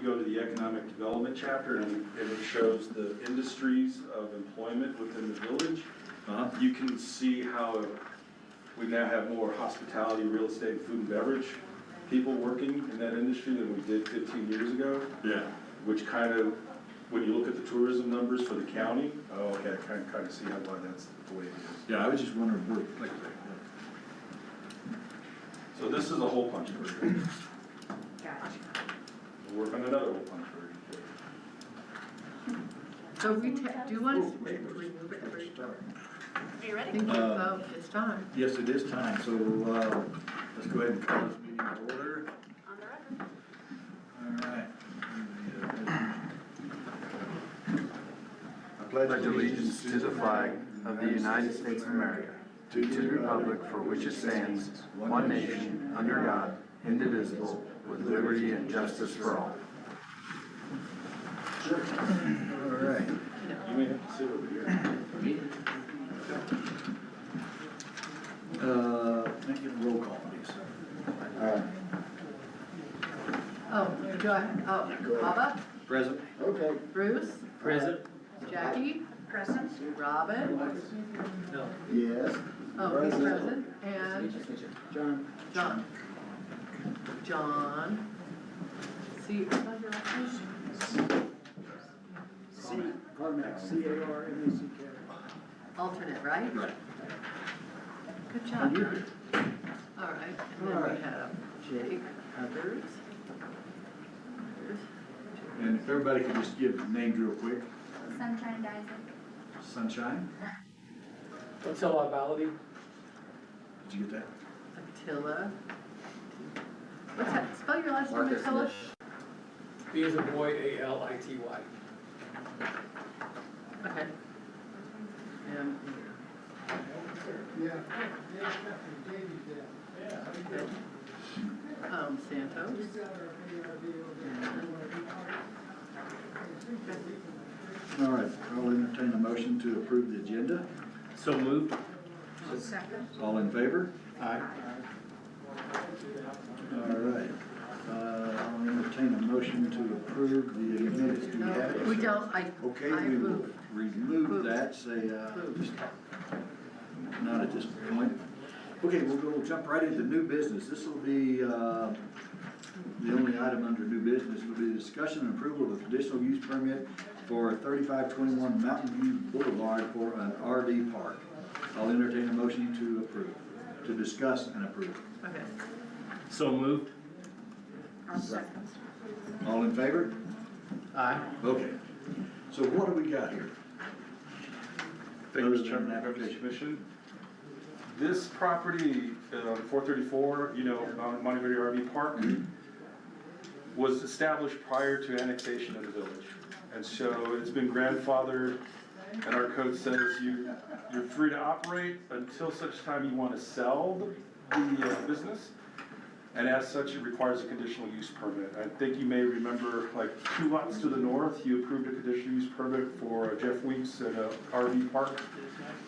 you go to the economic development chapter and it shows the industries of employment within the village, you can see how we now have more hospitality, real estate, food and beverage people working in that industry than we did 15 years ago. Yeah. Which kind of, when you look at the tourism numbers for the county, oh, okay, I kind of see why that's the way it is. Yeah, I was just wondering where, like, So this is a hole punch version. Gotcha. We'll work on another hole punch version for you. So do you want us to remove it first? Are you I ready? think it's time. yes, it is time, so, let's go ahead and call this meeting to order. On the record. All right. I Pledge allegiance to the flag of the United States of America, to the republic for which it stands, one nation, under God, indivisible, with liberty and justice for all. All right. You may have to sit over here. Make it a roll call, please. Do I, Bubba, Present. Okay. Bruce, Present. Jackie, Present. Robin, Yes. oh, he's present, and John. John. John. See, spell your last name? C. Carmack, C-A-R-M-A-C-K. Alternate, right? Right. Good job, John. All right, and then we have Jake, others. And if everybody could just give names real quick. Sunshine Dyson. Sunshine, Attila Baladi. did you get that? Attila. What's that, spell your last name, Marcus Attila? B as a boy, A-L-I-T-Y. Okay. And, Yeah. good. Santos. All right, I'll entertain a motion to approve the agenda. So moved. Second. All in favor? Aye. All right. I'll entertain a motion to approve the minutes. Do we have it? We don't, Okay, I we will moved. remove that, say, just not at this point. Okay, we'll jump right into new business. This will be, the only item under new business will be discussion and approval of a conditional use permit for 3521 Mountain View Boulevard for an RV park. I'll entertain a motion to approve, to discuss and approve. Okay. So moved. I'll second. All in favor? Aye. Okay. So what do we got here? Thank you, Other Mr. than Chairman, an members of the application. commission. This property, 434, Montevideo RV Park, was established prior to annexation of the village. And so it's been grandfathered, and our code says you're free to operate until such time you want to sell the business. And as such, it requires a conditional use permit. I think you may remember, like 2 lots to the north, you approved a conditional use permit for Jeff Weeks at a RV park.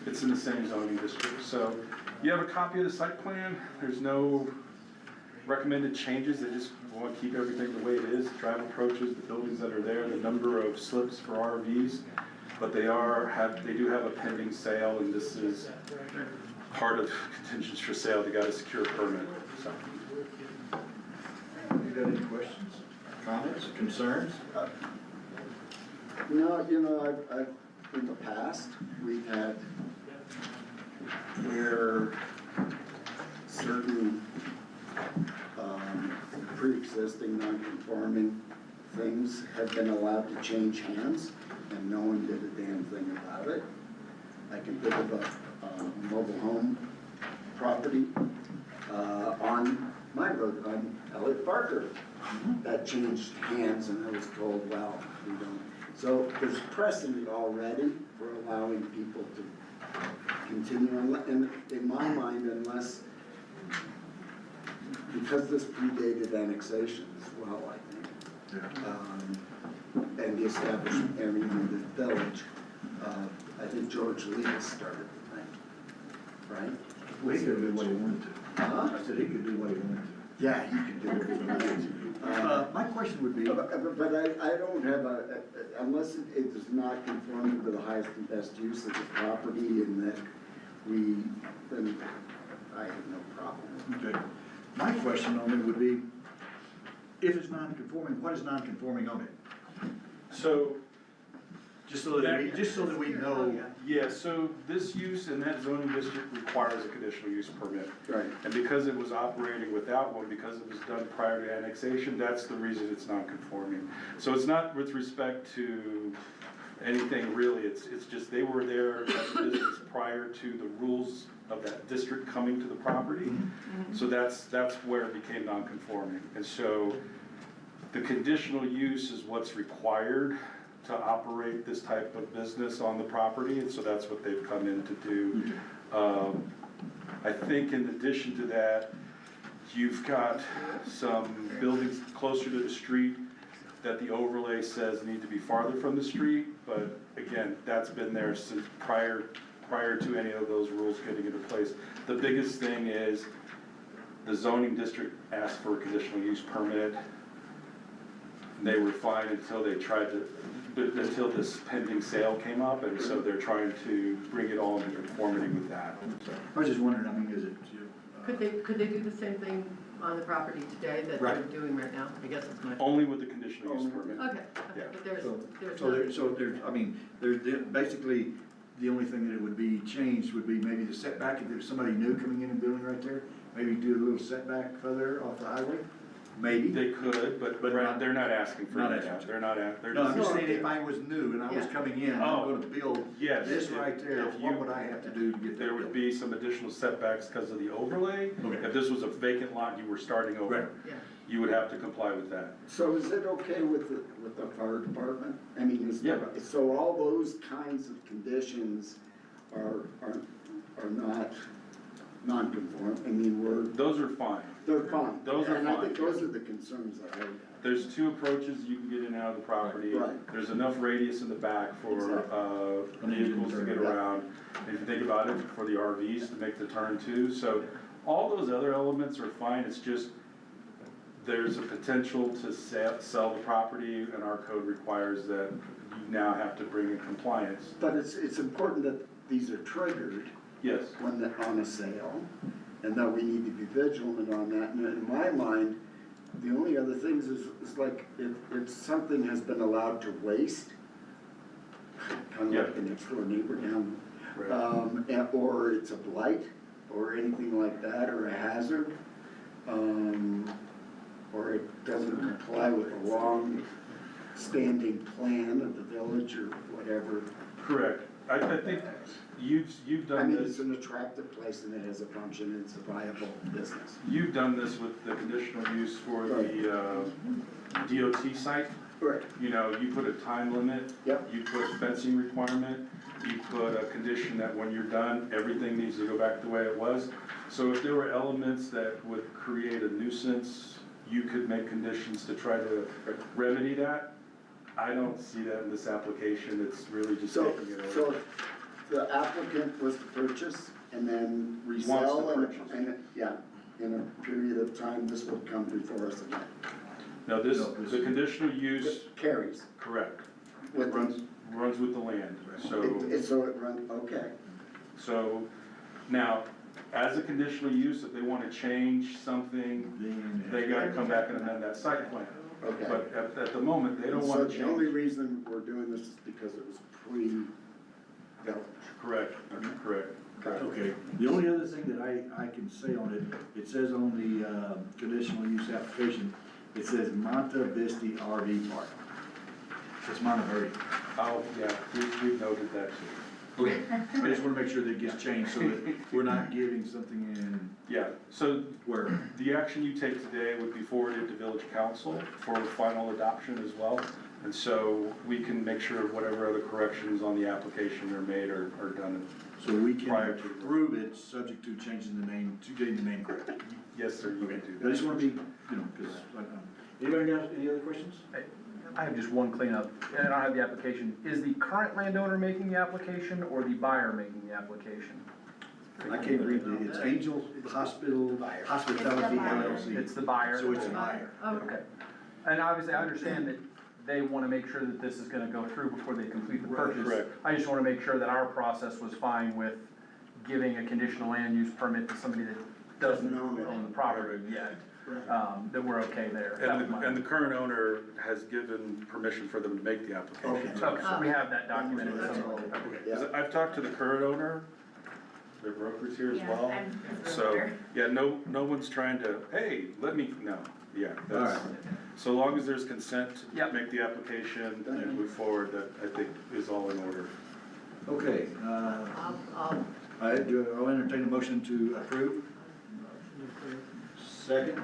It's in the same zoning district. So you have a copy of the site plan. There's no recommended changes. They just want to keep everything the way it is. The drive approaches, the buildings that are there, the number of slips for RVs. But they do have a pending sale, and this is part of contingents for sale. They got to secure a permit. So. You got any questions, comments, concerns? No, I've, in the past, we've had where certain, pre-existing non-conforming things have been allowed to change hands, and no one did a damn thing about it. I can think of a mobile home property on my road, on Elliott Barker, that changed hands, and I was told, well, we don't. So there's precedent already for allowing people to continue, and in my mind, unless, because this predated annexation as well, I think, and the establishment, and even the village, I think George Lee started the thing, right? Well, he could do what he wanted to. Huh? I said he could do what he wanted to. Yeah, he could do what he wanted to. My question would be, But I don't have unless it is not conforming to the highest and best use of the property and that then I have no problem. okay, my question on it would be, if it's non-conforming, what is non-conforming on it? So, Just so that we know. yeah, so this use in that zoning district requires a conditional use permit. Right. And because it was operating without one, because it was done prior to annexation, that's the reason it's non-conforming. So it's not with respect to anything really, it's just they were there as a business prior to the rules of that district coming to the property. So that's where it became non-conforming. And so the conditional use is what's required to operate this type of business on the property, and so that's what they've come in to do. I think in addition to that, you've got some buildings closer to the street that the overlay says need to be farther from the street, but again, that's been there since prior to any of those rules getting into place. The biggest thing is the zoning district asked for a conditional use permit. They were fine until they tried to, until this pending sale came up, and so they're trying to bring it all into conformity with that. I was just wondering, I mean, is it? Could they do the same thing on the property today that they're Right. doing right now? I guess it's my. Only with the conditional use permit. Okay, Yeah. but there's So there's, I mean, there's basically, the only thing that it would be changed would be maybe the setback, if there's somebody new coming in and building right there, maybe do a little setback further off the highway, maybe. They could, but But not- they're not asking for not that. asking. They're not, they're No, I'm just. just saying if I was new and I was Yeah. coming in, and I'm gonna build Yes, this if- right there, if what you- would I have to do to get that There would built? be some additional setbacks because of the overlay. Okay. If this was a vacant lot, you were starting Right. over, Yeah. you would have to comply with that. So is it okay with the fire department? I mean, Yeah. so all those kinds of conditions are not non-conform, I mean, Those are fine. they're fine. Those are And I think fine. those are the concerns that I have. There's two approaches you can get in and out of the property. Right. There's enough radius in the back for vehicles to get around. If you think about it, for the RVs to make the turn too. So all those other elements are fine. It's just there's a potential to sell the property, and our code requires that you now have to bring in compliance. But it's important that these are triggered Yes. when on a sale, and that we need to be vigilant on that. And in my mind, the only other things is like, if something has been allowed to waste, kind of like Yeah. the next door neighbor down, Right. or it's a blight, or anything like that, or a hazard, or it doesn't comply with the long-standing plan of the village or whatever. Correct. I think you've I done mean, this. it's an attractive place and it has a function, and it's a viable business. You've done this with the conditional use for the DOT site. Right. You know, you put a time limit. Yep. You put fencing requirement. You put a condition that when you're done, everything needs to go back the way it was. So if there were elements that would create a nuisance, you could make conditions to try to remedy that. I don't see that in this application. It's really just So, taking it over. so the applicant was to purchase and then Wants resell, to and, purchase. yeah, in a period of time, this would come before us again. Now, No, this- the conditional use, Carries correct, with runs with the land. So, so it runs, okay. so now, as a conditional use, if they want to change something, Then- they got to come back and amend that site plan. Okay. But at the moment, they don't So want to the only change. reason we're doing this is because it was pre-village. Correct, correct. Okay, the only other thing that I can say on it, it says on the, conditional use application, it says Monte Vista RV Park. It's Monteverde. Oh, yeah, we've noted that too. Okay. I just wanna make sure that it gets changed so that we're not giving something in Yeah, so where, the action you take today would be forwarded to village council for final adoption as well. And so we can make sure whatever other corrections on the application are made are done. so we can Prior to- approve it, subject to changing the name, to getting the name correct. Yes, sir, you Okay, can do I that. just wanna be, you know, cause, anybody else, any other questions? I have just one cleanup, and I don't have the application. Is the current landowner making the application or the buyer making the application? I can't read it, it's Angel Hospitality It's the buyer. LLC. It's the buyer. So it's a buyer. Oh, Okay. And obviously, I understand that they wanna make sure that this is gonna go through before they complete the purchase. Correct. I just wanna make sure that our process was fine with giving a conditional land use permit to somebody that doesn't own the property yet. That we're okay there. That was my- And the current owner has given permission for them to make the application. Okay. Okay, so we have that documented somewhere. Yeah. 'Cause I've talked to the current owner, their broker's here as Yeah, well. I'm his So, broker. yeah, no one's trying to, hey, let me, no, yeah, that's, Alright. so long as there's consent to Yep. make the application and move forward, that I think is all in order. Okay, I'll entertain a motion to approve. Second.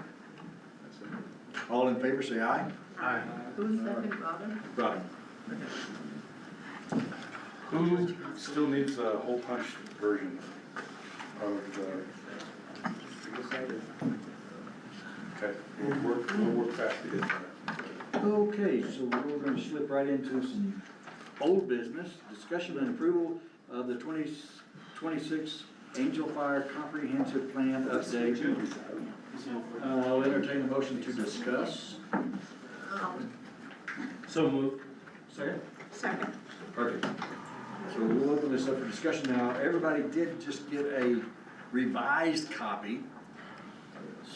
All in favor, say aye. Aye. Who's second, Robin? Robin. Who still needs a hole punch version of the? Okay, we'll work fast to get there. Okay, so we're gonna slip right into some old business, discussion and approval of the 2026 Angel Fire Comprehensive Plan update. I'll entertain a motion to discuss. So moved. Second? Second. Perfect. So we'll open this up for discussion now. Everybody did just get a revised copy.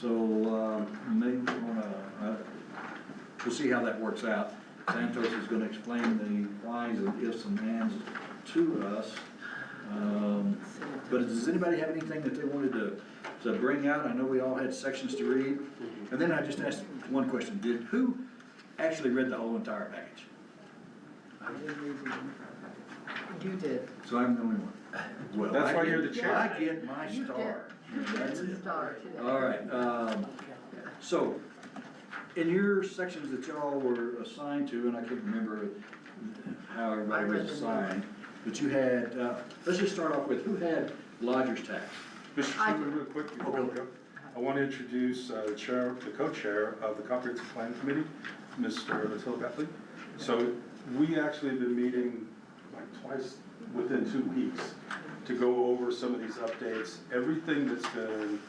So, maybe we wanna, we'll see how that works out. Santos is gonna explain the whys and ifs and ands to us. But does anybody have anything that they wanted to bring out? I know we all had sections to read. And then I just asked one question. Who actually read the whole entire package? You did. So I'm the only one. Well, That's I why get- you're the chair. I get my You star. did. You That's get the it. star today. All right, so, in your sections that y'all were assigned to, and I can't remember how everybody I was read them. assigned, but you had, let's just start off with, who had lodger's tax? Mr. I Chairman, real quick before we go, I want to introduce the chair, the co-chair of the Comprehensive Plan Committee, Mr. Matil Gatley. So we actually have been meeting like twice within 2 weeks to go over some of these updates. Everything that's been,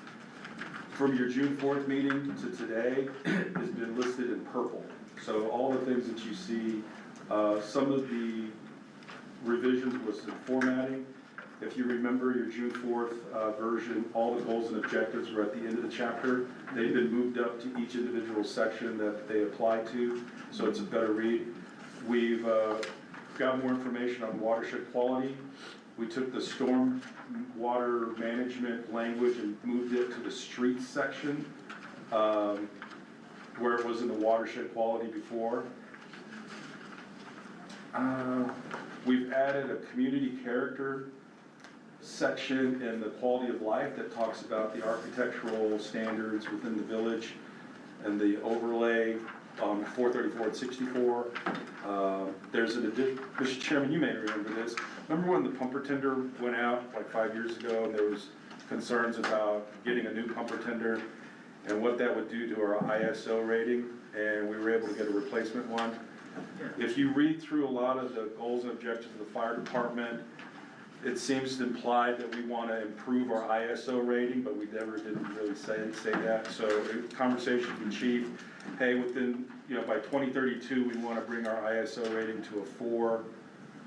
from your June 4th meeting to today, has been listed in purple. So all the things that you see, some of the revisions was in formatting. If you remember your June 4th version, all the goals and objectives were at the end of the chapter. They've been moved up to each individual section that they apply to, so it's a better read. We've got more information on watershed quality. We took the storm water management language and moved it to the streets section, where it was in the watershed quality before. We've added a community character section in the quality of life that talks about the architectural standards within the village and the overlay on 434 and 64. There's an addition, Mr. Chairman, you may remember this. Remember when the pumper tender went out like 5 years ago and there was concerns about getting a new pumper tender and what that would do to our ISO rating, and we were able to get a replacement one? If you read through a lot of the goals and objectives of the fire department, it seems to imply that we want to improve our ISO rating, but we never didn't really say that. So conversation with the chief, hey, within, by 2032, we want to bring our ISO rating to a 4,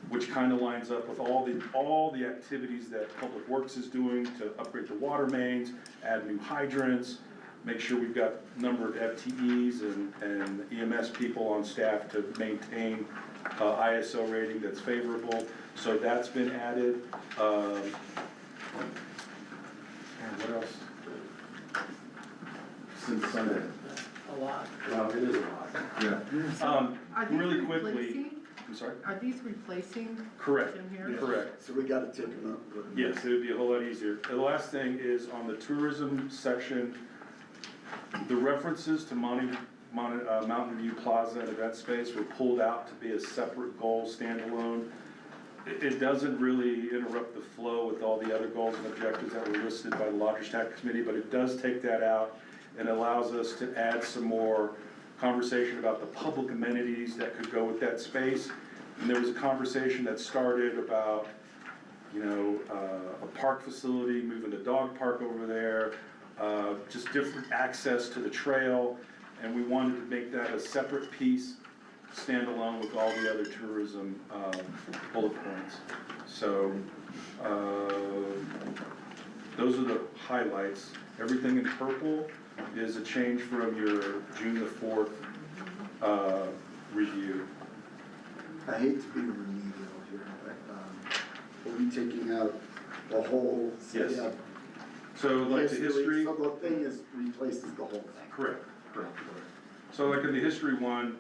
which kind of lines up with all the activities that Public Works is doing to upgrade the water mains, add new hydrants, make sure we've got a number of FTEs and EMS people on staff to maintain ISO rating that's favorable. So that's been added. And what else? Since Sunday. A lot. Well, it is a lot. Yeah. Are these Really quickly, replacing, I'm sorry? are these replacing Correct, in here? correct. So we gotta take them up. put 'em- Yes, it would be a whole lot easier. The last thing is on the tourism section, the references to Mountain View Plaza and event space were pulled out to be a separate goal, standalone. It doesn't really interrupt the flow with all the other goals and objectives that were listed by the Lodgers Tax Committee, but it does take that out and allows us to add some more conversation about the public amenities that could go with that space. And there was a conversation that started about, a park facility, moving the dog park over there, just different access to the trail. and we wanted to make that a separate piece, standalone with all the other tourism, bullet points. So, those are the highlights. Everything in purple is a change from your June the 4th, review. I hate to be remedial here, but, are we taking out the whole? Yes. So like the history. So the thing is replaces the whole thing. Correct. So like in the history one,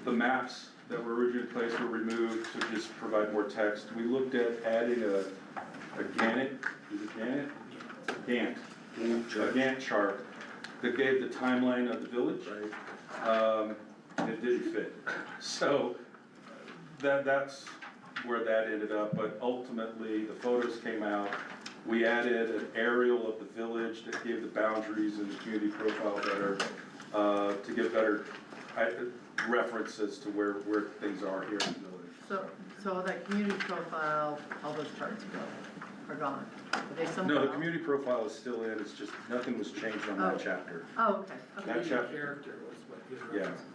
the maps that were originally placed were removed to just provide more text. We looked at adding a Gantt, is it Gantt? Gantt. A Gantt chart that gave the timeline of the village. It didn't fit. So that's where that ended up, but ultimately the photos came out. We added an aerial of the village that gave the boundaries and the community profile better, to give better references to where things are here in the village. So that community profile, all those charts are gone. Are they somewhere No, the else? community profile is still in, it's just, nothing was changed on that Oh. chapter. Oh, okay, okay. That chapter, Character was what he was yeah. referencing.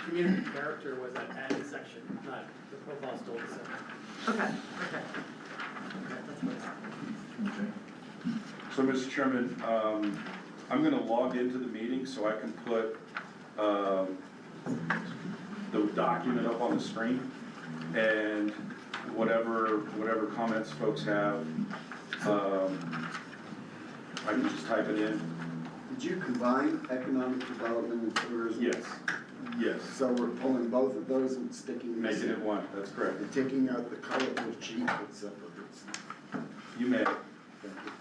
Community character was that added section, not, the profile still the same. Okay, okay. Okay, that's what it's. So, Mr. Chairman, I'm gonna log into the meeting so I can put, the document up on the screen, and whatever comments folks have, I can just type it in. Did you combine economic development and tourism? Yes, So we're pulling both of those and sticking this making it in, one, that's correct. and taking out the colorful sheet with separate. You may. Thank you.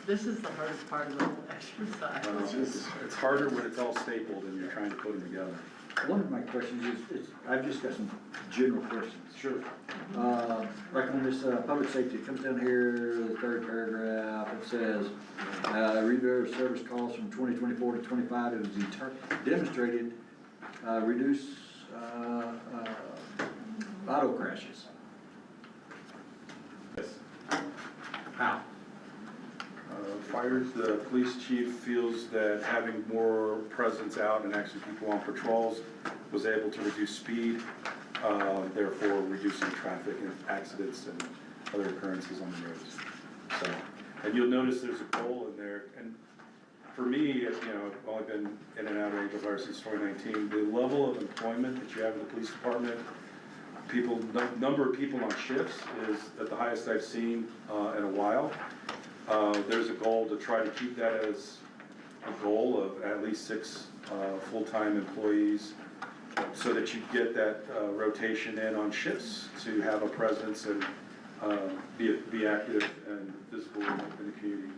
This is the hardest part of the whole exercise. It's harder when it's all stapled and you're trying to put them together. One of my questions is, I've just got some general questions. Sure. Like on this, public safety, it comes down here, the third paragraph, it says, review of service calls from 2024 to 25, it was demonstrated, reduce, auto crashes. Yes. How? The police chief feels that having more presence out and actually people on patrols was able to reduce speed, therefore reducing traffic and accidents and other occurrences on the roads. So, and you'll notice there's a goal in there, and for me, I've only been in and out of Angel Fire since 2019, the level of employment that you have in the police department, number of people on shifts is at the highest I've seen in a while. There's a goal to try to keep that as a goal of at least 6 full-time employees, so that you get that rotation in on shifts to have a presence and be active and visible in the community.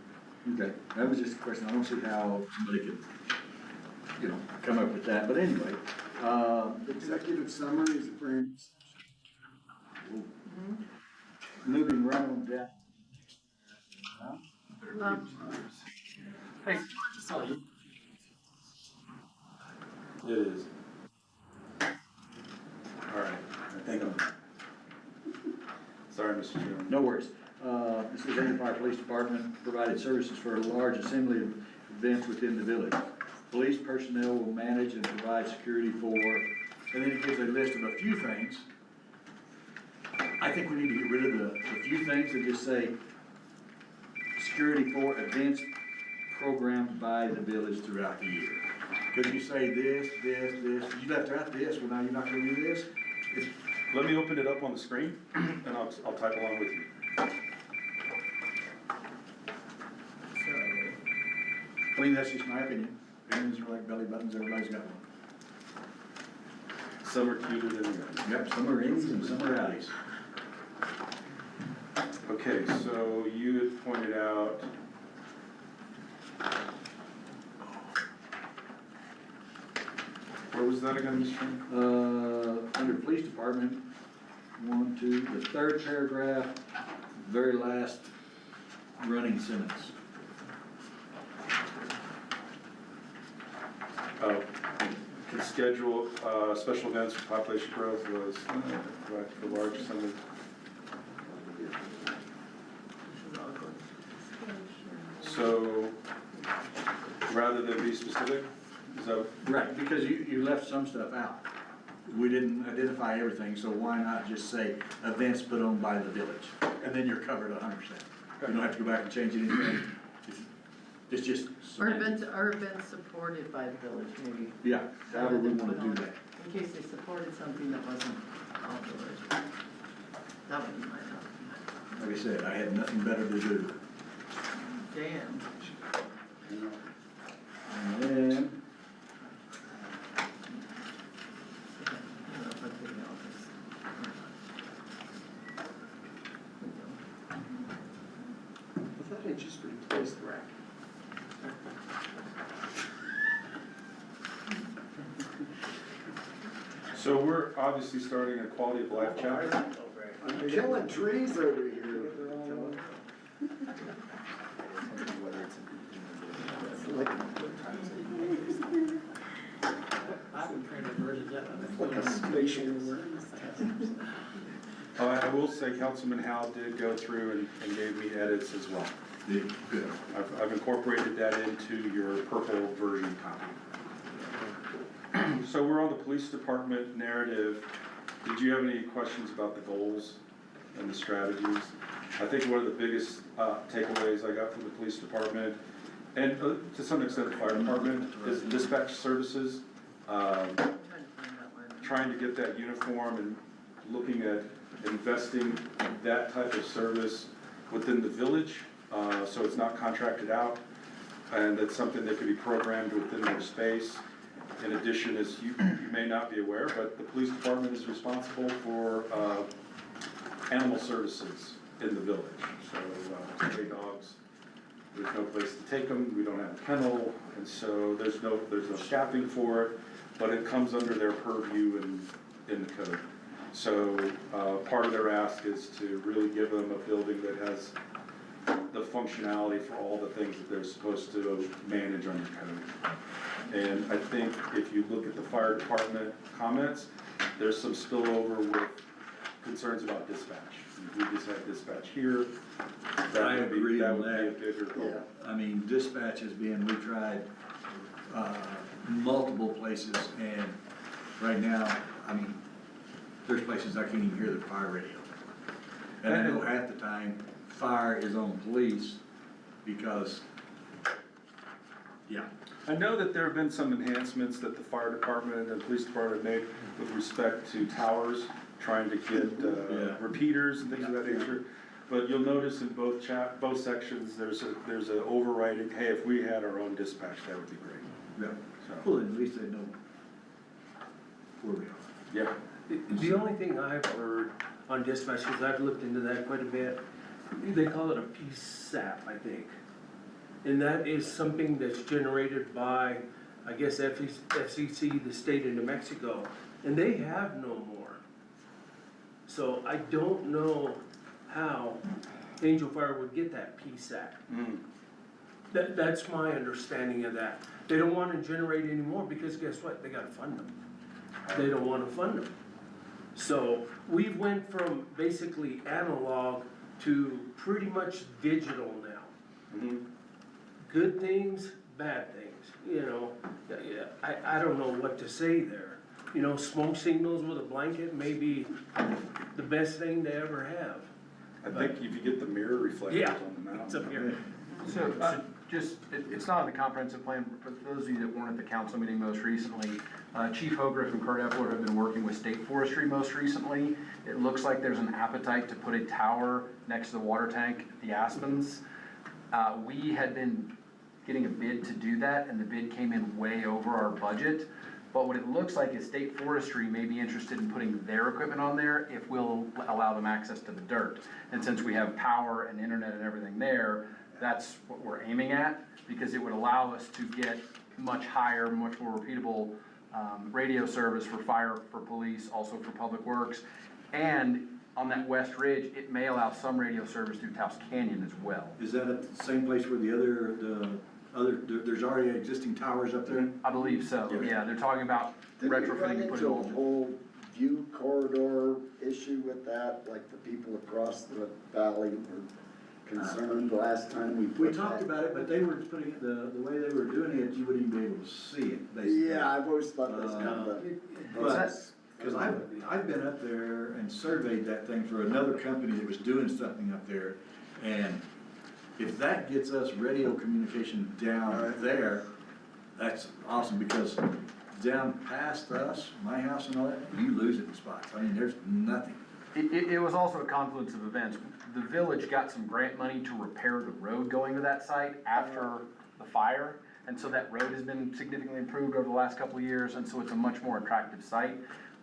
Okay, that was just a question, I don't see how somebody could, come up with that, but anyway, Executive summaries, friends. moving right on down. Hey, It is. All right, I think I'm, sorry, Mr. Chairman. No worries. This is Angel Fire Police Department provided services for a large assembly of events within the village. Police personnel will manage and provide security for, and then it gives a list of a few things. I think we need to get rid of the few things and just say, security for events programmed by the village throughout the year. Could you say this, you left out this, well now you're not gonna do this? Let me open it up on the screen, and I'll type along with you. I mean, that's just my opinion. Opinions are like belly buttons, everybody's got one. Some are cuter than others. Yep, some are innies and some are outies. Okay, so you had pointed out, where was that again, Mr. Chairman? Under police department, 1, 2, the third paragraph, very last running sentence. Oh, to schedule, special events for population growth was, right, for large assembly. So, be specific? Is that, Right, because you left some stuff out. We didn't identify everything, so why not just say events put on by the village? And then you're covered 100%. You don't have to go back and change anything. It's just. Or events supported by the village, maybe. Yeah, however we wanna do that. In case they supported something that wasn't all village. That would be my thought. Like I said, I had nothing better to do. Dan, You know, And then, I thought I just replaced the rack. so we're obviously starting a quality of life chapter. I'm killing trees over here. Like I haven't trained a version yet. a spatial. I will say Councilman Howe did go through and gave me edits as well. yeah, good. I've incorporated that into your purple version copy. So we're on the police department narrative. Did you have any questions about the goals and the strategies? I think one of the biggest takeaways I got from the police department, and to some extent the fire department, is dispatch services. I'm trying to find that one. Trying to get that uniform and looking at investing that type of service within the village, so it's not contracted out, and it's something that could be programmed within their space. In addition, as you may not be aware, but the police department is responsible for animal services in the village. So stray dogs, there's no place to take them, we don't have a kennel, and so there's no staffing for it, but it comes under their purview in the code. So part of their ask is to really give them a building that has the functionality for all the things that they're supposed to manage under code. And I think if you look at the fire department comments, there's some spillover with concerns about dispatch. If we just had dispatch here, I that agree on would be a that. bigger goal. I mean, dispatch is being, we tried, multiple places, and right now, I mean, there's places I can't even hear the fire radio. And I know half the time, fire is on police, because, yeah. I know that there have been some enhancements that the fire department and the police department made with respect to towers, trying to get Yeah. repeaters and things of that nature. But you'll notice in both sections, there's a overriding, hey, if we had our own dispatch, that would be great. Yeah. So, Well, at least they know where we are. yeah. The only thing I've heard on dispatch, because I've looked into that quite a bit, they call it a PSAP, I think. And that is something that's generated by, I guess, FCC, the state of New Mexico, and they have no more. So I don't know how Angel Fire would get that PSAP. Mm. That's my understanding of that. They don't wanna generate anymore, because guess what, they gotta fund them. They don't wanna fund them. So we went from basically analog to pretty much digital now. Mhm. Good things, bad things, you know. Yeah, I don't know what to say there. You know, smoke signals with a blanket may be the best thing to ever have. I think if you get the mirror reflectors Yeah, on the mountain. it's up here. So, it's not in the comprehensive plan, but for those of you that weren't at the council meeting most recently, Chief Hogriff and Kurt Epler have been working with State Forestry most recently. It looks like there's an appetite to put a tower next to the water tank at the Aspens. We had been getting a bid to do that, and the bid came in way over our budget. But what it looks like is State Forestry may be interested in putting their equipment on there if we'll allow them access to the dirt. And since we have power and internet and everything there, that's what we're aiming at, because it would allow us to get much higher, much more repeatable radio service for fire, for police, also for public works. And on that west ridge, it may allow some radio service through Taos Canyon as well. Is that at the same place where there's already existing towers up there? I believe so, yeah, they're talking about Did we run retrofitting and putting into a them. whole view corridor issue with that, like the people across the valley were concerned last time we We put talked that. about it, but they were putting it, the way they were doing it, you wouldn't even be able to see it, basically. Yeah, I've always thought that's kind of a. But, cause I've been up there and surveyed that thing for another company that was doing something up there. And if that gets us radio communication down there, that's awesome, because down past us, my house and all that, you lose it in spots. I mean, there's nothing. It was also a confluence of events. The village got some grant money to repair the road going to that site after the fire. And so that road has been significantly improved over the last couple of years, and so it's a much more attractive site.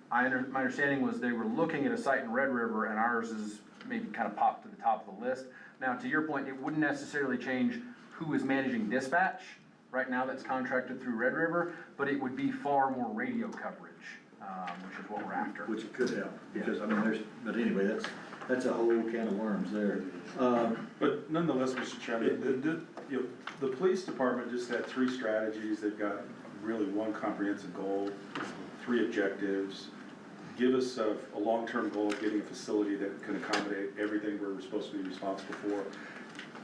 My understanding was they were looking at a site in Red River, and ours is maybe kind of popped to the top of the list. Now, to your point, it wouldn't necessarily change who is managing dispatch. Right now, that's contracted through Red River, but it would be far more radio coverage, which is what we're after. Which it could help, because, I mean, but anyway, that's a whole can of worms there. But nonetheless, Mr. Chairman, the police department just had 3 strategies. They've got really one comprehensive goal, 3 objectives. Give us a long-term goal of getting a facility that can accommodate everything we're supposed to be responsible for.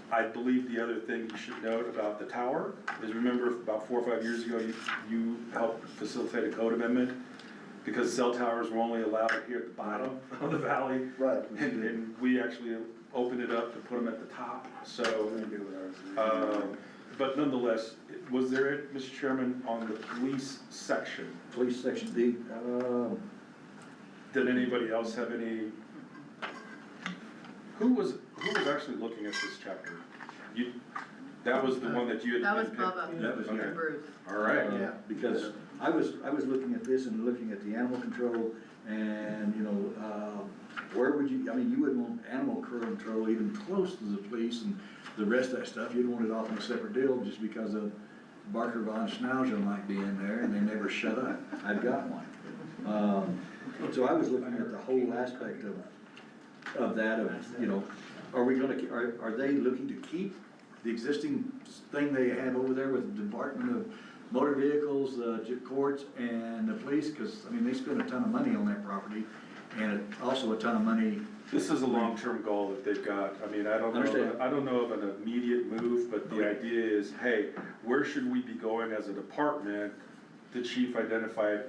I believe the other thing you should note about the tower is, remember about 4 or 5 years ago, you helped facilitate a code amendment because cell towers were only allowed here at the bottom of the valley. Right. And we actually opened it up to put them at the top, so. But nonetheless, was there, Mr. Chairman, on the police section, Police section D, did anybody else have any? Who was actually looking at this chapter? That was the one that you had. That was picked? Bubba. That was me. Okay. Bruce. All right. Yeah, because I was looking at this and looking at the animal control and, you know, where would you, I mean, you wouldn't want animal control even close to the police and the rest of that stuff. You'd want it off in a separate deal just because of Barker von Schnauzer might be in there and they never shut up. I've got one. So I was looking at the whole aspect of that, you know, are they looking to keep the existing thing they have over there with the Department of Motor Vehicles, the courts, and the police? Because, I mean, they spend a ton of money on that property, and also a ton of money. This is a long-term goal that they've got. I mean, I don't know of an immediate move, but the idea is, hey, where should we be going as a department? The chief identified,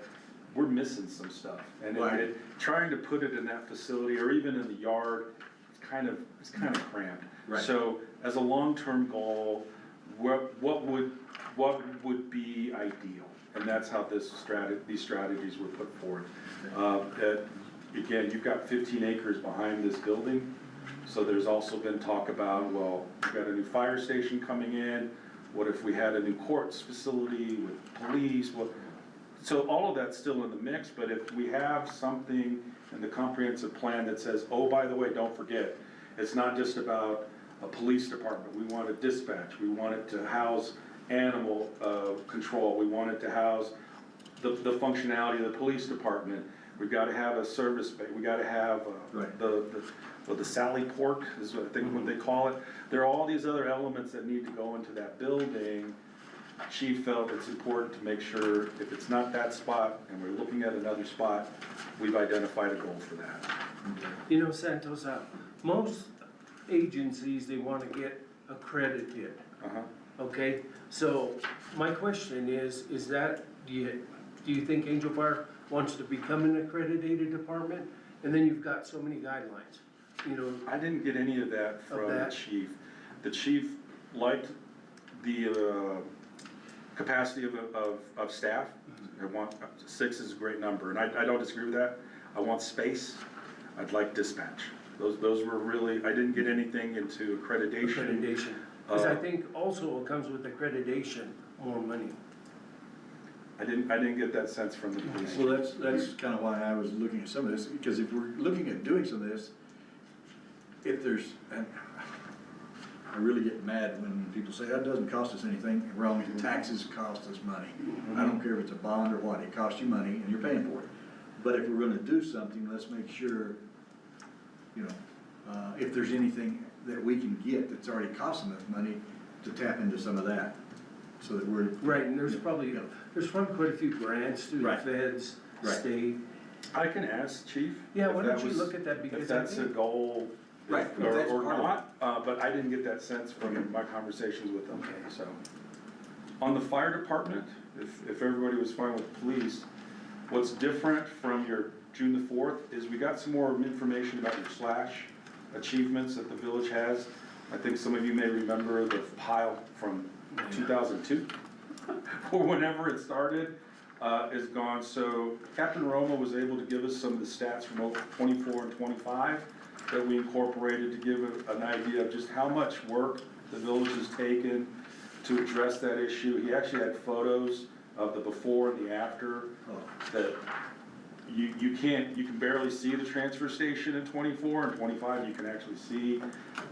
we're missing some stuff. And Right. Trying to put it in that facility or even in the yard, it's kind of cramped. Right. So as a long-term goal, what would be ideal? And that's how these strategies were put forth. Again, you've got 15 acres behind this building, so there's also been talk about, well, we've got a new fire station coming in, what if we had a new courts facility with police, so all of that's still in the mix, but if we have something in the comprehensive plan that says, oh, by the way, don't forget, it's not just about a police department, we want a dispatch, we want it to house animal control, we want it to house the functionality of the police department. We've gotta have a service bay, we gotta have Right. the Sally Port is what I think what they call it. There are all these other elements that need to go into that building. Chief felt it's important to make sure if it's not that spot and we're looking at another spot, we've identified a goal for that. You know, Santos, most agencies, they wanna get accredited, Uh-huh. okay? So, my question is that, do you think Angel Fire wants to become an accredited department? And then you've got so many guidelines, you know. I didn't get any of that from the that? chief. The chief liked the capacity of staff. I want, 6 is a great number, and I don't disagree with that. I want space, I'd like dispatch. Those were really, I didn't get anything into accreditation. Accreditation, because I think also it comes with accreditation, more money. I didn't get that sense from the police. Well, that's kind of why I was looking at some of this, because if we're looking at doing some of this, if there's, and I really get mad when people say, that doesn't cost us anything. Wrong, taxes cost us money. I don't care if it's a bond or what, it costs you money and you're paying for it. But if we're gonna do something, let's make sure, you know, if there's anything that we can get that's already costing us money, to tap into some of that, so that we're. Right, and there's probably quite a few grants through the Right. feds, Right. state. I can ask, chief. Yeah, if why that don't you was- look at that, because If I that's a think, goal Right, or, that's or part of not, but I didn't get that sense from my conversations with them, so. On the fire department, if everybody was fine with police, what's different from your June the 4th is we got some more information about your slash achievements that the village has. I think some of you may remember the pile from 2002, or whenever it started, is gone. So Captain Roma was able to give us some of the stats from 24 and 25 that we incorporated to give an idea of just how much work the village has taken to address that issue. He actually had photos of the before and the after that you can barely see the transfer station in 24, and 25 you can actually see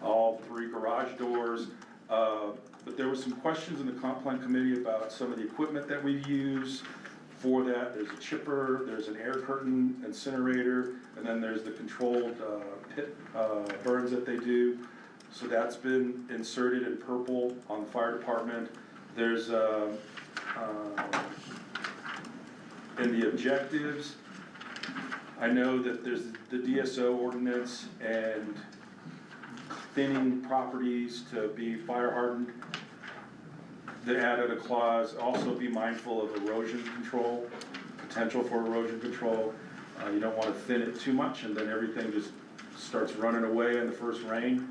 all 3 garage doors. But there were some questions in the comp plan committee about some of the equipment that we use for that. There's a chipper, there's an air curtain incinerator, and then there's the controlled pit burns that they do. So that's been inserted in purple on the fire department. There's in the objectives, I know that there's the DSO ordinance and thinning properties to be fire hardened. They added a clause, also be mindful of erosion control, potential for erosion control. You don't wanna thin it too much and then everything just starts running away in the first rain.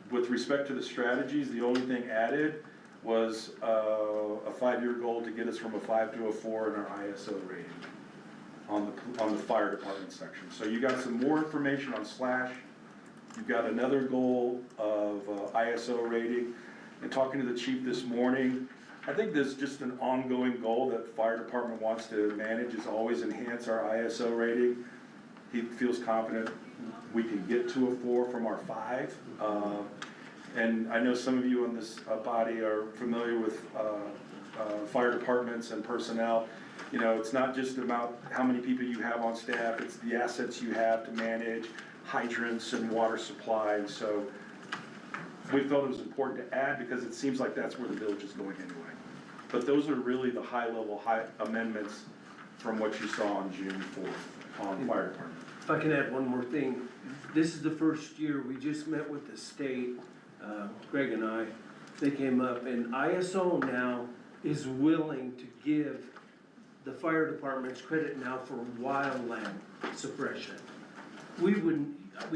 With respect to the strategies, the only thing added was a 5-year goal to get us from a 5 to a 4 in our ISO rating on the fire department section. So you got some more information on slash. You've got another goal of ISO rating. And talking to the chief this morning, I think there's just an ongoing goal that fire department wants to manage is always enhance our ISO rating. He feels confident we can get to a 4 from our 5. And I know some of you in this body are familiar with fire departments and personnel. You know, it's not just about how many people you have on staff, it's the assets you have to manage, hydrants and water supply. And so we felt it was important to add because it seems like that's where the village is going anyway. But those are really the high-level amendments from what you saw on June 4th on fire department. If I can add one more thing, this is the first year, we just met with the state, Greg and I, they came up, and ISO now is willing to give the fire departments credit now for wildland suppression. We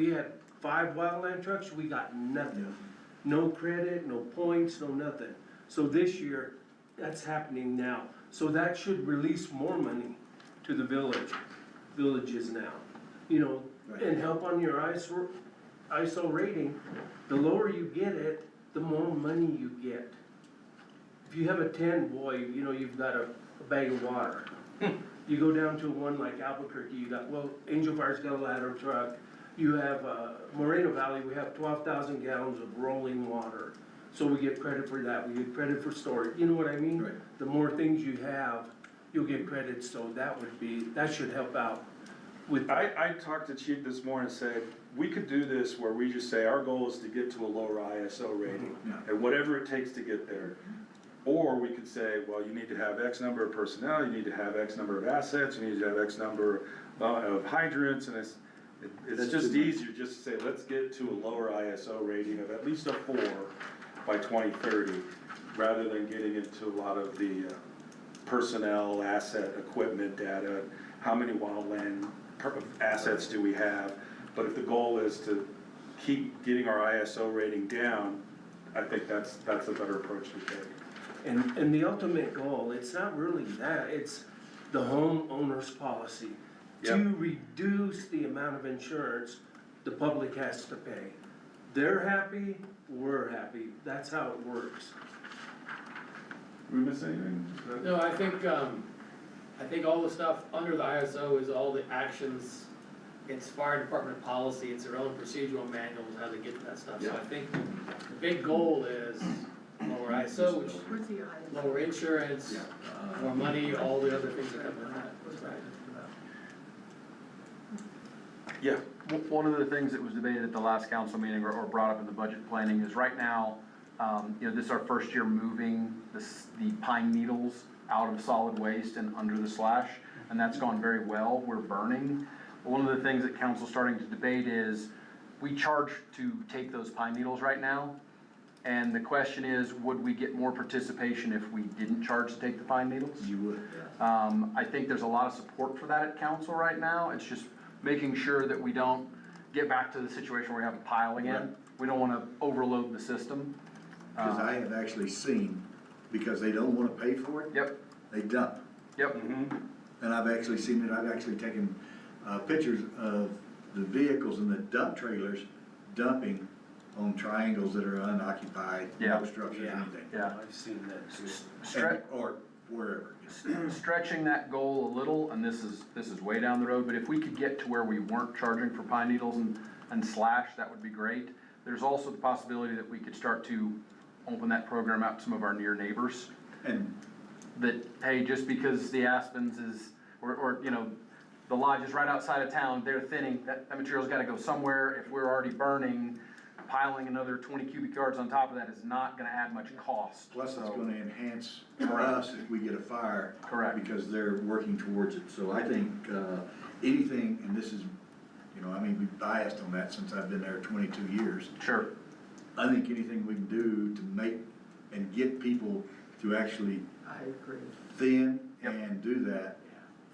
had 5 wildland trucks, we got nothing. No credit, no points, no nothing. So this year, that's happening now. So that should release more money to the villages now. You know, and help on your ISO rating. The lower you get it, the more money you get. If you have a 10, boy, you know, you've got a bag of water. You go down to one like Albuquerque, you got, well, Angel Fire's got a ladder truck. You have, Moreno Valley, we have 12,000 gallons of rolling water. So we get credit for that, we get credit for storage, you know what I mean? Right. The more things you have, you'll get credit, so that should help out with. I talked to Chief this morning and said, we could do this where we just say our goal is to get to a lower ISO rating, and whatever it takes to get there. Or we could say, well, you need to have X number of personnel, you need to have X number of assets, you need to have X number of hydrants, and it's just easier just to say, let's get to a lower ISO rating of at least a 4 by 2030, rather than getting into a lot of the personnel, asset, equipment data, how many wildland assets do we have. But if the goal is to keep getting our ISO rating down, I think that's a better approach to take. And the ultimate goal, it's not really that, it's the homeowner's policy. To reduce the amount of insurance the public has to pay. They're happy, we're happy, that's how it works. Did we miss anything? No, I think all the stuff under the ISO is all the actions, it's fire department policy, it's their own procedural manuals, how to get to that stuff. So I think the big goal is lower ISO, which Where's the item? lower insurance, more money, all the other things that come with that. Yeah. One of the things that was debated at the last council meeting or brought up in the budget planning is right now, you know, this is our first year moving the pine needles out of solid waste and under the slash, and that's gone very well. We're burning. One of the things that council's starting to debate is we charge to take those pine needles right now. And the question is, would we get more participation if we didn't charge to take the pine needles? You would, I think there's a lot of support for that at council right now. It's just making sure that we don't get back to the situation where we have a piling Right. in. We don't wanna overload the system. because I have actually seen, because they don't wanna pay for it, Yep, they dump. yep, And I've actually seen it, I've actually taken, pictures of the vehicles and the dump trailers dumping on triangles that are unoccupied, Yeah. no structures or Yeah. anything. yeah. I've seen that too. Stre- Or wherever. Stretching that goal a little, and this is way down the road, but if we could get to where we weren't charging for pine needles and slash, that would be great. There's also the possibility that we could start to open that program out to some of our near neighbors. And That, hey, just because the Aspens is, or, you know, the lodge is right outside of town, they're thinning, that material's gotta go somewhere. If we're already burning, piling another 20 cubic yards on top of that is not gonna add much cost. plus it's So- gonna enhance for us if we get a fire. Correct. Because they're working towards it. So I think, anything, and this is, you know, I may be biased on that since I've been there 22 years. Sure, I think anything we can do to make and get people to actually I agree. thin Yep. and do that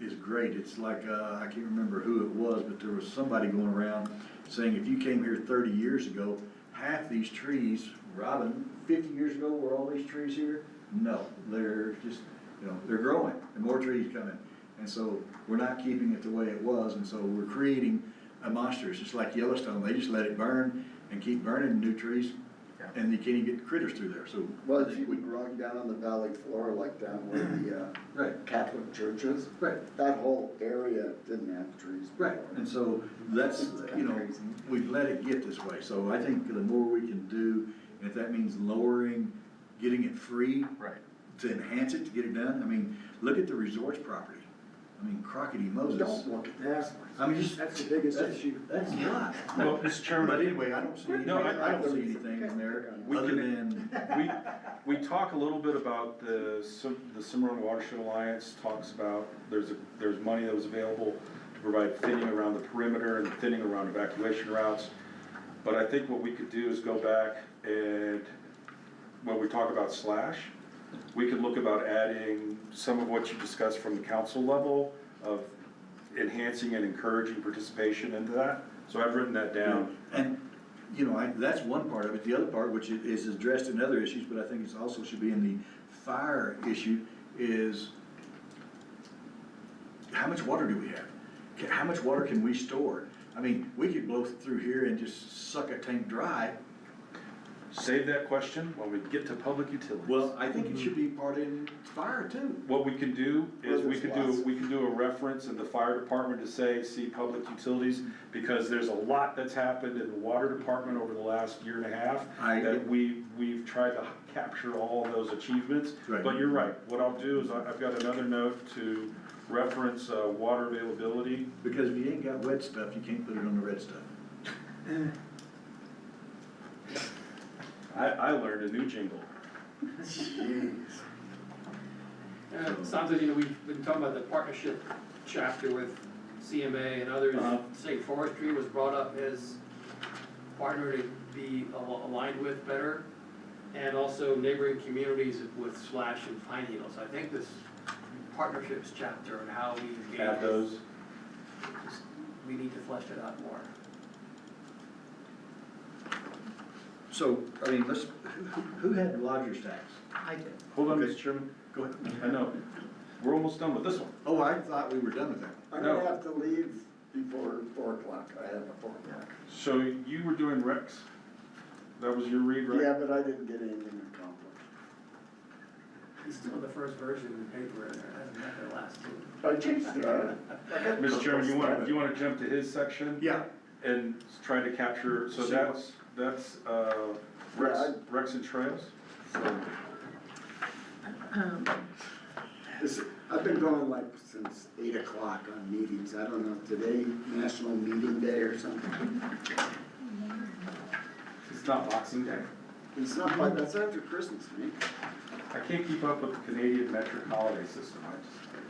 is great. It's like, I can't remember who it was, but there was somebody going around saying if you came here 30 years ago, half these trees, Robin, 50 years ago, were all these trees here? No, they're just, you know, they're growing and more trees coming. And so we're not keeping it the way it was, and so we're creating a monster. It's just like Yellowstone, they just let it burn and keep burning new trees, Yeah. and you can't even get critters through there, so. Well, if you would run down on the valley floor, like down where the Right. Catholic church is, Right. that whole area didn't have trees before. Right, and so that's, you know, we've let it get this way, so I think the more we can do, and if that means lowering, getting it free right. to enhance it, to get it done, I mean, look at the resorts property. I mean, crockety Moses. Don't look at that. I mean, just. That's the biggest that's- issue. That's not. Well, Mr. Chairman, But anyway, I don't see, No, I don't see anything in there We other can- than, we talk a little bit about the Cimarron Watershed Alliance talks about, there's money that was available to provide thinning around the perimeter and thinning around evacuation routes. But I think what we could do is go back and, when we talk about slash, we could look about adding some of what you discussed from the council level of enhancing and encouraging participation into that. So I've written that down. and, you know, that's one part of it. The other part, which is addressed in other issues, but I think it's also should be in the fire issue, is how much water do we have? How much water can we store? I mean, we could blow through here and just suck a tank dry. Save that question when we get to public utilities. Well, I think it should be part in fire too. What we can do is Well, we there's can lots. do a reference in the fire department to say, see public utilities, because there's a lot that's happened in the water department over the last year and a half. That we've tried to capture all those achievements. Right. But you're right, what I'll do is I've got another note to reference, water availability. Because if you ain't got wet stuff, you can't put it on the red stuff. I learned a new jingle. Jeez. It sounds like, you know, we've been talking about the partnership chapter with CMA and others. State Forestry was brought up as partner to be aligned with better, and also neighboring communities with Slash and Pine Needles. I think this partnerships chapter and how we engage. Add those. We need to flesh it out more. So, I mean, who had lodger's tax? I did. Hold on, Okay. Mr. Chairman, Go ahead. I know, we're almost done with this one. Oh, I thought we were done with that. I'm No. gonna have to leave before 4 o'clock. I have a 4 o'clock. So you were doing Rex? That was your read, right? Yeah, but I didn't get anything accomplished. He's still in the first version in the paper, and it hasn't met the last two. I changed it. Mr. Chairman, you wanna jump to his section? Yeah, And try to capture, so See what- that's, Yeah, Rex and Trails? I've been going like since 8 o'clock on meetings. I don't know, today, National Meeting Day or something. It's not Boxing Day. It's not like, that's after Christmas, man. I can't keep up with the Canadian metric holiday system,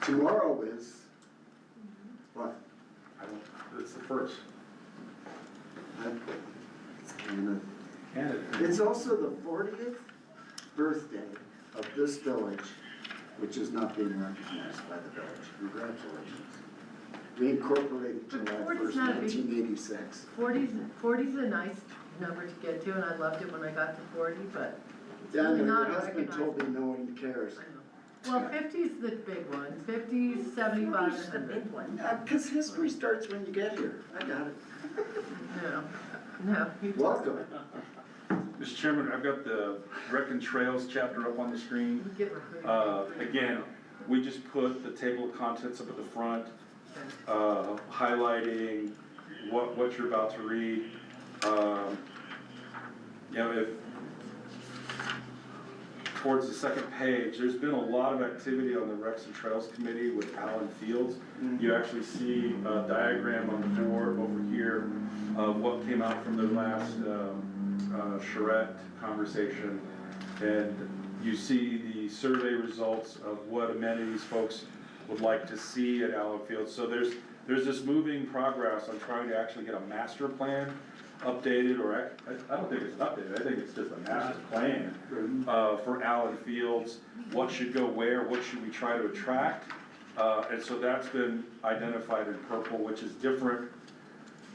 Tomorrow is, what? I don't, it's the first. It's Canada. Canada. It's also the 40th birthday of this village, which is not being recognized by the village. Congratulations. We incorporated But July 40's 1st, not a big- 1986. 40's a nice number to get to, and I loved it when I got to 40, but it's Yeah, I really know, not your husband told recognized. me no one cares. I know. Well, 50's the big one, 50, 75, Forty's the and 100. big one. Because history starts when you get here. I got it. No, you Welcome. Mr. Chairman, I've got the Rec and Trails chapter up on the screen. get recruited. Again, we just put the table of contents up at the front, highlighting what you're about to read. You know, if, towards the second page, there's been a lot of activity on the Recs and Trails Committee with Alan Fields. You actually see a diagram on the board over here of what came out from the last charrette conversation. And you see the survey results of what amenities folks would like to see at Allen Field. So there's this moving progress on trying to actually get a master plan updated, or I don't think it's updated, I think it's just a master plan for Allen Fields. What should go where, what should we try to attract? And so that's been identified in purple, which is different.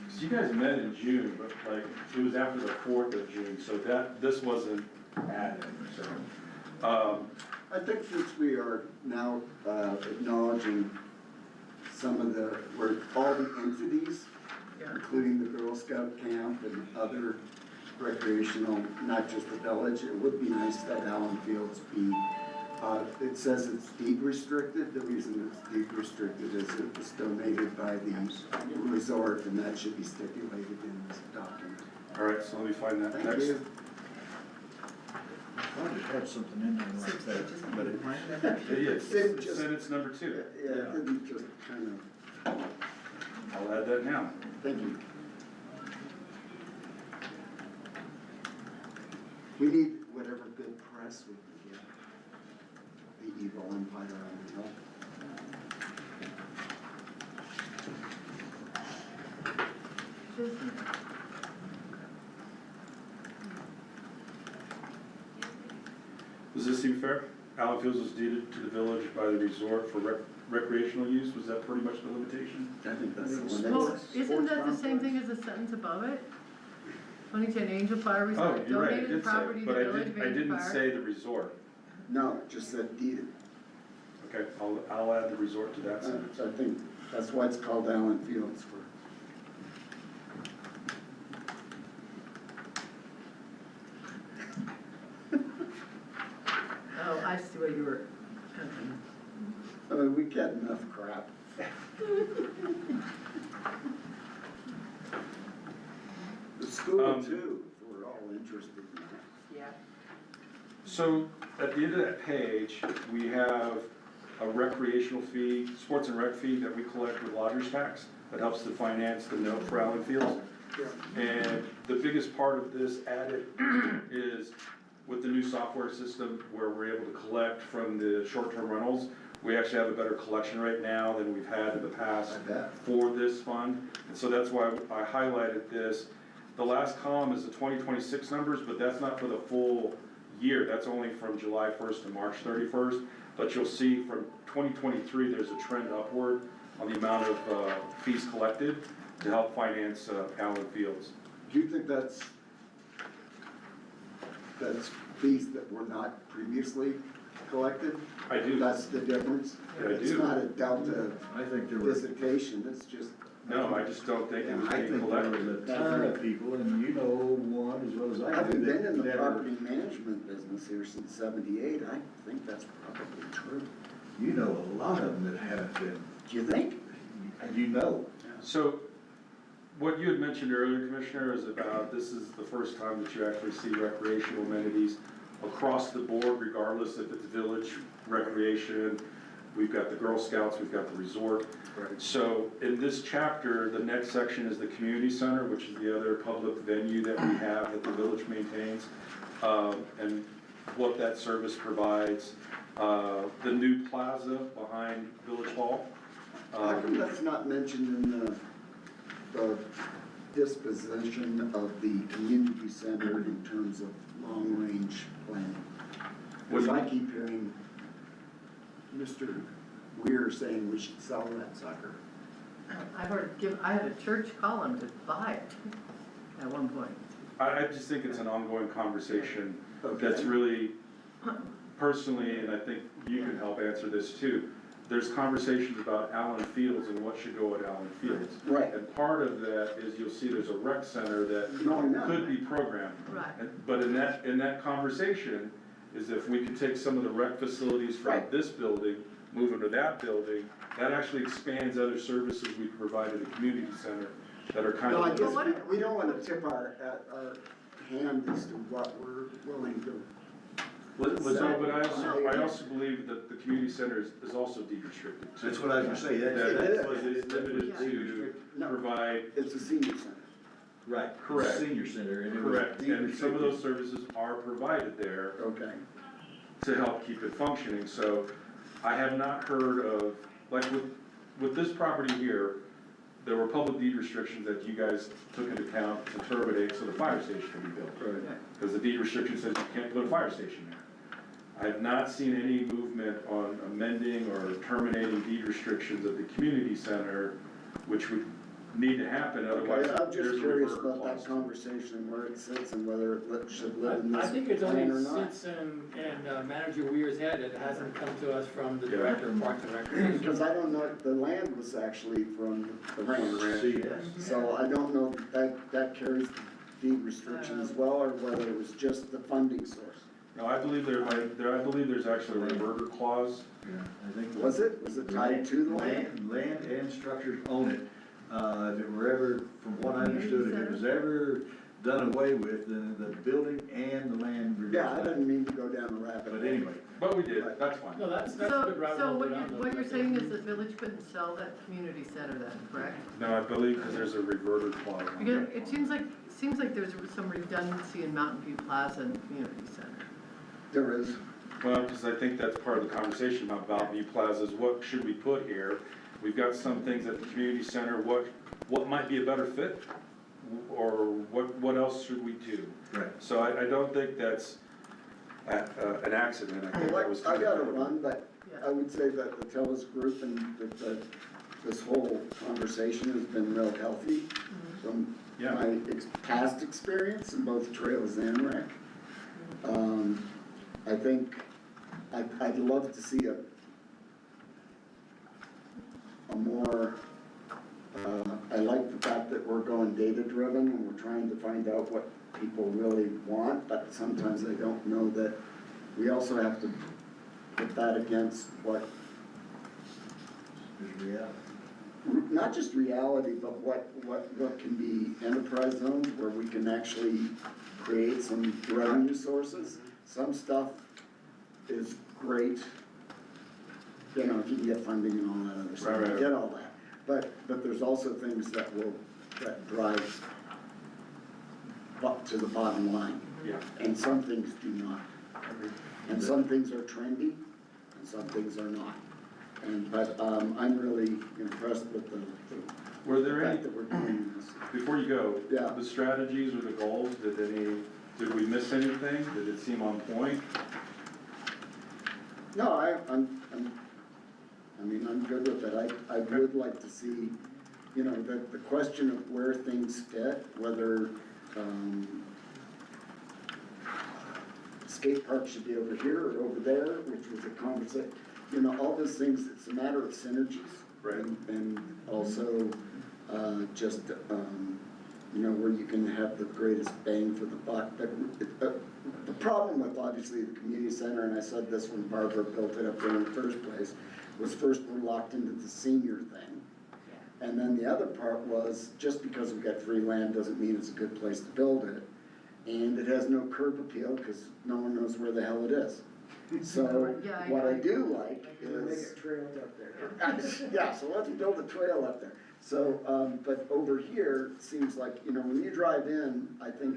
Because you guys met in June, but like, it was after the 4th of June, so this wasn't added, so. I think since we are now acknowledging some of where all the entities, Yeah. including the Girl Scout camp and other recreational, not just the village, it would be nice that Allen Fields be, it says it's deed restricted. The reason it's deed restricted is it was donated by the resort, and that should be stipulated in this document. All right, so let me find that Thank next. you. I thought it had something in there like that, but it Yes, Didn't just- sentence number 2. Yeah, it didn't just kind of, I'll add that now. thank you. We need whatever good press we can get. The evil empire on the hill. Does this seem fair? Allen Fields was deeded to the village by the resort for recreational use, was that pretty much the limitation? I think that's the one. Well, isn't that the same thing as the sentence above it? 2010 Angel Fire Oh, Resort you're right, it donated did say, property to but I village of didn't Angel Fire. say the resort. No, it just said deeded. Okay, I'll add the resort to that sentence. I think that's why it's called Allen Fields for. Oh, I see what you were, I mean, we get enough crap. The school too, if we're all interested in that. yeah. So at the end of that page, we have a recreational fee, sports and rec fee that we collect with lodger's tax that helps to finance the note for Allen Fields. And the biggest part of this added is with the new software system where we're able to collect from the short-term rentals, we actually have a better collection rate now than we've had in the past I bet. for this fund. And so that's why I highlighted this. The last column is the 2026 numbers, but that's not for the full year. That's only from July 1st to March 31st. But you'll see from 2023, there's a trend upward on the amount of fees collected to help finance Allen Fields. Do you think that's fees that were not previously collected? I do. That's the difference? Yeah, I It's do. not a delta I think there were, visitation, it's just. No, I just don't think it was I being think there collected. was a ton of people, and you know one as well as I do. Having been in the that property management business here since '78, I think that's probably true. You know a lot of them that haven't been, Do you think? you know. So what you had mentioned earlier, Commissioner, is about this is the first time that you actually see recreational amenities across the board, regardless if it's village recreation. We've got the Girl Scouts, we've got the resort. Right. So in this chapter, the next section is the community center, which is the other public venue that we have that the village maintains, and what that service provides. The new plaza behind Village Hall. How come that's not mentioned in the disposition of the community center in terms of long-range planning? Because I keep hearing Mr. Weir saying we should sell that sucker. I had a church call him to buy it at one point. I just think it's an ongoing conversation that's Okay. really, personally, and I think you can help answer this too. There's conversations about Allen Fields and what should go at Allen Fields. Right. And part of that is you'll see there's a rec center that No, I know. could be programmed. Right. But in that conversation, is if we could take some of the rec facilities from Right. this building, move them to that building, that actually expands other services we provide in the community center that are kind No, I of. guess we don't wanna tip our hand as to what we're willing to. But I also believe that the community center is also deed restricted. too. That's what I was gonna say, That that's. it's limited to No. provide, It's a senior center. Right. Correct. Senior center, and it was. correct, and some of those services are provided there Okay. to help keep it functioning, so I have not heard of, like with this property here, there were public deed restrictions that you guys took into account to terminate so the fire station can be built. Right. Because the deed restriction says you can't put a fire station there. I have not seen any movement on amending or terminating deed restrictions at the community center, which would need to happen, otherwise Okay, I'm there's just a curious reverter about that clause. conversation, where it sits and whether it should live in I this think it plan or only not. sits in Manager Weir's head, it hasn't come to us from the Yeah. Director of Parks and Recreation. Because I don't know, the land was actually from the ranch, See, so I don't know if that carries deed restriction as well, or whether it was just the funding source. No, I believe I believe there's actually a reverter clause. I think. Was it tied to the land? Land and structures own it. If it were ever, from what I understood, if it was ever done away with, then the building and the land. were- Yeah, I didn't mean to go down the rabbit hole. But anyway, But we did, that's fine. No, that's a So, good route. so to what go you're, down, what though. you're saying is the village couldn't sell that community center then, correct? No, I believe because there's a reverter clause. on Because it. it seems like there's some redundancy in Mountain View Plaza and the community center. There is. Well, because I think that's part of the conversation about Bellevue Plazas, what should we put here? We've got some things at the community center, what might be a better fit? Or what else should we do? right. So I don't think that's an accident, I think that was. I gotta run, but Yeah. I would say that the TELUS group and this whole conversation has been real healthy from Yeah. my past experience in both trails and rec. I think I'd love to see a more, I like the fact that we're going data-driven and we're trying to find out what people really want, but sometimes I don't know that we also have to put that against what, Is reality. not just reality, but what can be enterprise zones where we can actually create some revenue sources. Some stuff is great, you know, if you can get funding and all that other stuff, Right. I get all that. But there's also things that drive up to the bottom line, Yeah. and some things do not. And some things are trendy, and some things are not. But I'm really impressed with Were the there fact any, that we're doing this. before you go, Yeah. the strategies or the goals, did we miss anything? Did it seem on point? No, I'm good with it. I would like to see, the question of where things fit, whether, skate park should be over here or over there, which was a conversation, all those things, it's a matter of synergies. Right. And also, just, where you can have the greatest bang for the buck. But the problem with obviously the community center, and I said this when Barbara built it up there in the first place, was first we're locked into the senior thing. And then the other part was, just because we got free land doesn't mean it's a good place to build it. And it has no curb appeal, because no one knows where the hell it is. So, Yeah, what I I- do like is. trails up there. Yeah, so let's build a trail up there. So, but over here, it seems like, when you drive in, I think,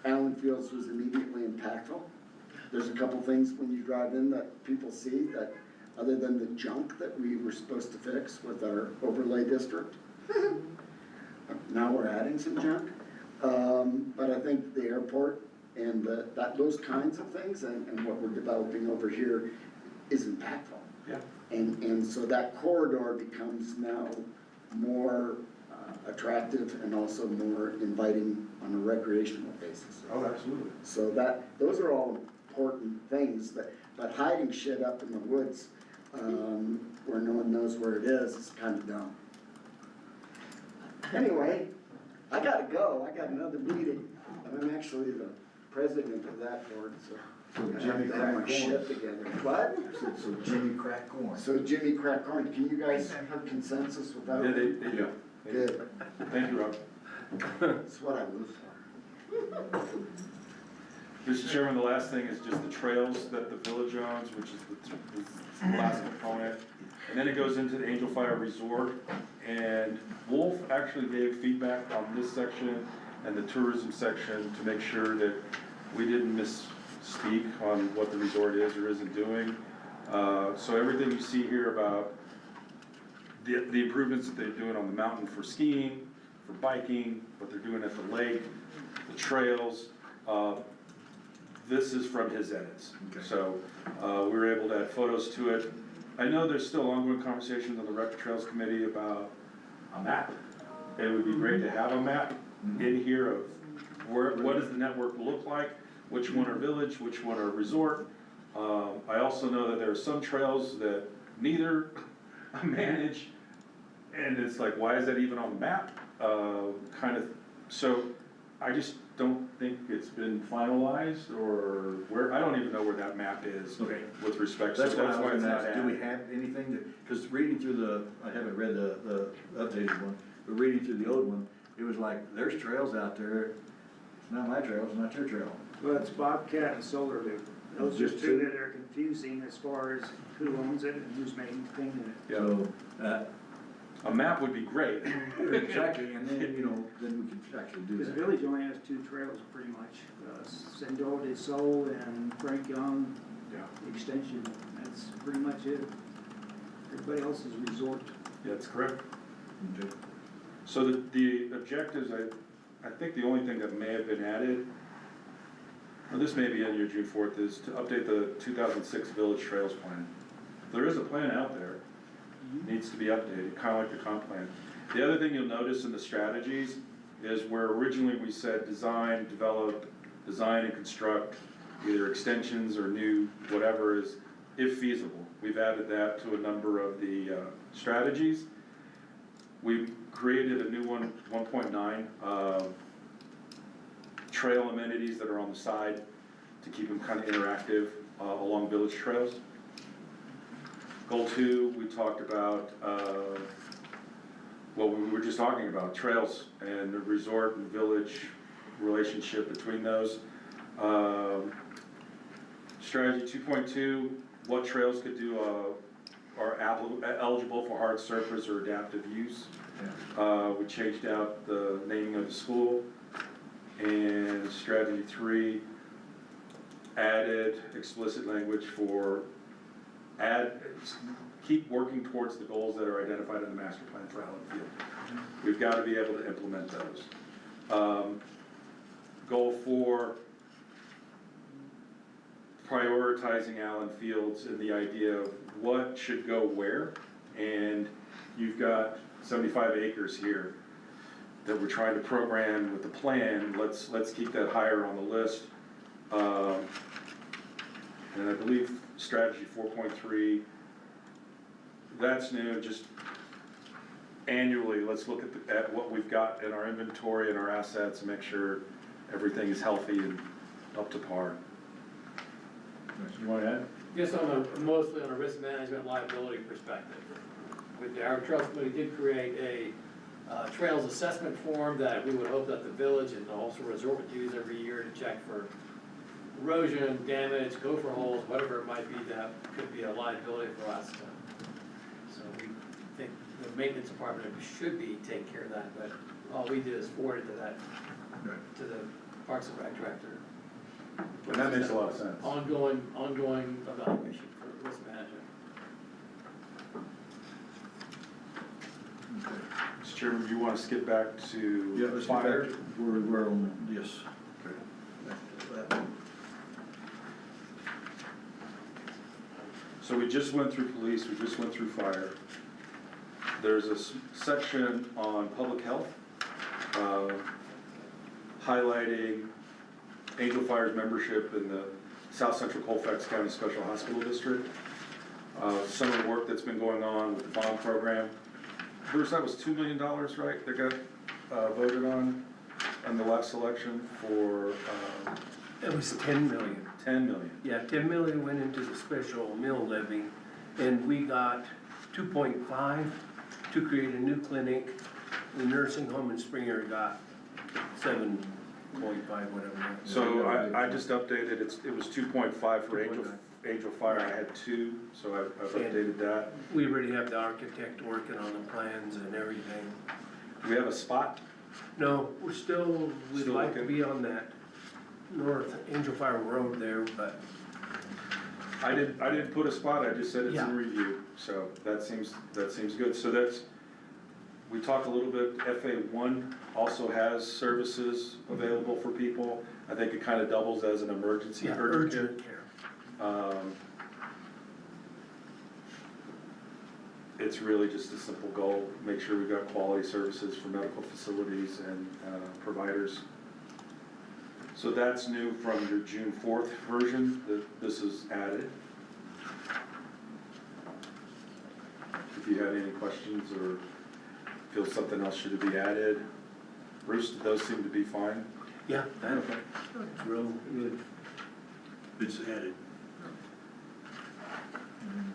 Allen Fields was immediately impactful. There's a couple things when you drive in that people see that, other than the junk that we were supposed to fix with our overlay district. now we're adding some junk. But I think the airport and those kinds of things and what we're developing over here is impactful. Yeah. And so that corridor becomes now more attractive and also more inviting on a recreational basis. Oh, absolutely. So those are all important things, but hiding shit up in the woods, where no one knows where it is kind of dumb. Anyway, I gotta go, I got another meeting, I'm actually the president of that board, so I have to have my shit together. What? So Jimmy crack corn. So Jimmy crack corn, can you guys have consensus with that? Yeah, they do. Good, Thank you, Rob. that's what I live for. Mr. Chairman, the last thing is just the trails that the village owns, which is the last component. And then it goes into the Angel Fire Resort, and Wolf actually gave feedback on this section and the tourism section to make sure that we didn't misspeak on what the resort is or isn't doing. So everything you see here about the improvements that they're doing on the mountain for skiing, for biking, what they're doing at the lake, the trails, this is from his edits. Okay. So, we were able to add photos to it. I know there's still ongoing conversations on the Rec Trails Committee about a map. It would be great to have a map in here of what does the network look like, which one are village, which one are resort. I also know that there are some trails that neither manage, and it's like, why is that even on the map? So I just don't think it's been finalized, or where, I don't even know where that map is Okay. with respect, so That's that's why I why was it's gonna not ask, do we added. have anything that, because reading through I haven't read the updated one, but reading through the old one, it was like, there's trails out there, it's not my trail, it's not your trail. Well, it's Bobcat and Solar Loop. Those are Just two two? that are confusing as far as who owns it and who's maintaining it. Yeah. So, A map would be great. exactly, and then, then we can actually do Because the that. village only has two trails pretty much, Sendora de Sol and Frank Young Yeah. Extension. That's pretty much it. Everybody else is resort. Yeah, that's correct. Okay. So the objectives, I think the only thing that may have been added, or this may be in your June 4th, is to update the 2006 Village Trails Plan. There is a plan out there, needs to be updated, kind of like the comp plan. The other thing you'll notice in the strategies is where originally we said design, develop, design and construct, either extensions or new, whatever is, if feasible. We've added that to a number of the strategies. We've created a new one, 1.9, trail amenities that are on the side to keep them kind of interactive along village trails. Goal 2, we talked about, well, we were just talking about trails and the resort and village relationship between those. Strategy 2.2, what trails could do, are eligible for hard surface or adaptive use. We changed out the naming of the school. And strategy 3, added explicit language for keep working towards the goals that are identified in the master plan for Allen Field. We've got to be able to implement those. Goal 4, prioritizing Allen Fields and the idea of what should go where. And you've got 75 acres here that we're trying to program with the plan. Let's keep that higher on the list. And I believe strategy 4.3, that's new, just annually, let's look at what we've got in our inventory and our assets and make sure everything is healthy and up to par. You want to add? Just mostly on a risk management liability perspective. Our Trails Committee did create a trails assessment form that we would hope that the village and also resort would use every year to check for erosion, damage, gopher holes, whatever it might be that could be a liability for us. So we think the maintenance department should be taking care of that, but all we did is forward it to that, to the Parks and Rec director. And that makes a lot of sense. Ongoing evaluation for risk management. Mr. Chairman, do you want to skip back Yeah, to let's fire? get back to where we were on this. So we just went through police, we just went through fire. There's a section on public health, highlighting Angel Fire's membership in the South Central Colfax County Special Hospital District. Some of the work that's been going on with the bond program. Bruce, that was $2 million, right, that got voted on the last election for It was 10 million. 10 million. Yeah, 10 million went into the special mill levy, and we got 2.5 to create a new clinic. The nursing home in Springer got 7.5, whatever. So I just updated, it was 2.5 for Angel Fire, I had 2, so I've updated that. We already have the architect working on the plans and everything. Do we have a spot? No, we'd Still like to looking? be on that North Angel Fire Road there, but I didn't put a spot, I just said it's Yeah. in review, so that seems good. So that's, we talked a little bit, FA1 also has services available for people. I think it kind of doubles as an emergency yeah, urgent care. urgent care. It's really just a simple goal, make sure we've got quality services for medical facilities and providers. So that's new from your June 4th version, that this is added. If you had any questions or feel something else should be added, Bruce, those seem to be fine. Yeah, that's real good. It's added.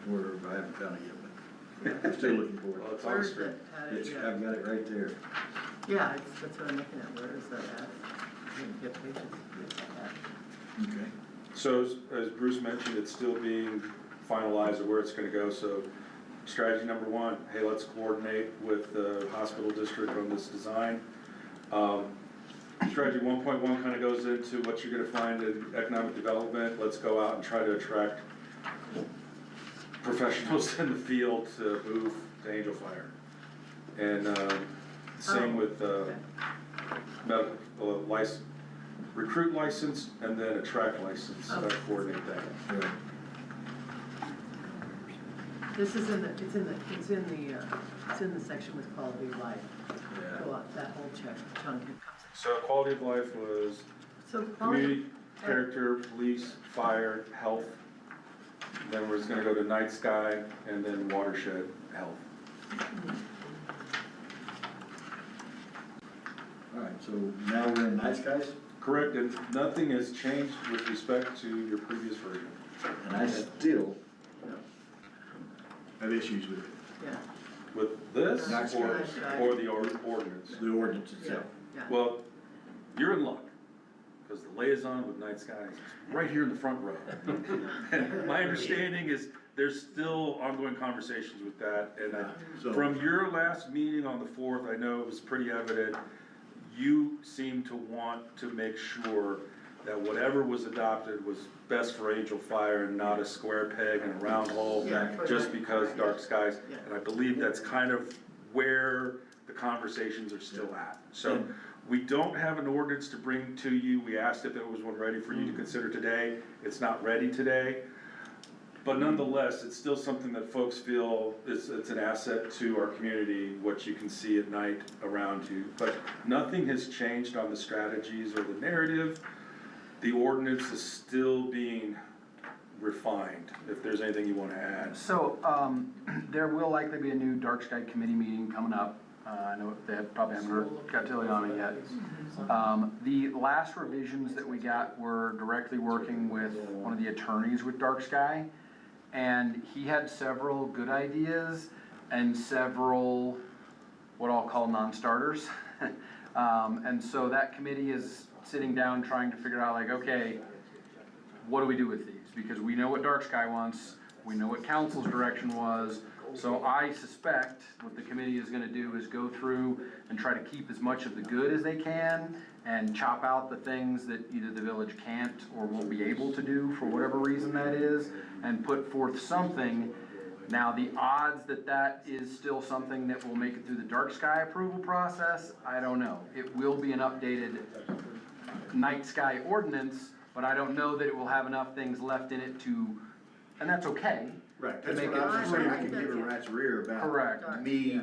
Where, I haven't found it yet, but I'm still looking for Well, it. it's on the Where's screen. it? It's, Yeah. I've got it right there. Yeah, that's what I'm looking at, where is that at? I didn't get pages. Okay. So as Bruce mentioned, it's still being finalized of where it's gonna go, so strategy number 1, hey, let's coordinate with the hospital district on this design. Strategy 1.1 kind of goes into what you're gonna find in economic development. Let's go out and try to attract professionals in the field to move to Angel Fire. And same with medical license, recruit license, and then attract license, coordinate that. Right. This is it's in the section with quality of life. Yeah. Go up, that whole chunk comes in. So quality of life was So quality, community, character, police, fire, health. Then we're just gonna go to night sky, and then watershed, health. All right, so now we're in night skies, Correct, and nothing has changed with respect to your previous version. and I still have issues with it, yeah, With this, Night or sky. the ordinance? the ordinance itself. yeah. Well, you're in luck, because the liaison with Night Skies is right here in the front row. And my understanding is there's still ongoing conversations with that, and So- from your last meeting on the 4th, I know it was pretty evident, you seem to want to make sure that whatever was adopted was best for Angel Fire and not a square peg and a round hole, Yeah. just because dark skies. Yeah. And I believe that's kind of where the conversations are still at. So we don't have an ordinance to bring to you. We asked if there was one ready for you to consider today. It's not ready today. But nonetheless, it's still something that folks feel it's an asset to our community, what you can see at night around you. But nothing has changed on the strategies or the narrative. The ordinance is still being refined, if there's anything you wanna add. So, there will likely be a new dark sky committee meeting coming up. I know they probably haven't got Tilly on it yet. The last revisions that we got were directly working with one of the attorneys with dark sky. And he had several good ideas and several, what I'll call non-starters. And so that committee is sitting down trying to figure out like, okay, what do we do with these? Because we know what dark sky wants, we know what council's direction was. So I suspect what the committee is gonna do is go through and try to keep as much of the good as they can and chop out the things that either the village can't or won't be able to do for whatever reason that is, and put forth something Now, the odds that that is still something that will make it through the dark sky approval process, I don't know. It will be an updated night sky ordinance, but I don't know that it will have enough things left in it to, and that's okay. Right, To that's make what I was it- just saying, I can give a rat's rear about Correct. me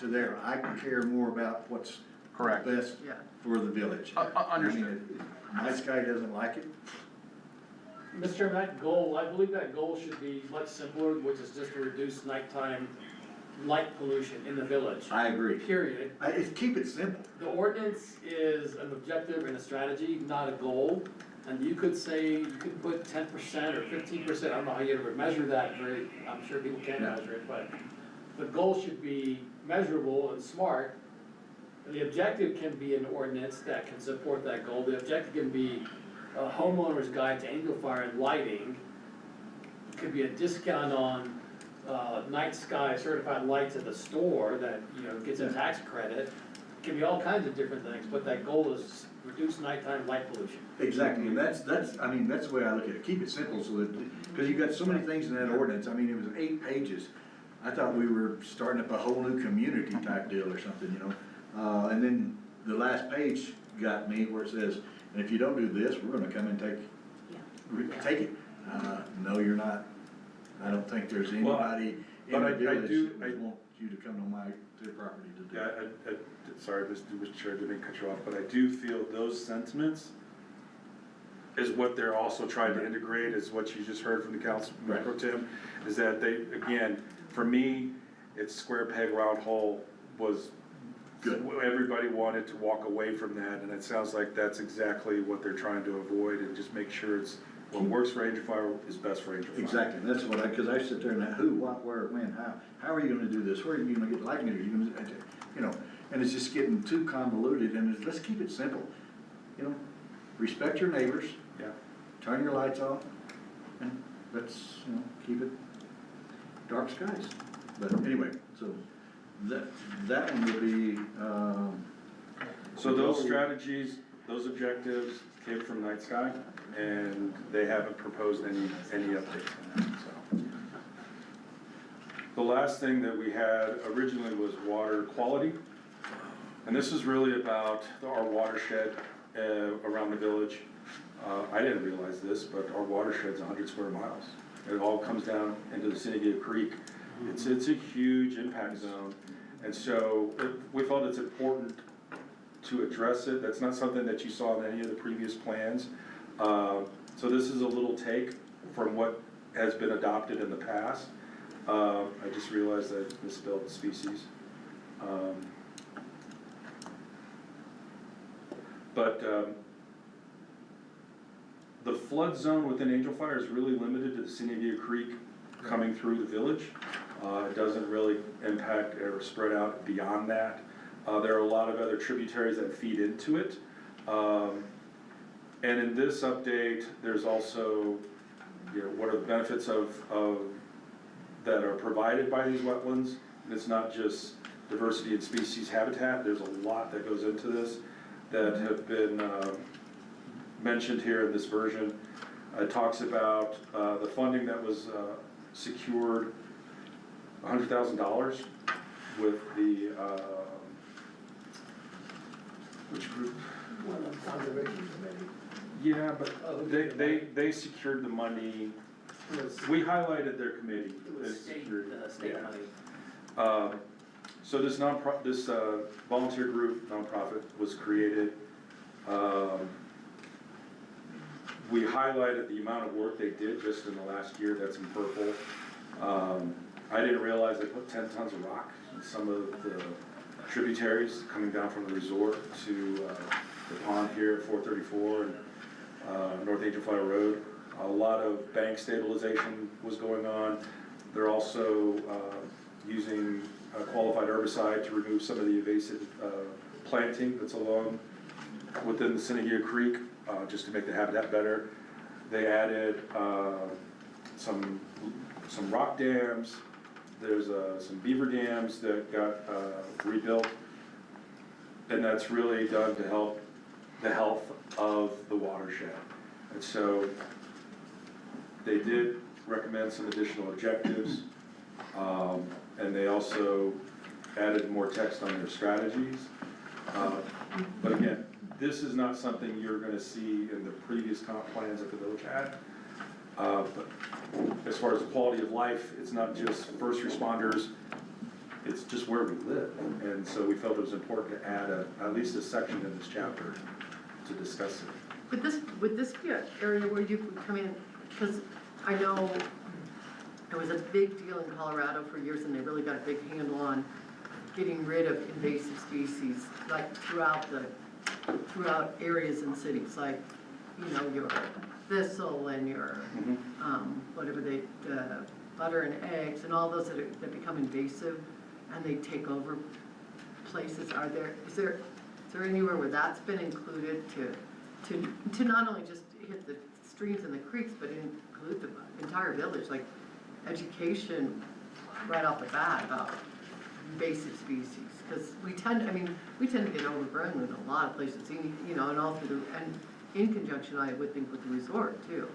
to there. I care more about what's Correct. best Yeah. for the village. Understood. I mean, if Night Sky doesn't like it, Mr. Chairman, that goal, I believe that goal should be much simpler, which is just to reduce nighttime light pollution in the village, I agree. period. Keep it simple. The ordinance is an objective and a strategy, not a goal. And you could say, you could put 10% or 15%, I don't know how you ever measure that, I'm sure people can measure it, but the goal should be measurable and smart. And the objective can be an ordinance that can support that goal. The objective can be a homeowner's guide to Angel Fire and lighting. It could be a discount on, night sky certified lights at the store that, gets a tax credit. It can be all kinds of different things, but that goal is reduce nighttime light pollution. Exactly, and that's the way I look at it. Keep it simple so that, because you've got so many things in that ordinance. I mean, it was 8 pages. I thought we were starting up a whole new community type deal or something, and then the last page got me where it says, and if you don't do this, we're gonna come and take it. No, you're not. I don't think there's anybody in but the I village do- that would want you to come to their property to do Yeah, it. sorry, Mr. Chair, didn't cut you off, but I do feel those sentiments is what they're also trying to integrate, is what you just heard from the council, Right. Pro Tem, is that they, again, for me, it's square peg, round hole was Good. Everybody wanted to walk away from that, and it sounds like that's exactly what they're trying to avoid, and just make sure it's, what works for Angel Fire is best for Angel Fire. Exactly, and that's what because I sit there and who, what, where, when, how are you gonna do this, where are you gonna get light meters, and it's just getting too convoluted, and let's keep it simple, respect your neighbors, Yeah. turn your lights off, and let's, keep it dark skies. But anyway, so that one would be, So those strategies, those objectives came from Night Sky, and they haven't proposed any updates on that, so. The last thing that we had originally was water quality, and this is really about our watershed around the village. I didn't realize this, but our watershed's 100 square miles. It all comes down into the Synagio Creek. It's a huge impact zone, and so we felt it's important to address it. That's not something that you saw in any of the previous plans. So this is a little take from what has been adopted in the past. I just realized I misspelled species. The flood zone within Angel Fire is really limited to the Synagio Creek coming through the village. It doesn't really impact or spread out beyond that. There are a lot of other tributaries that feed into it. And in this update, there's also, what are the benefits of that are provided by these wetlands? And it's not just diversity and species habitat, there's a lot that goes into this that have been mentioned here in this version. It talks about the funding that was secured, $100,000 with the, which group? Conservation Committee. Yeah, but they secured the money, we highlighted their committee. It was state Yeah. money. So this volunteer group, nonprofit, was created. We highlighted the amount of work they did just in the last year, that's in purple. I didn't realize they put 10 tons of rock in some of the tributaries coming down from the resort to the pond here at 434 and North Angel Fire Road. A lot of bank stabilization was going on. They're also using a qualified herbicide to remove some of the invasive planting that's along within the Synagio Creek, just to make the habitat better. They added some rock dams. There's some beaver dams that got rebuilt, and that's really done to help the health of the watershed. And so they did recommend some additional objectives. And they also added more text on their strategies. But again, this is not something you're gonna see in the previous comp plans that the village had. But as far as quality of life, it's not just first responders, it's just where we live. And so we felt it was important to add at least a section in this chapter to discuss it. Would this be an area where you could come in, because I know it was a big deal in Colorado for years, and they really got a big handle on getting rid of invasive species, like throughout areas and cities, like, you know, your thistle and your, whatever they, butter and eggs, and all those that become invasive, and they take over places. Is there anywhere where that's been included to not only just hit the streams and the creeks, but include the entire village, like education right off the bat about invasive species? Because we tend to get overgrown in a lot of places, you know, and all through and in conjunction, I would think, with the resort too.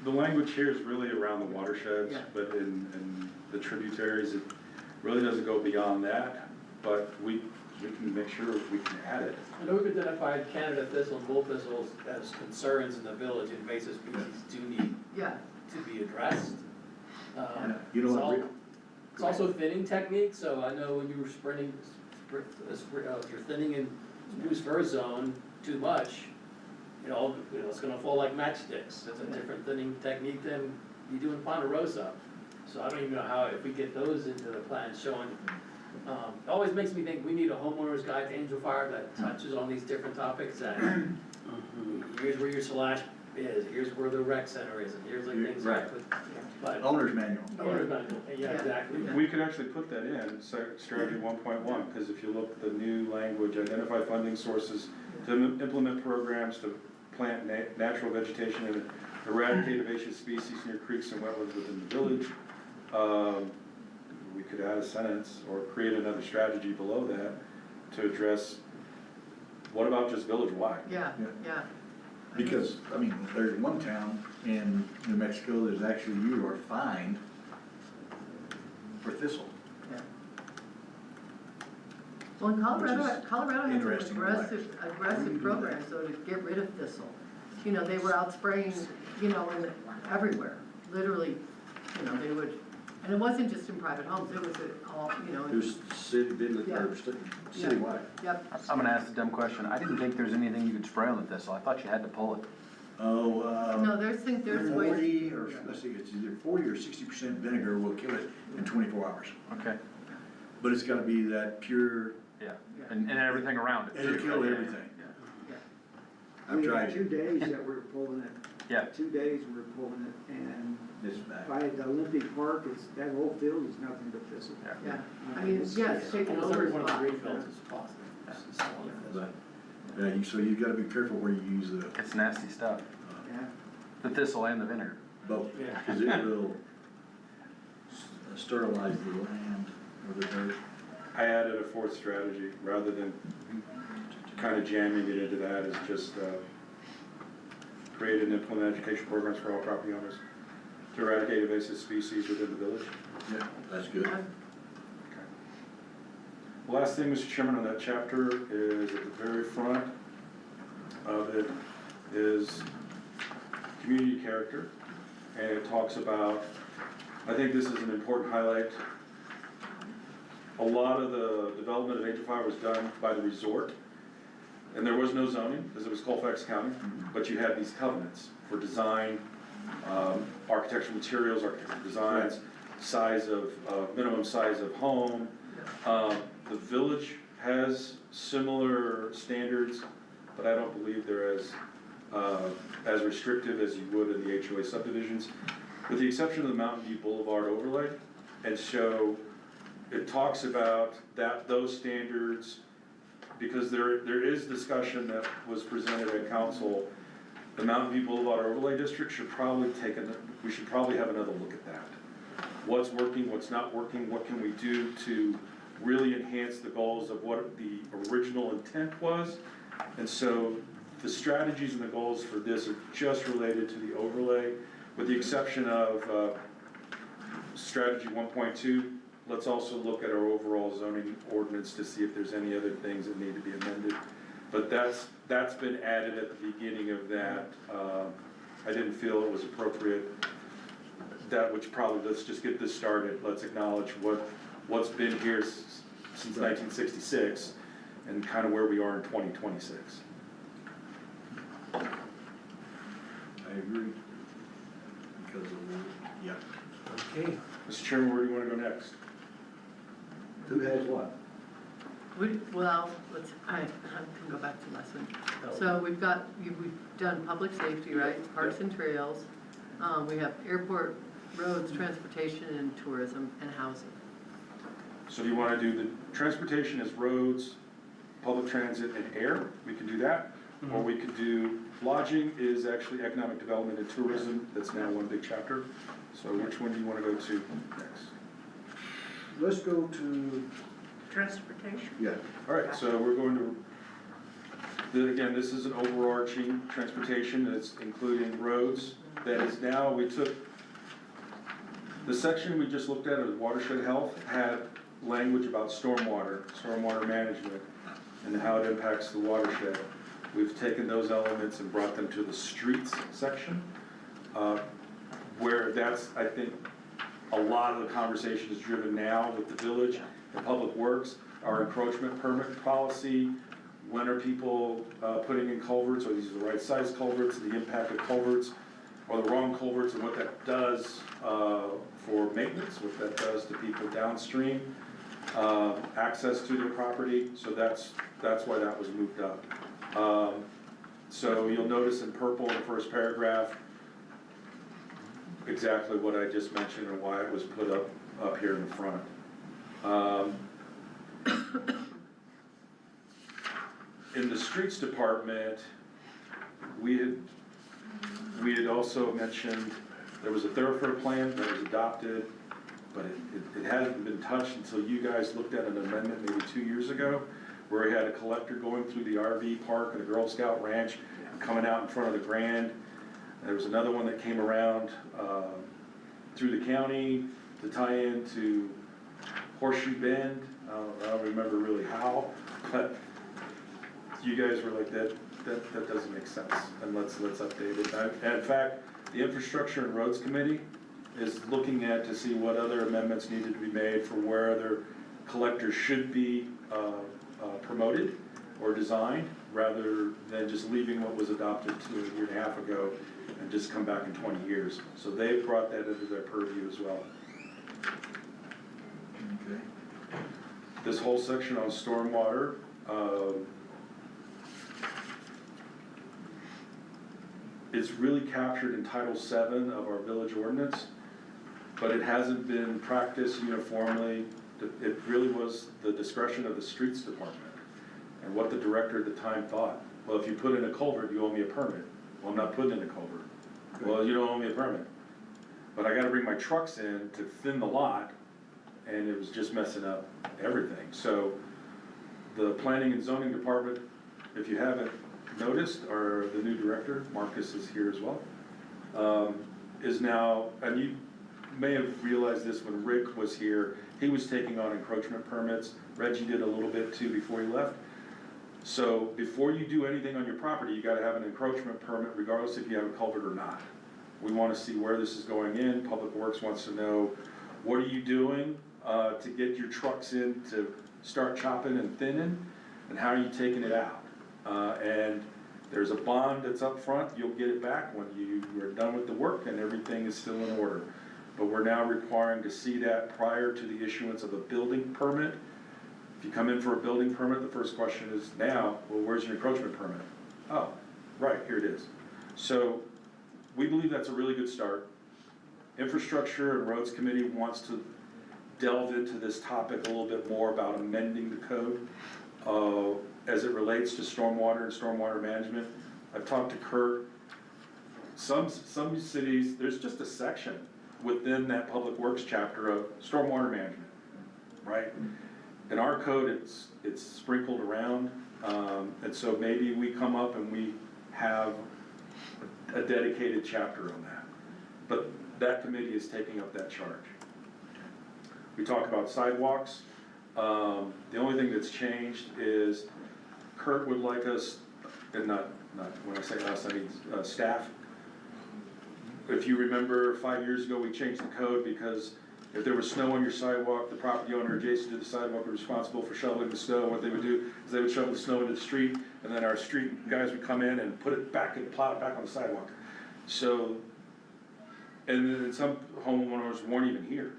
The language here is really around the watersheds, Yeah. but in the tributaries, it really doesn't go beyond that. But we can make sure we can add it. I know we've identified Canada thistle and bull thistles as concerns in the village. Invasive species do need Yeah, to be addressed. You know what, Rick? It's also thinning technique, so I know when you were if you're thinning in spruce fir zone too much, it's gonna fall like matchsticks. It's a different thinning technique than you do in Ponderosa. So I don't even know how, if we get those into the plan showing, it always makes me think we need a homeowner's guide to Angel Fire that touches on these different topics, that here's where your slash is, here's where the rec center is, and here's like things like, but. Owner's manual. Owner's manual, yeah, exactly. We could actually put that in strategy 1.1, because if you look at the new language, identify funding sources to implement programs to plant natural vegetation and eradicate invasive species near creeks and wetlands within the village. We could add a sentence or create another strategy below that to address, what about just village-wide? yeah. Because, I mean, there's one town in New Mexico that's actually, you are fined for thistle. Yeah. Well, in Colorado has an interesting. aggressive program, so to get rid of thistle. You know, they were out spraying, you know, everywhere, literally, you know, they would, and it wasn't just in private homes, it was all, you know. It was citywide. Yep, I'm gonna ask a dumb question. I didn't think there was anything you could spray on the thistle. I thought you had to pull it. Oh, no, there's ways. 40 or, let's see, it's either 40 or 60% vinegar will kill it in 24 hours. Okay. But it's gotta be that pure, Yeah, and everything around it. it'll too, kill right? everything. We I've had tried 2 it. days that we were pulling it. Yeah. 2 days we were pulling it, and It's bad. by the Olympic Park, that whole field is nothing but thistle. Yeah, I mean, yeah, it's taking Almost over every a one of the spot. greenfields is possible. It's all of this. But, so you gotta be careful where you use the It's nasty stuff. Yeah. The thistle and the vinegar. both, Yeah. because it will sterilize the land or the dirt. I added a fourth strategy, rather than kind of jamming it into that, is just create and implement education programs for all property owners to eradicate invasive species within the village. Yeah, that's good. The last thing, Mr. Chairman, on that chapter is at the very front of it is community character. And it talks about, I think this is an important highlight. A lot of the development of Angel Fire was done by the resort. And there was no zoning, because it was Colfax County, but you had these covenants for design, architectural materials, architectural designs, minimum size of home. The village has similar standards, but I don't believe they're as restrictive as you would in the HOA subdivisions, with the exception of the Mountain View Boulevard overlay. And so it talks about those standards, because there is discussion that was presented at council. The Mountain View Boulevard overlay district should probably we should probably have another look at that. What's working, what's not working, what can we do to really enhance the goals of what the original intent was? And so the strategies and the goals for this are just related to the overlay, with the exception of strategy 1.2, let's also look at our overall zoning ordinance to see if there's any other things that need to be amended. But that's been added at the beginning of that. I didn't feel it was appropriate. That which probably, let's just get this started. Let's acknowledge what's been here since 1966 and kind of where we are in 2026. I agree. Because of, yeah. Okay. Mr. Chairman, where do you want to go next? Who has what? Well, I can go back to the last one. So we've done public safety, right? Parks and trails. We have airport, roads, transportation, and tourism, and housing. So do you want to do the transportation as roads, public transit, and air? We can do that. Or we could do lodging is actually economic development and tourism. That's now one big chapter. So which one do you want to go to next? Let's go to, Transportation. yeah, All right, so we're going to, again, this is an overarching transportation. It's including roads. That is now, we took, the section we just looked at of watershed health had language about stormwater management, and how it impacts the watershed. We've taken those elements and brought them to the streets section, where that's, I think, a lot of the conversation is driven now with the village and public works, our encroachment permit policy, when are people putting in culverts, are these the right size culverts, the impact of culverts, or the wrong culverts, and what that does for maintenance, what that does to people downstream, access to their property, so that's why that was moved up. So you'll notice in purple in the first paragraph, exactly what I just mentioned and why it was put up here in the front. In the streets department, we had also mentioned there was a thoroughfare plan that was adopted, but it hadn't been touched until you guys looked at an amendment maybe 2 years ago, where we had a collector going through the RV park and the Girl Scout ranch, coming out in front of the Grand. There was another one that came around through the county to tie into Horseshoe Bend. I don't remember really how, but you guys were like, that doesn't make sense, and let's update it. And in fact, the Infrastructure and Roads Committee is looking at to see what other amendments needed to be made for where other collectors should be promoted or designed, rather than just leaving what was adopted 2.5 years ago and just come back in 20 years. So they've brought that into their purview as well. okay. This whole section on stormwater, it's really captured in Title VII of our village ordinance, but it hasn't been practiced uniformly. It really was the discretion of the streets department and what the director at the time thought. Well, if you put in a culvert, you owe me a permit. Well, I'm not putting in a culvert. Well, you don't owe me a permit. But I gotta bring my trucks in to thin the lot, and it was just messing up everything. So the planning and zoning department, if you haven't noticed, or the new director, Marcus is here as well, is now, and you may have realized this when Rick was here, he was taking on encroachment permits. Reggie did a little bit too before he left. So before you do anything on your property, you gotta have an encroachment permit regardless if you have a culvert or not. We wanna see where this is going in. Public Works wants to know, what are you doing to get your trucks in to start chopping and thinning, and how are you taking it out? And there's a bond that's up front. You'll get it back when you are done with the work and everything is still in order. But we're now requiring to see that prior to the issuance of a building permit. If you come in for a building permit, the first question is now, well, where's your encroachment permit? Oh, right, here it is. So we believe that's a really good start. Infrastructure and Roads Committee wants to delve into this topic a little bit more about amending the code as it relates to stormwater and stormwater management. I've talked to Kurt. Some cities, there's just a section within that Public Works chapter of stormwater management, right? In our code, it's sprinkled around, and so maybe we come up and we have a dedicated chapter on that. But that committee is taking up that charge. We talk about sidewalks. The only thing that's changed is Kurt would like us, and not, when I say us, I mean, staff. If you remember, 5 years ago, we changed the code because if there was snow on your sidewalk, the property owner adjacent to the sidewalk was responsible for shoveling the snow. What they would do is they would shovel the snow into the street, and then our street guys would come in and put it back and plow it back on the sidewalk. So, and then some homeowners weren't even here,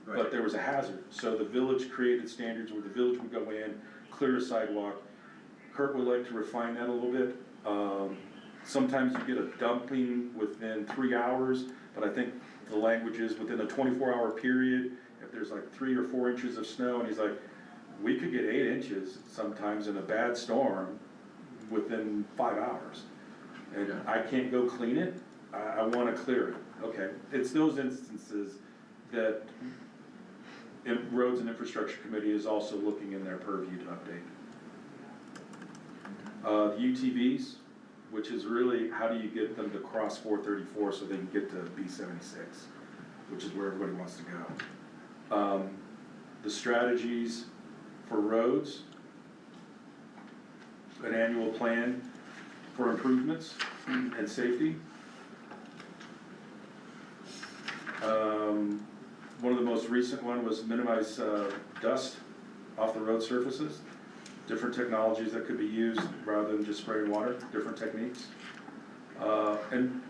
but there was a hazard. So the village created standards where the village would go in, clear a sidewalk. Kurt would like to refine that a little bit. Sometimes you get a dumping within 3 hours, but I think the language is within a 24-hour period, if there's like 3 or 4 inches of snow, and he's like, we could get 8 inches sometimes in a bad storm within 5 hours. And I can't go clean it, I wanna clear it. Okay, it's those instances that Roads and Infrastructure Committee is also looking in their purview to update. The UTVs, which is really how do you get them to cross 434 so they can get to B76, which is where everybody wants to go. The strategies for roads, an annual plan for improvements and safety. One of the most recent one was minimize dust off the road surfaces. Different technologies that could be used rather than just spraying water, different techniques. And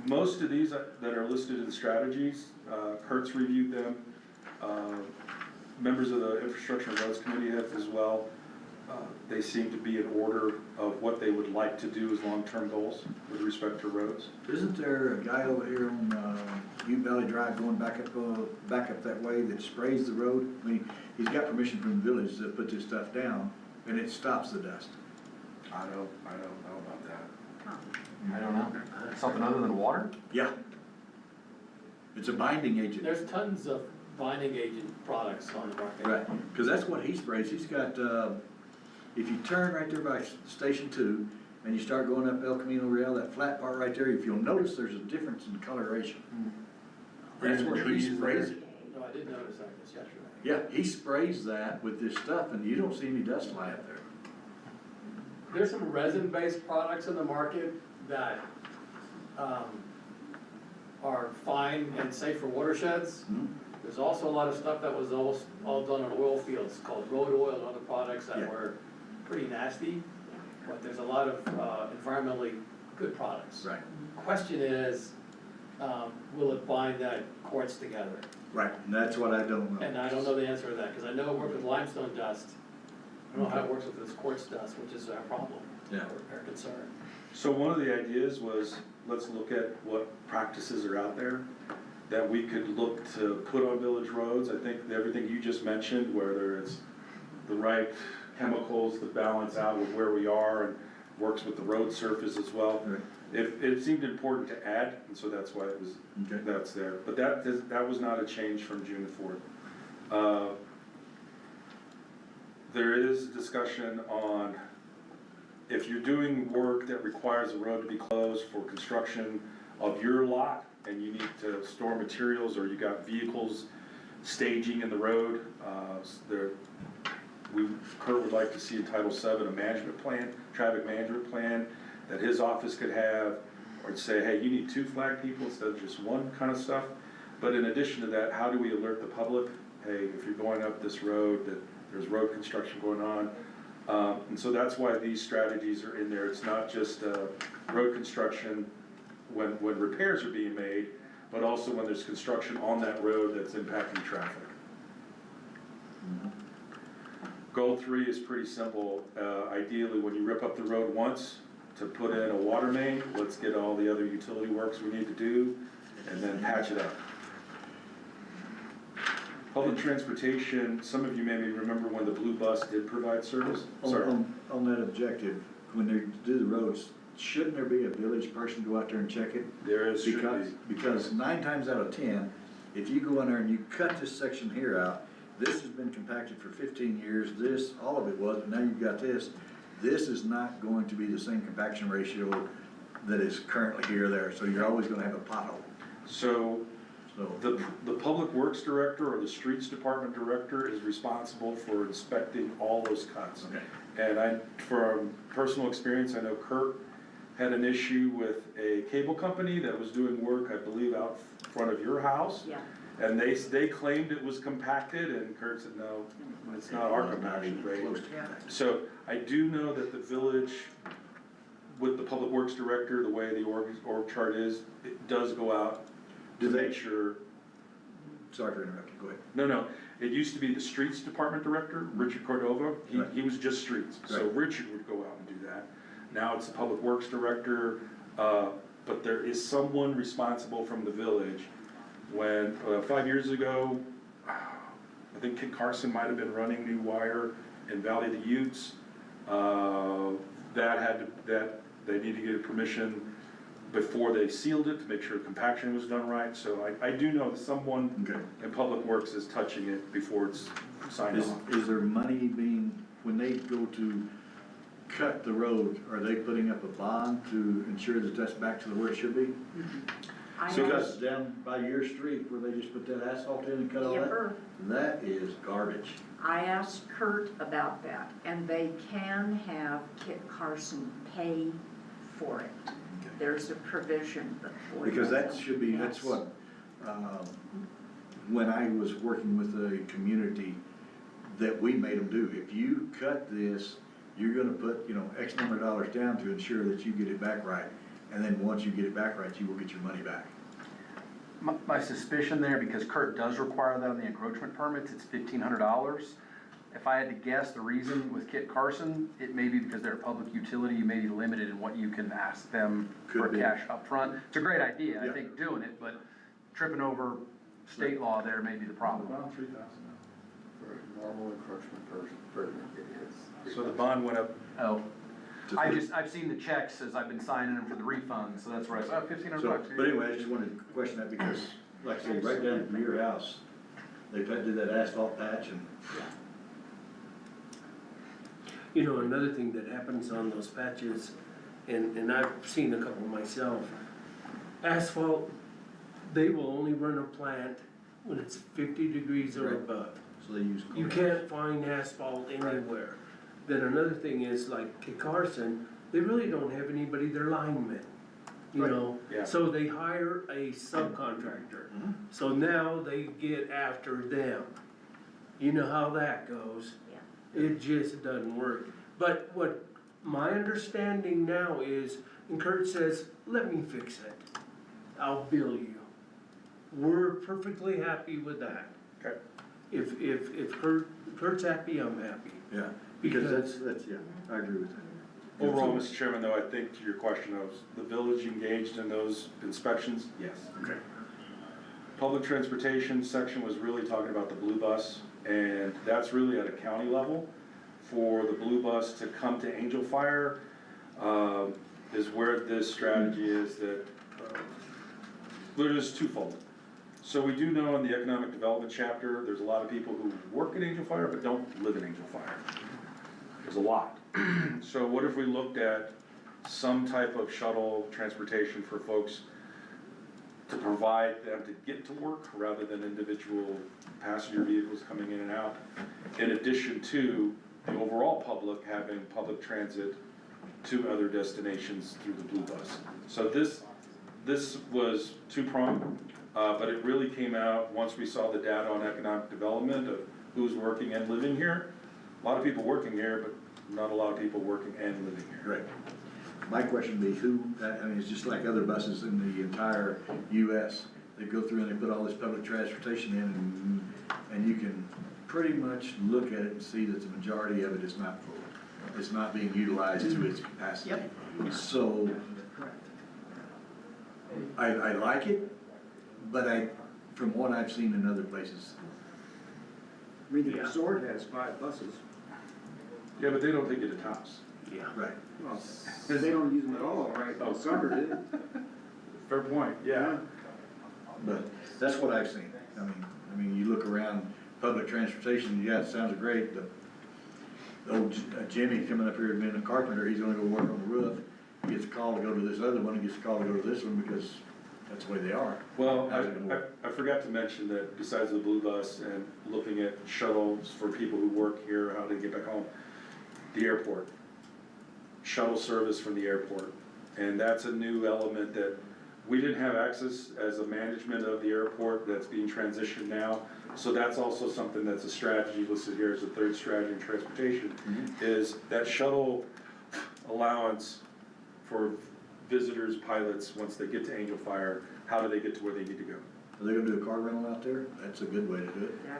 most of these that are listed in strategies, Kurt's reviewed them. Members of the Infrastructure and Roads Committee have as well. They seem to be in order of what they would like to do as long-term goals with respect to roads. Isn't there a guy over here on Ute Valley Drive going back up that way that sprays the road? I mean, he's got permission from the village to put this stuff down, and it stops the dust. I don't know about that. I don't know. Something other than water? Yeah. It's a binding agent. There's tons of binding agent products on the market. Right, because that's what he sprays. He's got, if you turn right there by Station 2, and you start going up El Camino Real, that flat part right there, if you'll notice, there's a difference in coloration. That's where he sprays it. No, I did notice that just yesterday. Yeah, he sprays that with this stuff, and you don't see any dust fly up there. There's some resin-based products in the market that are fine and safe for watersheds. There's also a lot of stuff that was all done on oil fields called road oil and other products that were pretty nasty, but there's a lot of environmentally good products. Right. Question is, will it bind that quartz together? Right, and that's what I don't know. And I don't know the answer to that, because I know it worked with limestone dust. I don't know how it works with this quartz dust, which is our problem, our concern. So one of the ideas was, let's look at what practices are out there that we could look to put on village roads. I think everything you just mentioned, whether it's the right chemicals to balance out with where we are and works with the road surface as well. Right. It seemed important to add, and so that's why it was, that's there. But that was not a change from June the 4th. There is discussion on if you're doing work that requires the road to be closed for construction of your lot and you need to store materials or you got vehicles staging in the road, Kurt would like to see in Title VII a management plan, traffic management plan that his office could have, or say, hey, you need 2 flag people instead of just 1 kind of stuff. But in addition to that, how do we alert the public, hey, if you're going up this road, that there's road construction going on. And so that's why these strategies are in there. It's not just road construction when repairs are being made, but also when there's construction on that road that's impacting traffic. Goal 3 is pretty simple. Ideally, when you rip up the road once to put in a water main, let's get all the other utility works we need to do and then patch it up. Public transportation, some of you maybe remember when the Blue Bus did provide service. Sorry. On that objective, when they do the roads, shouldn't there be a village person go out there and check it? There is, should be. Because 9 times out of 10, if you go in there and you cut this section here out, this has been compacted for 15 years, this, all of it was, but now you've got this. This is not going to be the same compaction ratio that is currently here or there, so you're always gonna have a pothole. So So, The public works director or the streets department director is responsible for inspecting all those cuts. okay, And from personal experience, I know Kurt had an issue with a cable company that was doing work, I believe, out front of your house. Yeah. And they claimed it was compacted, and Kurt said, no, it's not our compaction rate. close to Yeah. that. So I do know that the village, with the public works director, the way the org chart is, it does go out to Do they- make sure. Sorry for interrupting, go ahead. No, it used to be the streets department director, Richard Cordova, Right. he was just streets, so Right. Richard would go out and do that. Now it's the public works director, but there is someone responsible from the village. When, 5 years ago, I think Kit Carson might have been running new wire in Valley of the Utes. They need to get permission before they sealed it to make sure compaction was done right. So I do know that someone Okay. in Public Works is touching it before it's signed off. Is there money being, when they go to cut the road, are they putting up a bond to ensure that that's back to where it should be? I So have- Because down by your street where they just put that asphalt in and cut all that, Yepper. that is garbage. I asked Kurt about that, and they can have Kit Carson pay for it. There's a provision for that. Because that should be, Yes. that's what, when I was working with a community, that we made them do. If you cut this, you're gonna put, X number of dollars down to ensure that you get it back right. And then once you get it back right, you will get your money back. My suspicion there, because Kurt does require that on the encroachment permits, it's $1,500. If I had to guess, the reason with Kit Carson, it may be because they're a public utility, you may be limited in what you can ask them for Could be. cash upfront. It's a great idea, I Yeah. think, doing it, but tripping over state law there may be the problem. Around 3,000 For a normal encroachment permit, it is. So the bond went up. Oh, I've seen the checks as I've been signing them for the refunds, so that's where I said, $1,500 So, bucks. but anyway, I just wanted to question that because, like I said, right down from your house, they did that asphalt patch and, Another thing that happens on those patches, and I've seen a couple myself, asphalt, they will only run a plant when it's 50 degrees or Right. above. so they use. You can't find asphalt anywhere. Then another thing is like Kit Carson, they really don't have anybody, they're linemen, Yeah. So they hire a subcontractor. Mhm. So now they get after them. You know how that goes. It just doesn't work. But what my understanding now is, and Kurt says, let me fix it. I'll bill you. We're perfectly happy with that. Okay. If Kurt's happy, I'm happy. Yeah, because that's, yeah, I agree with that. Overall, Mr. Chairman, though, I think to your question of the village engaged in those inspections, yes. Okay. Public transportation section was really talking about the blue bus, and that's really at a county level. For the blue bus to come to Angel Fire, is where this strategy is that, there is twofold. So we do know in the economic development chapter, there's a lot of people who work at Angel Fire but don't live in Angel Fire. There's a lot. So what if we looked at some type of shuttle transportation for folks to provide them to get to work rather than individual passenger vehicles coming in and out, in addition to the overall public having public transit to other destinations through the blue bus. So this was two-pronged, but it really came out once we saw the data on economic development of who's working and living here. A lot of people working here, but not a lot of people working and living here. Right. My question would be it's just like other buses in the entire US. They go through and they put all this public transportation in and you can pretty much look at it and see that the majority of it is not full. It's not being utilized to its capacity. Yep. So, I like it, but from what I've seen in other places, I mean, the resort has 5 buses. Yeah, but they don't take you to Tops. Yeah. right. Well, because they don't use them at all, right? Oh. Summer did. Fair point, yeah. But that's what I've seen. I mean, you look around public transportation, yeah, it sounds great, but old Jimmy coming up here being a carpenter, he's gonna go work on the roof. He gets a call to go to this other one, he gets a call to go to this one because that's the way they are. Well, How's it gonna work? I forgot to mention that besides the blue bus and looking at shuttles for people who work here, how to get back home, the airport, shuttle service from the airport. And that's a new element that we didn't have access as a management of the airport that's being transitioned now. So that's also something that's a strategy listed here as a third strategy in transportation, is that shuttle allowance for visitors, pilots, once they get to Angel Fire, how do they get to where they need to go? Are they gonna do a car rental out there? That's a good way to do it. Yeah,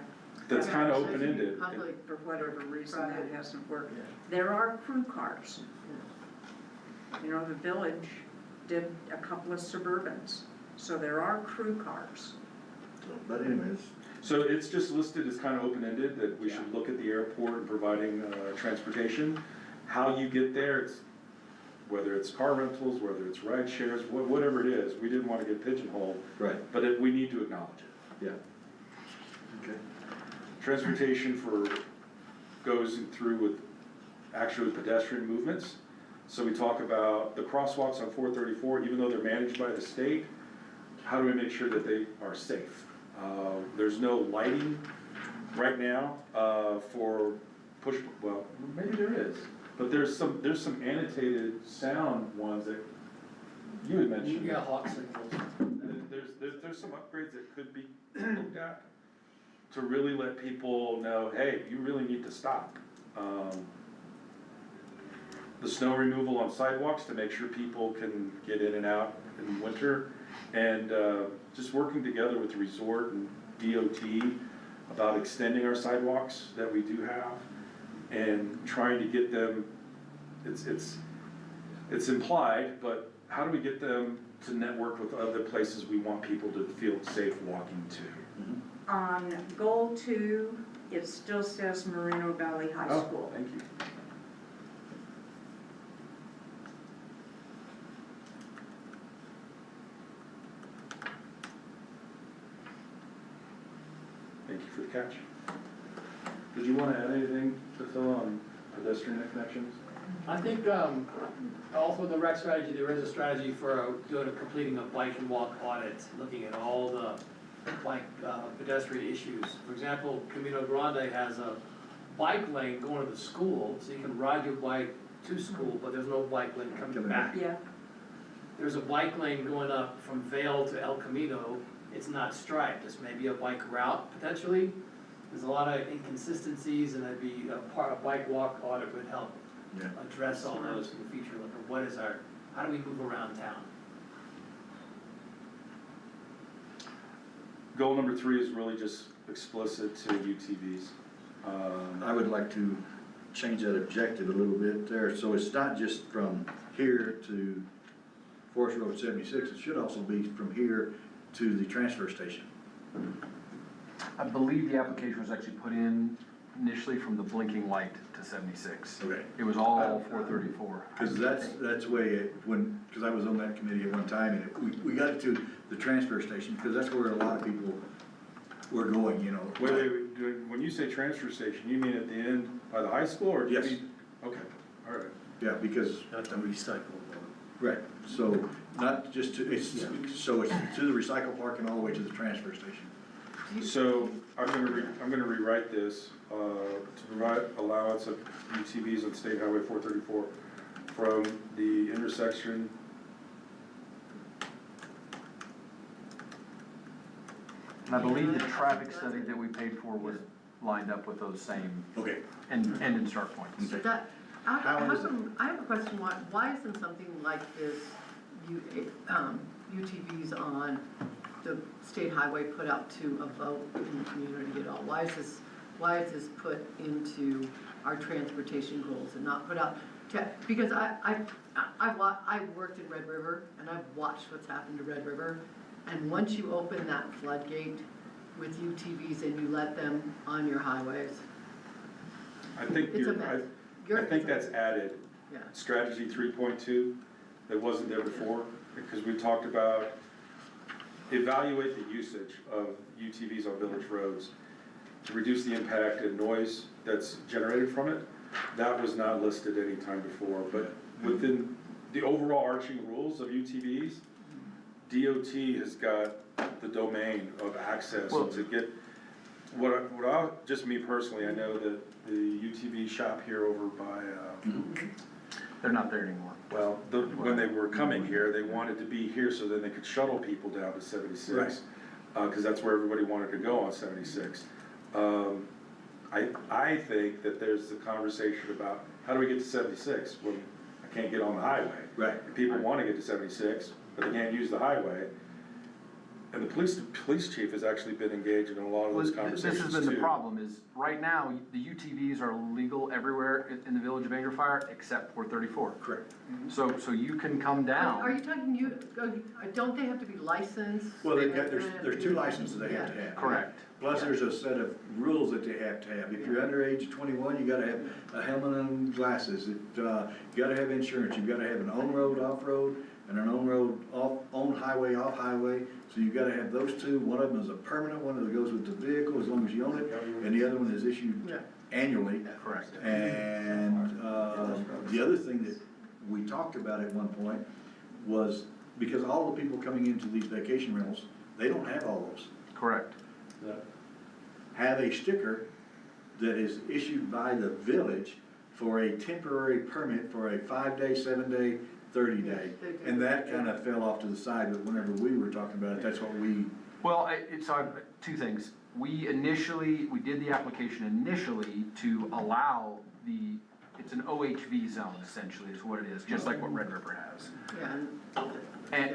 That's kind of open-ended. Public, for whatever reason that Private. hasn't worked. There are crew cars. You know, the village did a couple of Suburbans, so there are crew cars. So, but anyways, So it's just listed as kind of open-ended, that we should look at the airport and providing transportation. How you get there, it's, whether it's car rentals, whether it's ride shares, whatever it is, we didn't want to get pigeonholed, right, but we need to acknowledge it. yeah. Okay. Transportation goes through with actually pedestrian movements. So we talk about the crosswalks on 434, even though they're managed by the state, how do we make sure that they are safe? There's no lighting right now for well, maybe there is, but there's some annotated sound ones that you had mentioned. Yeah, hawk signals. There's some upgrades that could be looked at to really let people know, hey, you really need to stop. The snow removal on sidewalks to make sure people can get in and out in the winter. And just working together with the resort and DOT about extending our sidewalks that we do have and trying to get them, it's implied, but how do we get them to network with other places we want people to feel safe walking to? On goal 2, it still says Moreno Valley High Oh, School. thank you. Thank you for the catch. Did you want to add anything to Phil on pedestrian connections? I think, also the rec strategy, there is a strategy for completing a bike and walk audit, looking at all the bike, pedestrian issues. For example, Camino Grande has a bike lane going to the school, so you can ride your bike to school, but there's no bike lane coming back. Yeah, There's a bike lane going up from Vale to El Camino, it's not striped, it's maybe a bike route potentially. There's a lot of inconsistencies, and that'd be a bike walk audit would help Yeah. address all those in the future, like how do we move around town? Goal number 3 is really just explicit to UTVs. I would like to change that objective a little bit there, so it's not just from here to Forest Road 76, it should also be from here to the transfer station. I believe the application was actually put in initially from the blinking light to 76. Okay. It was all 434. Because that's the way it, because I was on that committee at one time, and we got it to the transfer station, because that's where a lot of people were going, you know. Wait, when you say transfer station, you mean at the end by the high school, or do you Yes. mean? Okay, all right. Yeah, because, Not the recycle. right, so not just to, so it's to the recycle park and all the way to the transfer station. So I'm gonna rewrite this, to provide allowance of UTVs on State Highway 434 from the intersection. And I believe the traffic study that we paid for was lined up with those same Okay. end and start points. Okay. that, How how is it? come, I have a question, why isn't something like this, UTVs on the state highway put out to a vote in the community at all? Why is this put into our transportation goals and not put out to, because I've worked in Red River and I've watched what's happened to Red River. And once you open that floodgate with UTVs and you let them on your highways, I think it's a mess. I think that's added, Yeah. strategy 3.2, that wasn't there before, because we talked about evaluate the usage of UTVs on village roads to reduce the impact and noise that's generated from it. That was not listed any time before, but within the overall arching rules of UTVs, DOT has got the domain of access Well- to get, just me personally, I know that the UTV shop here over by, They're not there anymore. well, when they were coming here, they wanted to be here so then they could shuttle people down to 76. Cause that's where everybody wanted to go on 76. I think that there's a conversation about, how do we get to 76 when I can't get on the highway? Right. People wanna get to 76, but they can't use the highway. And the police chief has actually been engaged in a lot of those This conversations too. has been the problem, is right now, the UTVs are legal everywhere in the village of Bangor Fire except 434. Correct. So you can come Are down. you talking, don't they have to be licensed? Well, there's two licenses they have to have. Correct. Plus, there's a set of rules that they have to have. If you're under age 21, you gotta have a helmet and glasses. You gotta have insurance. You've gotta have an on-road, off-road, and an on-road, on-highway, off-highway. So you've gotta have those two. One of them is a permanent one that goes with the vehicle as long as you own it, and the other one is issued Yeah. annually. Correct. And, the other thing that we talked about at one point was, because all the people coming into these vacation rentals, they don't have all those. Correct. Have a sticker that is issued by the village for a temporary permit for a 5-day, 7-day, 30-day. And that kind of fell off to the side, but whenever we were talking about it, that's what we, Well, two things. We did the application initially to allow it's an OHV zone essentially is what it is, just like what Red River has. Yeah,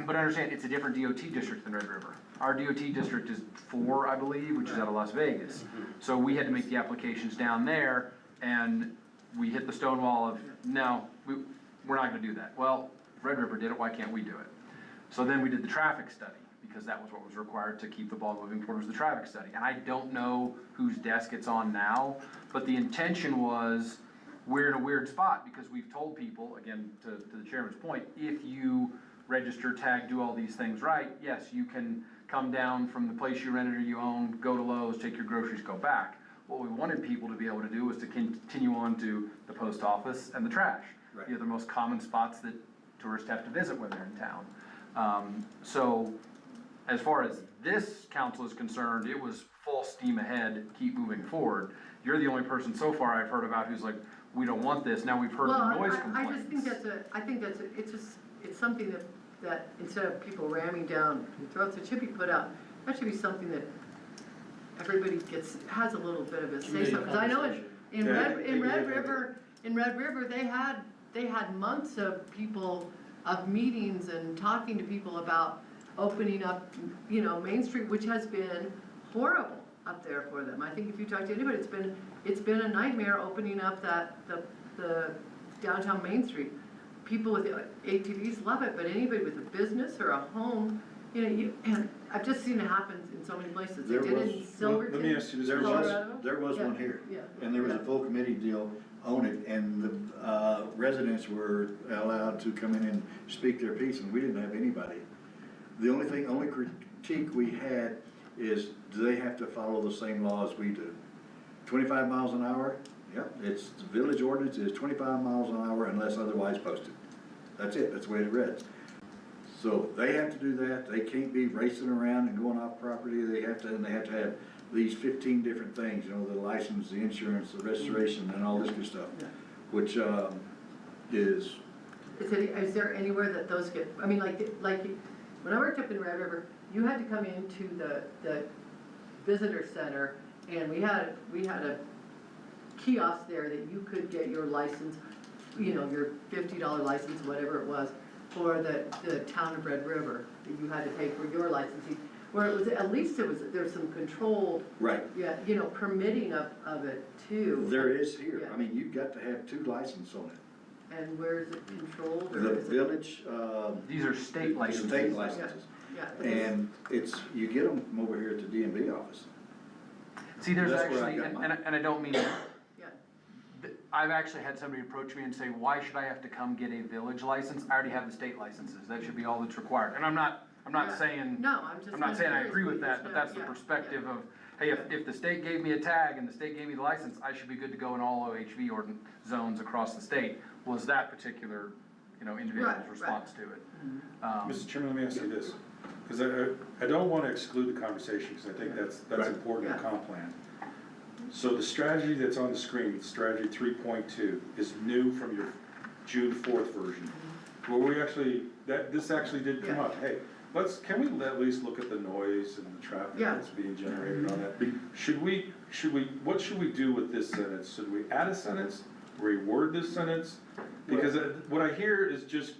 But understand, it's a different DOT district than Red River. Our DOT district is 4, I believe, which is out of Las Vegas. So we had to make the applications down there, and we hit the stone wall of, no, we're not gonna do that. Well, Red River did it, why can't we do it? So then we did the traffic study, because that was what was required to keep the ball moving towards the traffic study. And I don't know whose desk it's on now, but the intention was, we're in a weird spot, because we've told people, again, to the chairman's point, if you register, tag, do all these things right, yes, you can come down from the place you rented or you own, go to Lowe's, take your groceries, go back. What we wanted people to be able to do was to continue on to the post office and the trash. Right. The other most common spots that tourists have to visit when they're in town. So, as far as this council is concerned, it was full steam ahead, keep moving forward. You're the only person so far I've heard about who's like, we don't want this, now we've heard the noise complaints. I just think it's something that instead of people ramming down your throats, it should be put out. That should be something that everybody has a little bit of a say so. Because I know in Red River, they had months of meetings and talking to people about opening up, Main Street, which has been horrible up there for them. I think if you talk to anybody, it's been a nightmare opening up the downtown Main Street. People with ATVs love it, but anybody with a business or a home, and I've just seen it happen in so many places. They did it in Silverton, Let me ask you this. Colorado. there was one here. Yeah. And there was a full committee deal on it, and the residents were allowed to come in and speak their piece, and we didn't have anybody. The only critique we had is, do they have to follow the same laws we do? 25 miles an hour? Yep, it's, the village ordinance is 25 miles an hour unless otherwise posted. That's it, that's the way it reads. So they have to do that, they can't be racing around and going off property, they have to have these 15 different things, the license, the insurance, the restoration, and all this good stuff, which, is. Is there anywhere that those get, I mean, like, when I worked up in Red River, you had to come into the visitor center, and we had a kiosk there that you could get your license, your $50 license, whatever it was, for the town of Red River, that you had to pay for your licensing, where it was, at least there's some controlled, Right. permitting of it too. There is here, Yeah. I mean, you've got to have 2 licenses on it. And where is it controlled, or The is it? village, These are state licenses. State licenses. Yeah. And you get them from over here at the DMV office. See, there's That's where I actually, got mine. and I don't mean, Yeah. I've actually had somebody approach me and say, why should I have to come get a village license? I already have the state licenses, that should be all that's required. And I'm not Yeah. saying, No, I'm just. I'm not saying I curious agree with because, that, but that's the yeah, perspective of, hey, if the state gave me a tag and the state gave me the license, I should be good to go in all OHV zones across the state. Was that particular, individual's Right, right. response to it. Mr. Chairman, let me ask you this, because I don't want to exclude the conversation, because I think that's important in Yeah. comp plan. So the strategy that's on the screen, strategy 3.2, is new from your June 4th version. Where we actually, this actually did come Yeah. up, hey, can we at least look at the noise and the traffic Yeah. that's being generated on that? What should we do with this sentence? Should we add a sentence, reword this sentence? Because what I hear is just,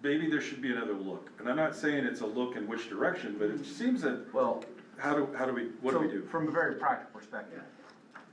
maybe there should be another look. And I'm not saying it's a look in which direction, but it seems that, Well, what do we do? From a very practical perspective,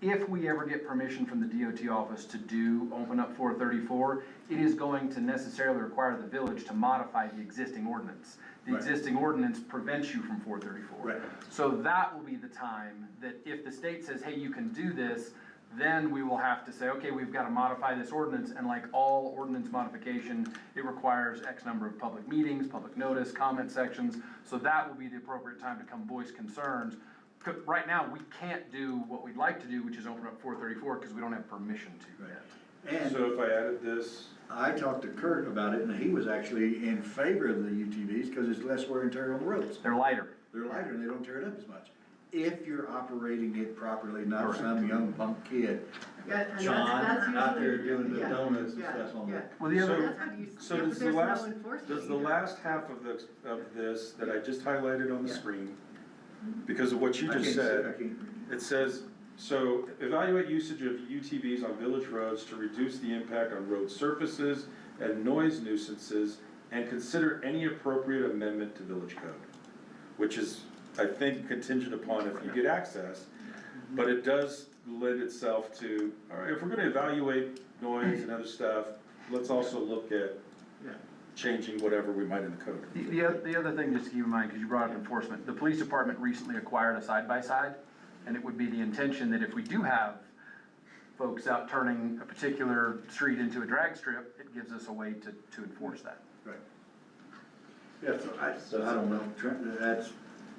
if we ever get permission from the DOT office to open up 434, it is going to necessarily require the village to modify the existing ordinance. The Right. existing ordinance prevents you from 434. Right. So that will be the time that if the state says, hey, you can do this, then we will have to say, okay, we've got to modify this ordinance, and like all ordinance modification, it requires X number of public meetings, public notice, comment sections, so that will be the appropriate time to come voice concerns. Right now, we can't do what we'd like to do, which is open up 434, because we don't have permission to yet. And So if I added this, I talked to Kurt about it, and he was actually in favor of the UTVs, because it's less wear and tear on the roads. They're lighter. They're lighter, and they don't tear it up as much. If you're operating it properly, not Correct. some young punk kid, Yeah, and John, that's out there usually- doing the yeah, donuts and yeah, stuff on yeah. the. Well, the other, That's what you, so yeah, but does the there's no last, enforcement does the either. last half of this that I just highlighted on the Yeah. screen, because of what you I just can't see- I said, can't- it says, so evaluate usage of UTVs on village roads to reduce the impact on road surfaces and noise nuisances, and consider any appropriate amendment to village code, which is, I think, contingent upon if you get access, but it does lend itself to, all right, if we're gonna evaluate noise and other stuff, let's also look at changing whatever we might in the code. the other thing just to keep in mind, because you brought up enforcement, the police department recently acquired a side-by-side, and it would be the intention that if we do have folks out turning a particular street into a drag strip, it gives us a way to enforce that. Right. Yeah, so I don't know, Trent, that's,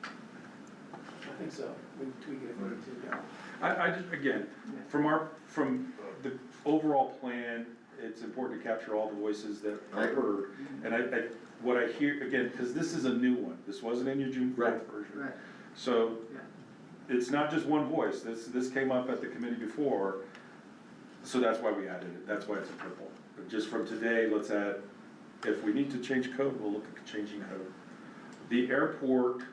I think so, we can tweak it if we need to, yeah. I just, again, from the overall plan, it's important to capture all the voices that I heard. And what I hear, again, because this is a new one, this wasn't in your June 4th version. Right, So, yeah. it's not just one voice, this came up at the committee before, so that's why we added it, that's why it's in purple. But just from today, let's add, if we need to change code, we'll look at changing code. The airport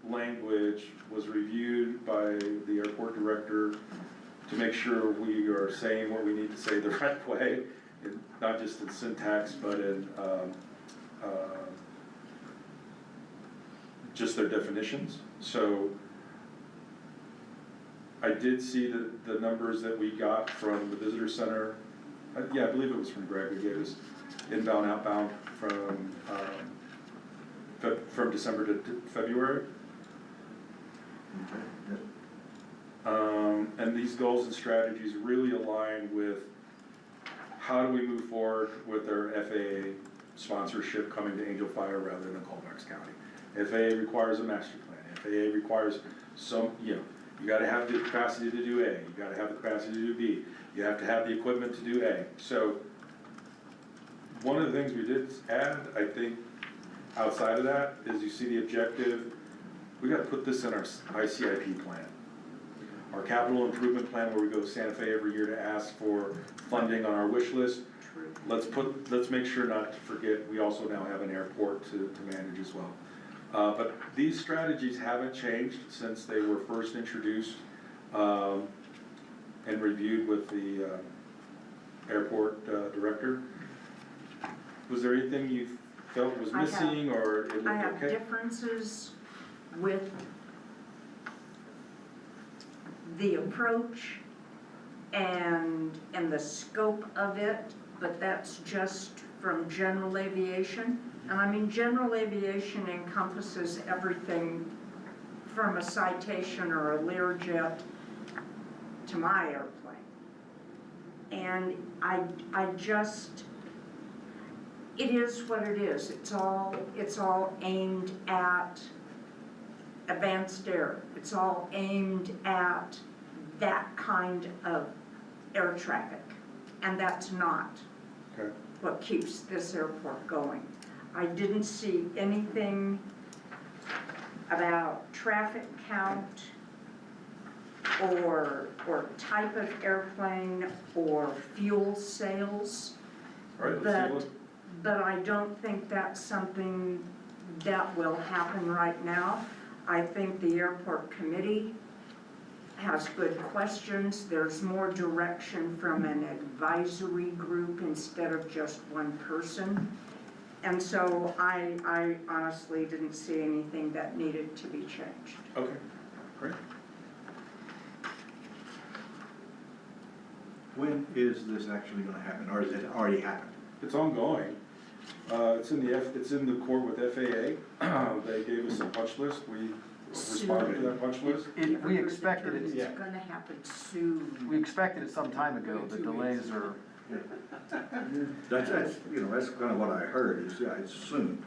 language was reviewed by the airport director to make sure we are saying what we need to say the right way, not just in syntax, but in, just their definitions. So, I did see the numbers that we got from the visitor center. Yeah, I believe it was from Greg, who gave us inbound, outbound from December to February. And these goals and strategies really align with how do we move forward with our FAA sponsorship coming to Angel Fire rather than Colfax County. FAA requires a master plan. FAA requires you gotta have the capacity to do A, you gotta have the capacity to do B, you have to have the equipment to do A. So, one of the things we did add, I think, outside of that, is you see the objective, we gotta put this in our ICIP plan. Our capital improvement plan where we go to Santa Fe every year to ask for funding on our wish list. Let's make sure not to forget, we also now have an airport to manage as well. But these strategies haven't changed since they were first introduced and reviewed with the airport director. Was there anything you felt was I have- missing or it looked I have okay? differences with the approach and the scope of it, but that's just from general aviation. And I mean, general aviation encompasses everything from a Citation or a Learjet to my airplane. And I just, it is what it is. It's all aimed at advanced air. It's all aimed at that kind of air traffic, and that's not. Okay. what keeps this airport going. I didn't see anything about traffic count or type of airplane or fuel sales. All right, let's see But I don't think that's something that will happen right now. I think the airport committee has good questions. There's more direction from an advisory group instead of just one person. And so I honestly didn't see anything that needed to be changed. Okay, great. When is this actually gonna happen, or has it already happened? It's ongoing. It's in the court with FAA. They gave us a punch list. We responded to that punch list. We expected it, It's gonna happen soon. we expected it some time ago, the delays are, That's, you know, that's kind of what I heard, is, yeah, it's soon.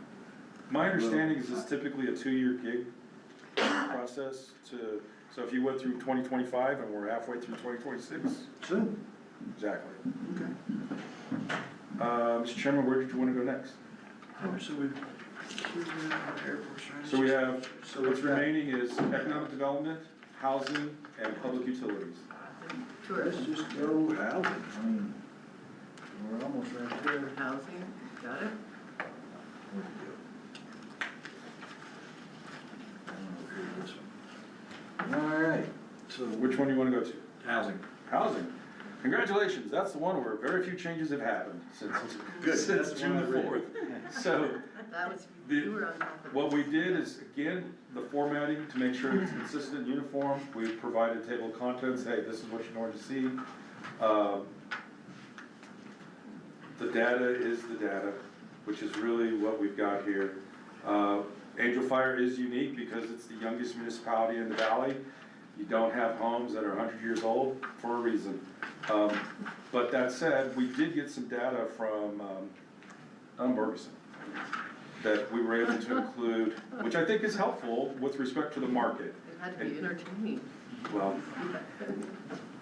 My understanding is it's typically a 2-year gig process so if you went through 2025 and we're halfway through 2026, Soon. exactly. Okay. Mr. Chairman, where did you want to go next? So we have, what's remaining is economic development, housing, and public utilities. Let's Tourism, just go housing, I mean, we're almost right there. housing, got it? Where'd it go? Oh, here's this one. All right, so Which one do you want to go to? housing. Housing. Congratulations, that's the one where very few changes have happened since Good. since That's June one I the read. 4th. So That was, The- you were on top of it. what we did is, again, the formatting to make sure it's consistent and uniform. We provided a table of contents, hey, this is what you normally see. The data is the data, which is really what we've got here. Angel Fire is unique because it's the youngest municipality in the valley. You don't have homes that are 100 years old for a reason. But that said, we did get some data from Ferguson that we were able to include, which I think is helpful with respect to the market. It had to be entertaining. Well,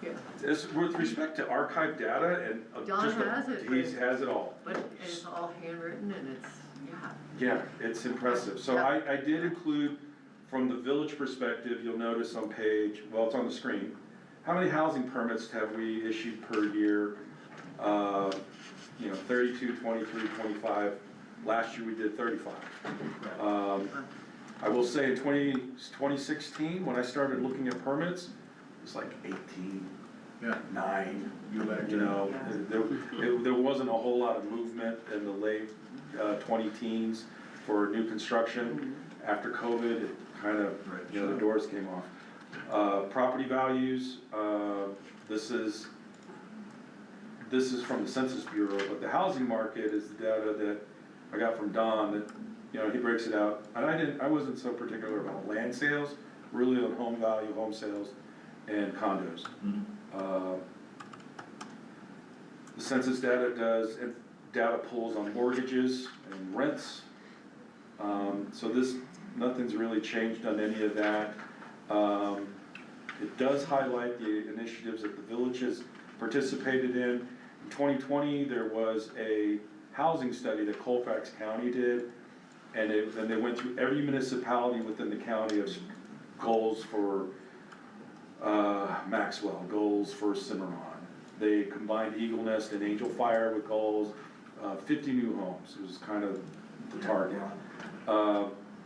Yeah, as with respect to archive data and Don just, has it, he but- has it all. but it's all handwritten and it's, yeah. Yeah, it's impressive. So I did include, from the village perspective, you'll notice on page, well, it's on the screen, how many housing permits have we issued per year? 32, 23, 25. Last year we did 35. I will say in 2016, when I started looking at permits, it was like 18, Yeah. 9. Go back to. You know, there wasn't a whole lot of movement in the late 20 teens for new construction. After COVID, it kind of, the doors came off. Property values, this is from the Census Bureau, but the housing market is the data that I got from Don that, he breaks it out. And I wasn't so particular about land sales, really on home value, home sales, and condos. The census data pulls on mortgages and rents. So nothing's really changed on any of that. It does highlight the initiatives that the village has participated in. In 2020, there was a housing study that Colfax County did, and they went through every municipality within the county of goals for Maxwell, goals for Cimarron. They combined Eagle Nest and Angel Fire with goals, 50 new homes was kind of the target.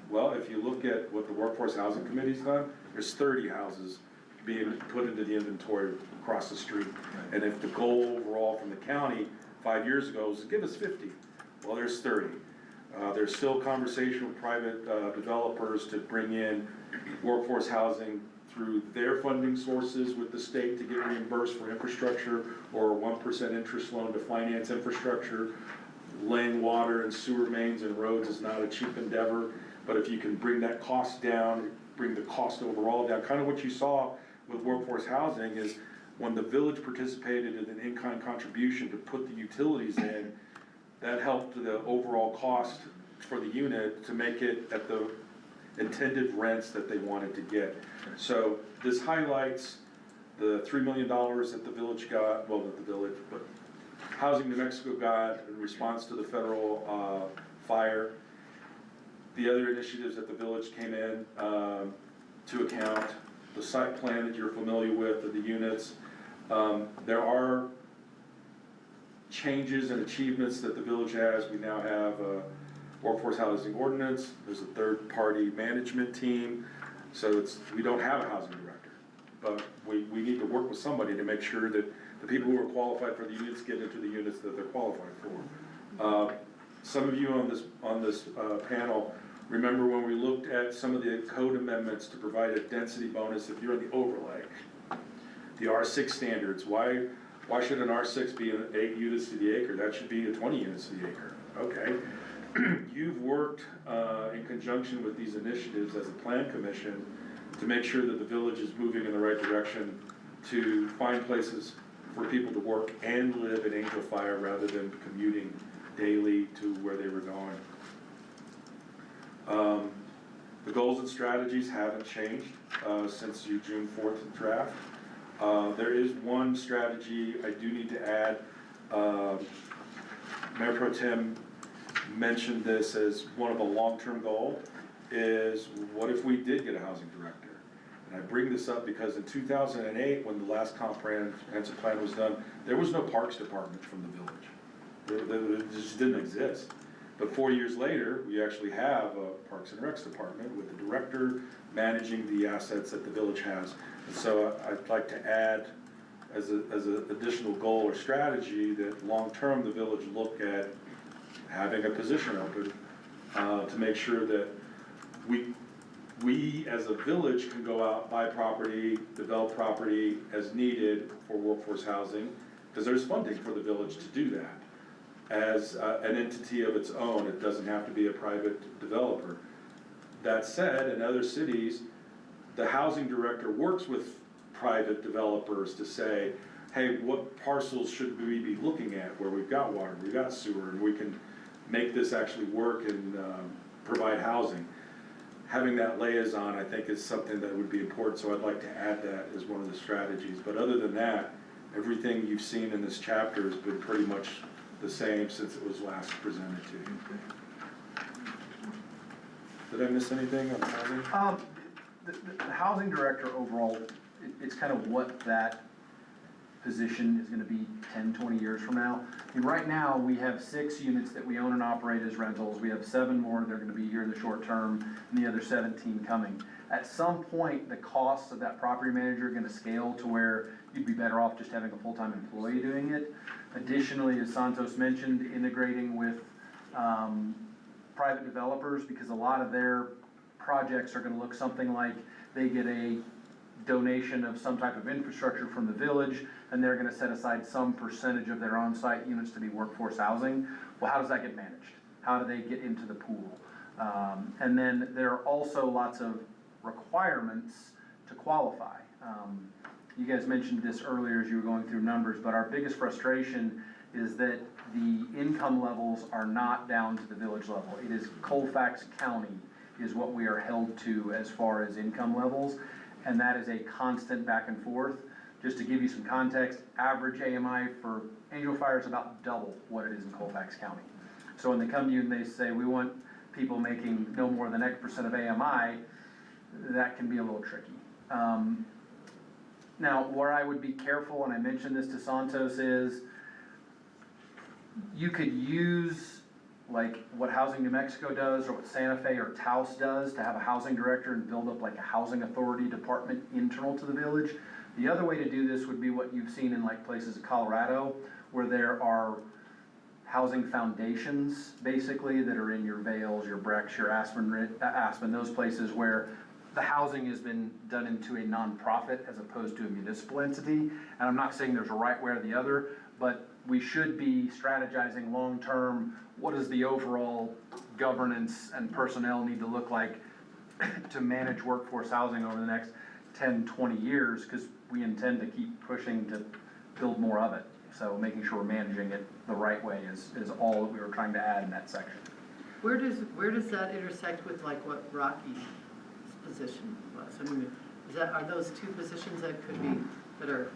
Well, if you look at what the Workforce Housing Committee's done, there's 30 houses being put into the inventory across the street. And if the goal overall from the county 5 years ago was to give us 50, well, there's 30. There's still conversation with private developers to bring in workforce housing through their funding sources with the state to get reimbursed for infrastructure or a 1% interest loan to finance infrastructure. Laying water and sewer mains and roads is not a cheap endeavor, but if you can bring that cost down, bring the cost overall down, kind of what you saw with workforce housing is when the village participated in an in-kind contribution to put the utilities in, that helped the overall cost for the unit to make it at the intended rents that they wanted to get. So this highlights the $3 million that the village got, well, not the village, but Housing New Mexico got in response to the federal fire. The other initiatives that the village came in to account, the site plan that you're familiar with, of the units. There are changes and achievements that the village has. We now have a workforce housing ordinance, there's a third-party management team, so we don't have a housing director. But we need to work with somebody to make sure that the people who are qualified for the units get into the units that they're qualified for. Some of you on this panel remember when we looked at some of the code amendments to provide a density bonus if you're in the overlay. The R6 standards, why should an R6 be 8 units to the acre? That should be 20 units to the acre. Okay. You've worked in conjunction with these initiatives as a plan commission to make sure that the village is moving in the right direction to find places for people to work and live in Angel Fire rather than commuting daily to where they were going. The goals and strategies haven't changed since your June 4th draft. There is one strategy I do need to add. Mayor Pro Tem mentioned this as one of a long-term goal, is what if we did get a housing director? And I bring this up because in 2008, when the last comprehensive plan was done, there was no parks department from the village. It just didn't exist. But 4 years later, we actually have a Parks and Recs department with the director managing the assets that the village has. And so I'd like to add as an additional goal or strategy that long-term the village look at having a position open to make sure that we as a village can go out, buy property, develop property as needed for workforce housing, because there's funding for the village to do that. As an entity of its own, it doesn't have to be a private developer. That said, in other cities, the housing director works with private developers to say, hey, what parcels should we be looking at where we've got water, we've got sewer, and we can make this actually work and provide housing. Having that liaison, I think, is something that would be important, so I'd like to add that as one of the strategies. But other than that, everything you've seen in this chapter has been pretty much the same since it was last presented to you. Did I miss anything on housing? The housing director overall, it's kind of what that position is gonna be 10, 20 years from now. I mean, right now, we have 6 units that we own and operate as rentals. We have 7 more that are gonna be here in the short term, and the other 17 coming. At some point, the costs of that property manager are gonna scale to where you'd be better off just having a full-time employee doing it. Additionally, as Santos mentioned, integrating with private developers, because a lot of their projects are gonna look something like they get a donation of some type of infrastructure from the village, and they're gonna set aside some percentage of their on-site units to be workforce housing. Well, how does that get managed? How do they get into the pool? And then there are also lots of requirements to qualify. You guys mentioned this earlier as you were going through numbers, but our biggest frustration is that the income levels are not down to the village level. It is Colfax County is what we are held to as far as income levels, and that is a constant back and forth. Just to give you some context, average AMI for Angel Fire is about double what it is in Colfax County. So when they come to you and they say, we want people making no more than X% of AMI, that can be a little tricky. Now, where I would be careful, and I mentioned this to Santos, is you could use like what Housing New Mexico does or what Santa Fe or Taos does to have a housing director and build up like a housing authority department internal to the village. The other way to do this would be what you've seen in like places in Colorado, where there are housing foundations basically that are in your Vales, your Brex, your Aspen, those places where the housing has been done into a nonprofit as opposed to a municipal entity. And I'm not saying there's a right way or the other, but we should be strategizing long-term, what does the overall governance and personnel need to look like to manage workforce housing over the next 10, 20 years, because we intend to keep pushing to build more of it. So making sure we're managing it the right way is all that we were trying to add in that section. Where does that intersect with like what Rocky's position was? I mean, are those 2 positions that could be, that are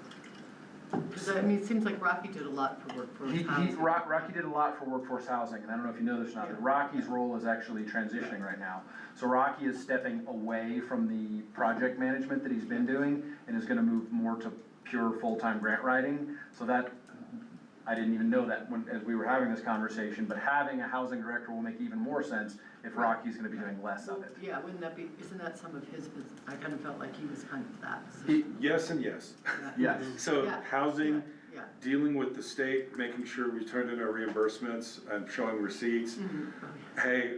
Because I mean, it seems like Rocky did a lot for workforce housing. Rocky did a lot for workforce housing, and I don't know if you know this or not, but Rocky's role is actually transitioning right now. So Rocky is stepping away from the project management that he's been doing, and is gonna move more to pure full-time grant writing. So that, I didn't even know that as we were having this conversation, but having a housing director will make even more sense if Rocky's gonna be doing less of it. Yeah, wouldn't that be, isn't that some of his business? I kind of felt like he was kind of that. Yes and yes. Yes. So Yeah. housing, Yeah. dealing with the state, making sure we turn in our reimbursements and showing receipts. Hey,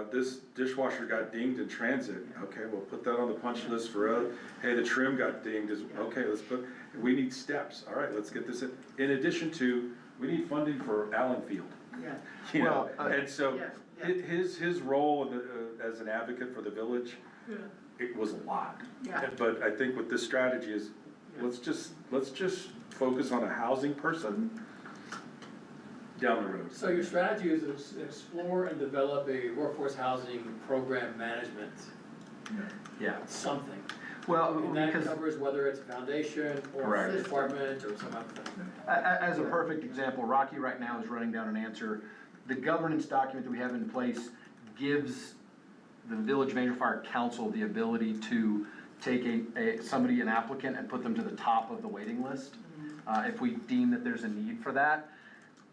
this dishwasher got dinged in transit, okay, we'll put that on the punch list for, hey, the trim got dinged, okay, we need steps, all right, let's get this in. In addition to, we need funding for Allen Field, Yeah, you know, Well, and so, yeah, yeah. his role as an advocate for the village, yeah, it was a lot. yeah. But I think with this strategy is, let's just focus on a housing person down the road. So your strategy is to explore and develop a workforce housing program management, Yeah. something. Well, And that because covers whether it's a foundation or a Correct. department or some other thing. As a perfect example, Rocky right now is running down an answer. The governance document that we have in place gives the Village Major Fire Council the ability to take somebody, an applicant, and put them to the top of the waiting list, if we deem that there's a need for that.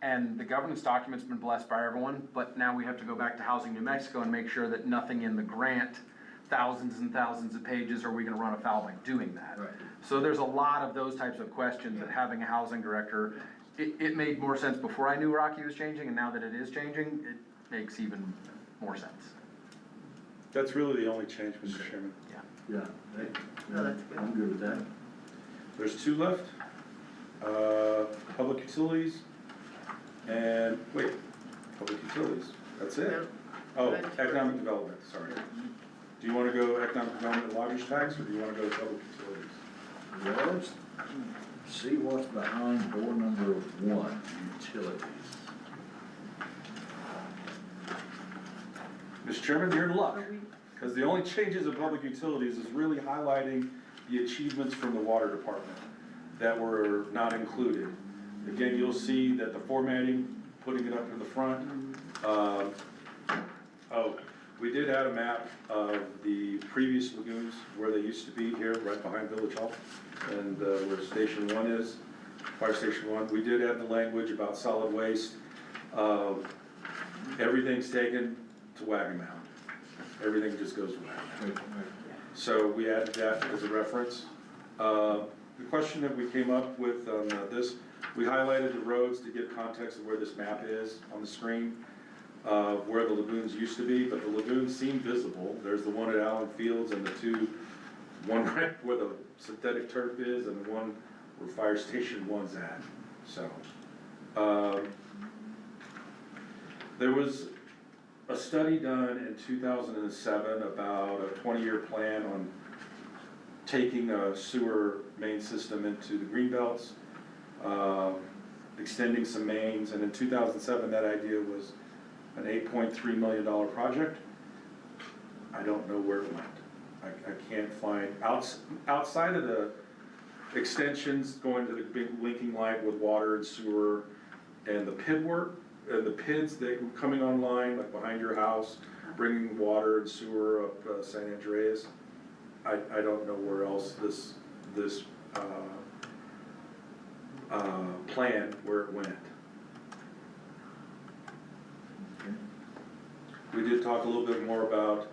And the governance document's been blessed by everyone, but now we have to go back to Housing New Mexico and make sure that nothing in the grant, thousands and thousands of pages, are we gonna run afoul by doing that? Right. So there's a lot of those types of questions that having a housing director, it made more sense before I knew Rocky was changing, and now that it is changing, it makes even more sense. That's really the only change, Mr. Chairman. Yeah, hey, No, that's good. I'm good with that. There's two left. Public utilities and, wait, public utilities, that's it. Oh, economic development, sorry. Do you wanna go economic development and lodgers tax, or do you wanna go to public utilities? Well, let's see what's behind door number 1, utilities. Mr. Chairman, you're in luck, because the only changes in public utilities is really highlighting the achievements from the water department that were not included. Again, you'll see that the formatting, putting it up in the front. We did add a map of the previous lagoons, where they used to be here, right behind Village Hall, and where Station 1 is, Fire Station 1. We did add the language about solid waste. Everything's taken to Wagon Mound. Everything just goes to Wagon Mound. So we added that as a reference. The question that we came up with on this, we highlighted the roads to give context of where this map is on the screen, where the lagoons used to be, but the lagoons seem visible. There's the one at Allen Fields and the two, one right where the synthetic turf is and the one where Fire Station 1's at, so. There was a study done in 2007 about a 20-year plan on taking a sewer main system into the greenbelts, extending some mains, and in 2007, that idea was an $8.3 million project. I don't know where it went. I can't find, outside of the extensions going to the big linking line with water and sewer, and the PID work, and the PIDs that were coming online, like behind your house, bringing water and sewer up San Andreas. I don't know where else this plan, where it went. We did talk a little bit more about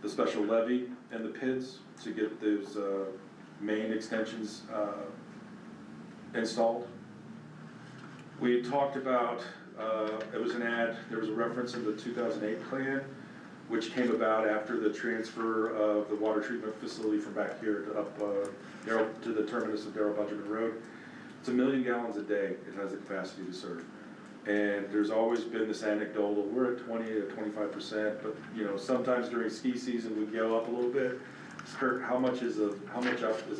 the special levy and the PIDs to get those main extensions installed. We talked about, it was an ad, there was a reference in the 2008 plan, which came about after the transfer of the water treatment facility from back here to up to the terminus of Darrell Budgerman Road. It's 1 million gallons a day it has the capacity to serve. And there's always been this anecdotal, we're at 20 to 25%, but you know, sometimes during ski season we go up a little bit. Kurt, how much up is a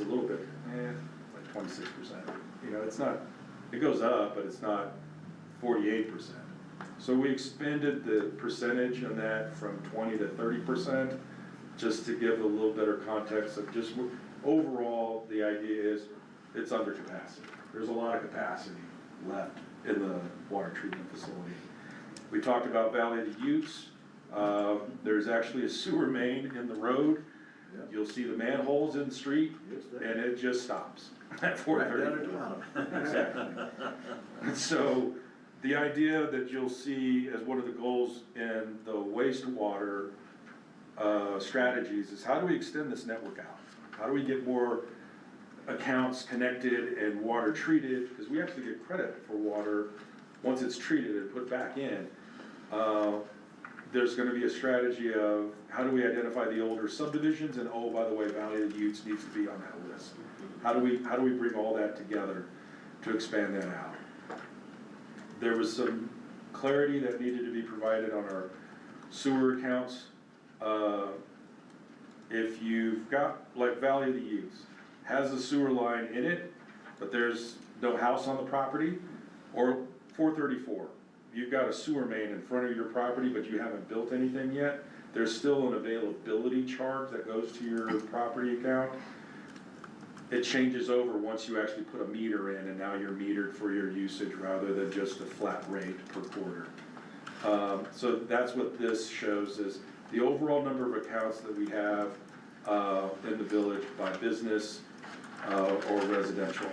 little bit? Like 26%. You know, it's not, it goes up, but it's not 48%. So we expanded the percentage on that from 20 to 30%, just to give a little better context of just overall, the idea is it's under capacity. There's a lot of capacity left in the water treatment facility. We talked about Valley of the Utes. There's actually a sewer main in the road. Yep. You'll see the manholes in the street, Yes, there. and it just stops at Right down 4:30. at the bottom. Exactly. So, the idea that you'll see as one of the goals in the wastewater strategies is how do we extend this network out? How do we get more accounts connected and water treated? Because we actually get credit for water once it's treated and put back in. There's gonna be a strategy of how do we identify the older subdivisions, and oh, by the way, Valley of the Utes needs to be on that list. How do we bring all that together to expand that out? There was some clarity that needed to be provided on our sewer accounts. If you've got, like Valley of the Utes, has a sewer line in it, but there's no house on the property, or 434, you've got a sewer main in front of your property, but you haven't built anything yet, there's still an availability charge that goes to your property account. It changes over once you actually put a meter in, and now you're metered for your usage rather than just a flat rate per quarter. So that's what this shows, is the overall number of accounts that we have in the village by business or residential.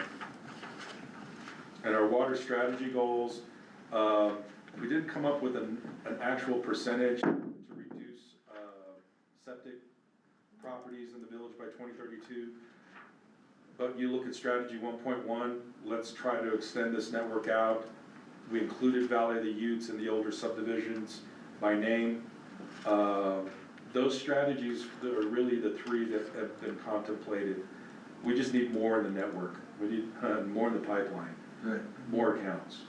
And our water strategy goals, we didn't come up with an actual percentage to reduce septic properties in the village by 2032. But you look at strategy 1.1, let's try to extend this network out. We included Valley of the Utes in the older subdivisions by name. Those strategies are really the three that have been contemplated. We just need more in the network. We need more in the pipeline, Right. more accounts.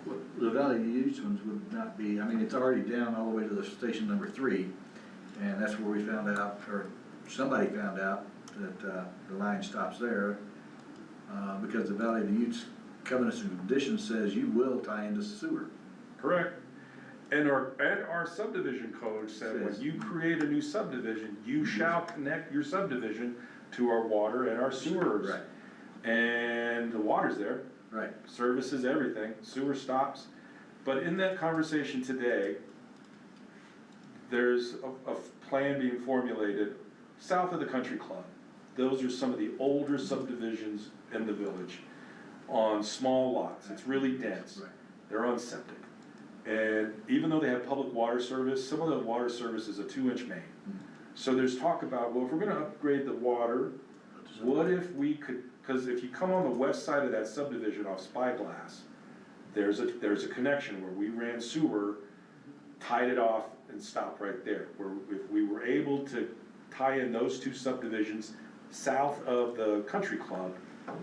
Well, the Valley of the Utes ones would not be, I mean, it's already down all the way to the station number 3, and that's where we found out, or somebody found out, that the line stops there, because the Valley of the Utes covenants and conditions says you will tie into sewer. Correct. And our subdivision code said when you create a new subdivision, you shall connect your subdivision to our water and our sewers. Right. And the water's there. Right. Services everything, sewer stops. But in that conversation today, there's a plan being formulated south of the country club. Those are some of the older subdivisions in the village on small lots. It's really dense. Right. They're on septic. And even though they have public water service, some of the water service is a 2-inch main. So there's talk about, well, if we're gonna upgrade the water, what if we could, because if you come on the west side of that subdivision off Spyglass, there's a connection where we ran sewer, tied it off and stopped right there. Where if we were able to tie in those two subdivisions south of the country club,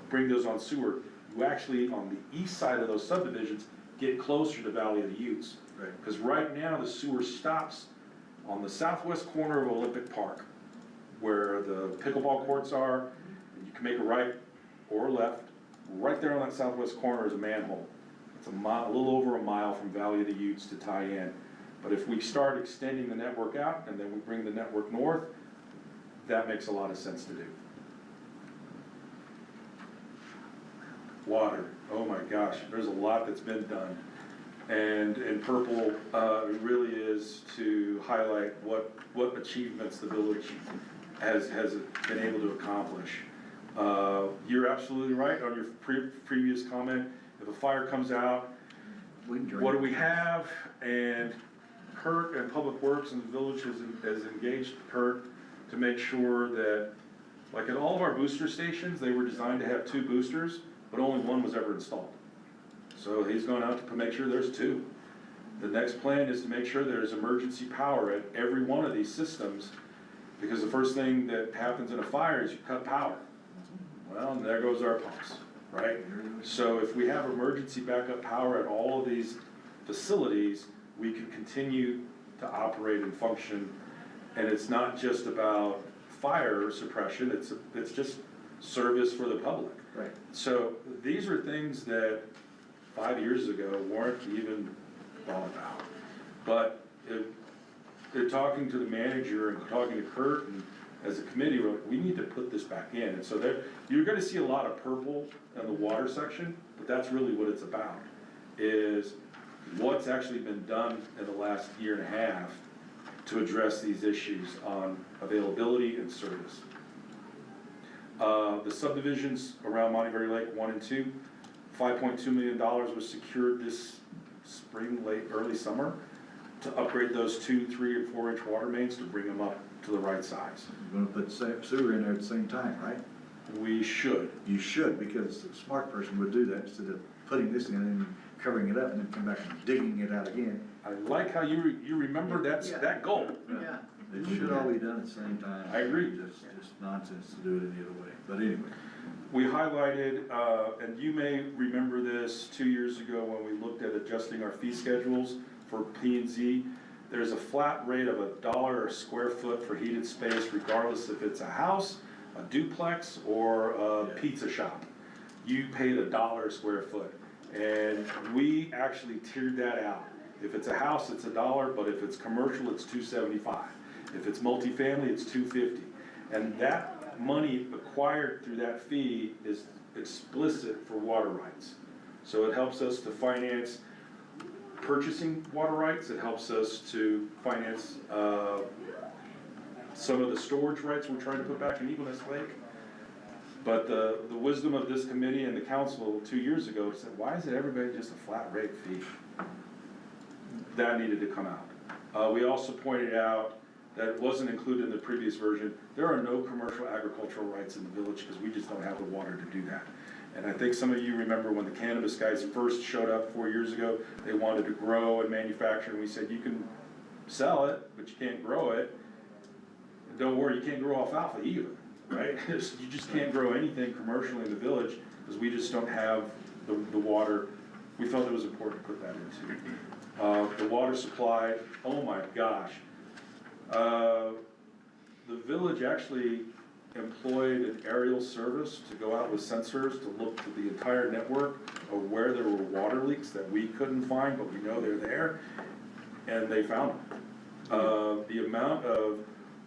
bring those on sewer, you actually, on the east side of those subdivisions, get closer to Valley of the Utes. Right. Because right now, the sewer stops on the southwest corner of Olympic Park, where the pickleball courts are, and you can make a right or a left. Right there on that southwest corner is a manhole. It's a little over a mile from Valley of the Utes to tie in. But if we start extending the network out, and then we bring the network north, that makes a lot of sense to do. Water, oh my gosh, there's a lot that's been done. And in purple, it really is to highlight what achievements the village has been able to accomplish. You're absolutely right on your previous comment. If a fire comes out, what do we have? And Kurt and Public Works and the village has engaged Kurt to make sure that, like at all of our booster stations, they were designed to have 2 boosters, but only 1 was ever installed. So he's going out to make sure there's 2. The next plan is to make sure there's emergency power at every one of these systems, because the first thing that happens in a fire is you cut power. Well, and there goes our pumps, right? So if we have emergency backup power at all of these facilities, we can continue to operate and function. And it's not just about fire suppression, it's just service for the public. Right. So these are things that 5 years ago weren't even thought about. But they're talking to the manager and talking to Kurt and as a committee, we're like, we need to put this back in. And so there, you're gonna see a lot of purple in the water section, but that's really what it's about, is what's actually been done in the last year and a half to address these issues on availability and service. The subdivisions around Monteverre Lake 1 and 2, $5.2 million was secured this spring, late, early summer to upgrade those 2, 3, and 4 inch water mains to bring them up to the right size. You're gonna put sewer in there at the same time, right? We should. You should, because a smart person would do that instead of putting this in and covering it up and then come back and digging it out again. I like how you remember that goal. Yeah. It should all be done at the same time. I agree. Just nonsense to do it any other way, but anyway. We highlighted, and you may remember this 2 years ago when we looked at adjusting our fee schedules for P&Z. There's a flat rate of $1 a square foot for heated space, regardless if it's a house, a duplex, or a pizza shop. You paid $1 a square foot. And we actually tiered that out. If it's a house, it's $1, but if it's commercial, it's $2.75. If it's multifamily, it's $2.50. And that money acquired through that fee is explicit for water rights. So it helps us to finance purchasing water rights, it helps us to finance some of the storage rights we're trying to put back in Eagle Nest Lake. But the wisdom of this committee and the council 2 years ago said, why is it everybody just a flat rate fee? That needed to come out. We also pointed out that it wasn't included in the previous version. There are no commercial agricultural rights in the village because we just don't have the water to do that. And I think some of you remember when the cannabis guys first showed up 4 years ago, they wanted to grow and manufacture, and we said, you can sell it, but you can't grow it. And don't worry, you can't grow alfalfa either, right? You just can't grow anything commercially in the village because we just don't have the water. We felt it was important to put that into. The water supply, oh my gosh. The village actually employed an aerial service to go out with sensors to look to the entire network of where there were water leaks that we couldn't find, but we know they're there, and they found them. The amount of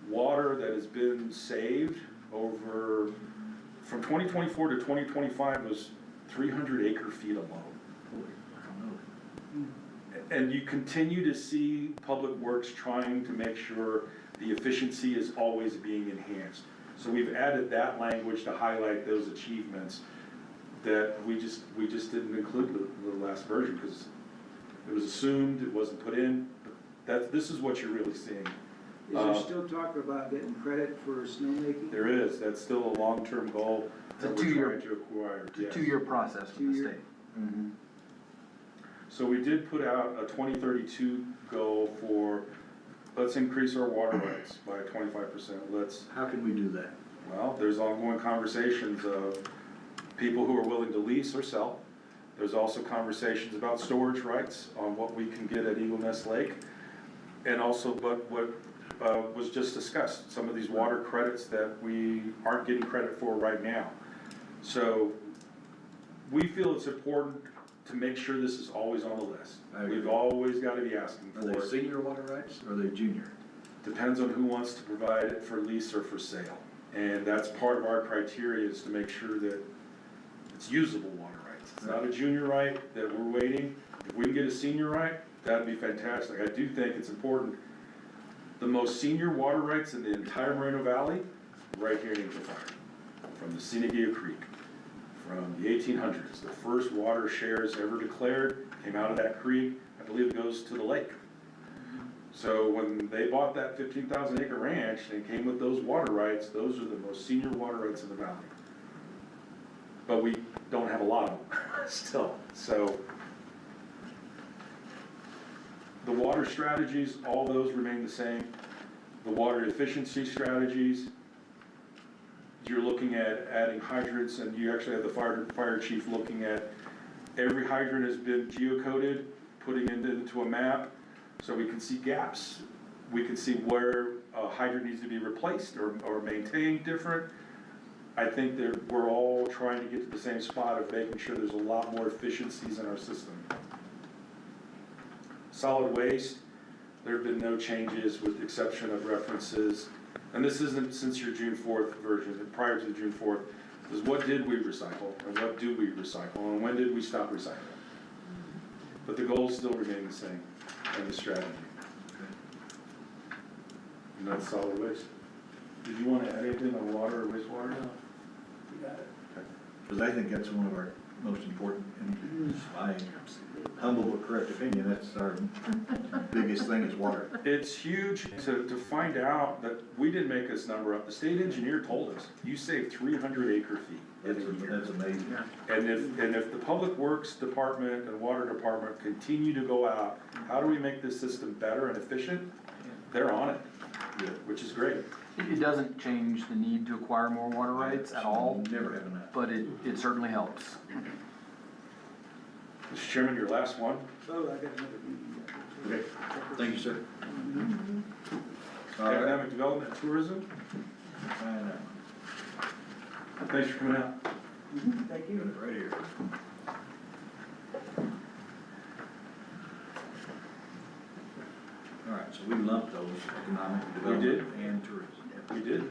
water that has been saved over, from 2024 to 2025 was 300 acre feet alone. And you continue to see Public Works trying to make sure the efficiency is always being enhanced. So we've added that language to highlight those achievements that we just didn't include the last version because it was assumed, it wasn't put in. This is what you're really seeing. Is there still talk about getting credit for snowmaking? There is, that's still a long-term goal that It's a we're two-year- trying to acquire. It's a Yes. 2-year process with the 2 year. state. So we did put out a 2032 goal for, let's increase our water rights by 25%. How can we do that? Well, there's ongoing conversations of people who are willing to lease or sell. There's also conversations about storage rights on what we can get at Eagle Nest Lake. And also what was just discussed, some of these water credits that we aren't getting credit for right now. So we feel it's important to make sure this is always on the list. I agree. We've always got to be asking Are for they it. senior water rights or are they junior? Depends on who wants to provide it for lease or for sale. And that's part of our criteria is to make sure that it's usable water rights. It's not a junior right that we're waiting. If we can get a senior right, that'd be fantastic. I do think it's important. The most senior water rights in the entire Moreno Valley, right here in Angel Fire, from the Cienega Creek, from the 1800s. The first water shares ever declared came out of that creek. I believe it goes to the lake. So when they bought that 15,000 acre ranch and came with those water rights, those are the most senior water rights in the valley. But we don't have a lot of them still. So the water strategies, all those remain the same. The water efficiency strategies, you're looking at adding hydrants, and you actually have the fire chief looking at every hydrant has been geocoded, putting it into a map, so we can see gaps. We can see where a hydrant needs to be replaced or maintained different. I think that we're all trying to get to the same spot of making sure there's a lot more efficiencies in our system. Solid waste, there have been no changes with the exception of references and this isn't since your June 4th version, but prior to the June 4th, is what did we recycle, and what do we recycle, and when did we stop recycling? But the goals still remain the same, and the strategy. And that's solid waste. Did you want to add anything on water or wastewater? No, you got it. Because I think that's one of our most important, in my humble but correct opinion, that's our biggest thing is water. It's huge to find out that we didn't make this number up. The state engineer told us, you save 300 acre feet. That's amazing. And if the Public Works Department and Water Department continue to go out, how do we make this system better and efficient? They're on it, which is great. It doesn't change the need to acquire more water rights at all, Never have enough. but it certainly helps. Mr. Chairman, your last one. Oh, I got another meeting. Okay, thank you, sir. All right. Economic Development and Tourism. I know. Thanks for coming out. Thank you. Right here. All right, so we lumped those, economic development and tourism. We did.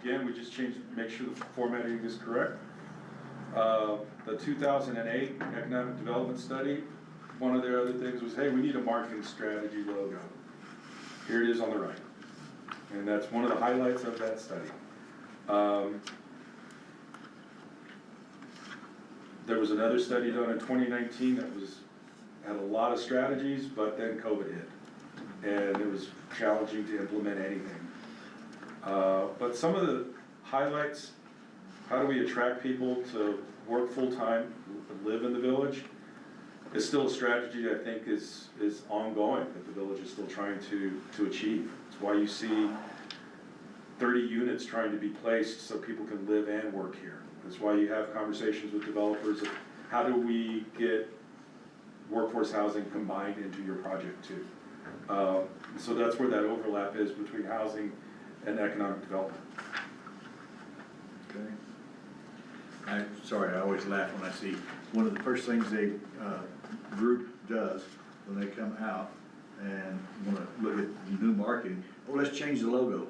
Again, we just changed, make sure the formatting is correct. The 2008 Economic Development Study, one of their other things was, hey, we need a marketing strategy logo. Here it is on the right. And that's one of the highlights of that study. There was another study done in 2019 that had a lot of strategies, but then COVID hit. And it was challenging to implement anything. But some of the highlights, how do we attract people to work full-time, live in the village, is still a strategy I think is ongoing, that the village is still trying to achieve. It's why you see 30 units trying to be placed so people can live and work here. That's why you have conversations with developers of how do we get workforce housing combined into your project too. So that's where that overlap is between housing and economic development. Okay. Sorry, I always laugh when I see, one of the first things a group does when they come out and wanna look at new marketing, oh, let's change the logo.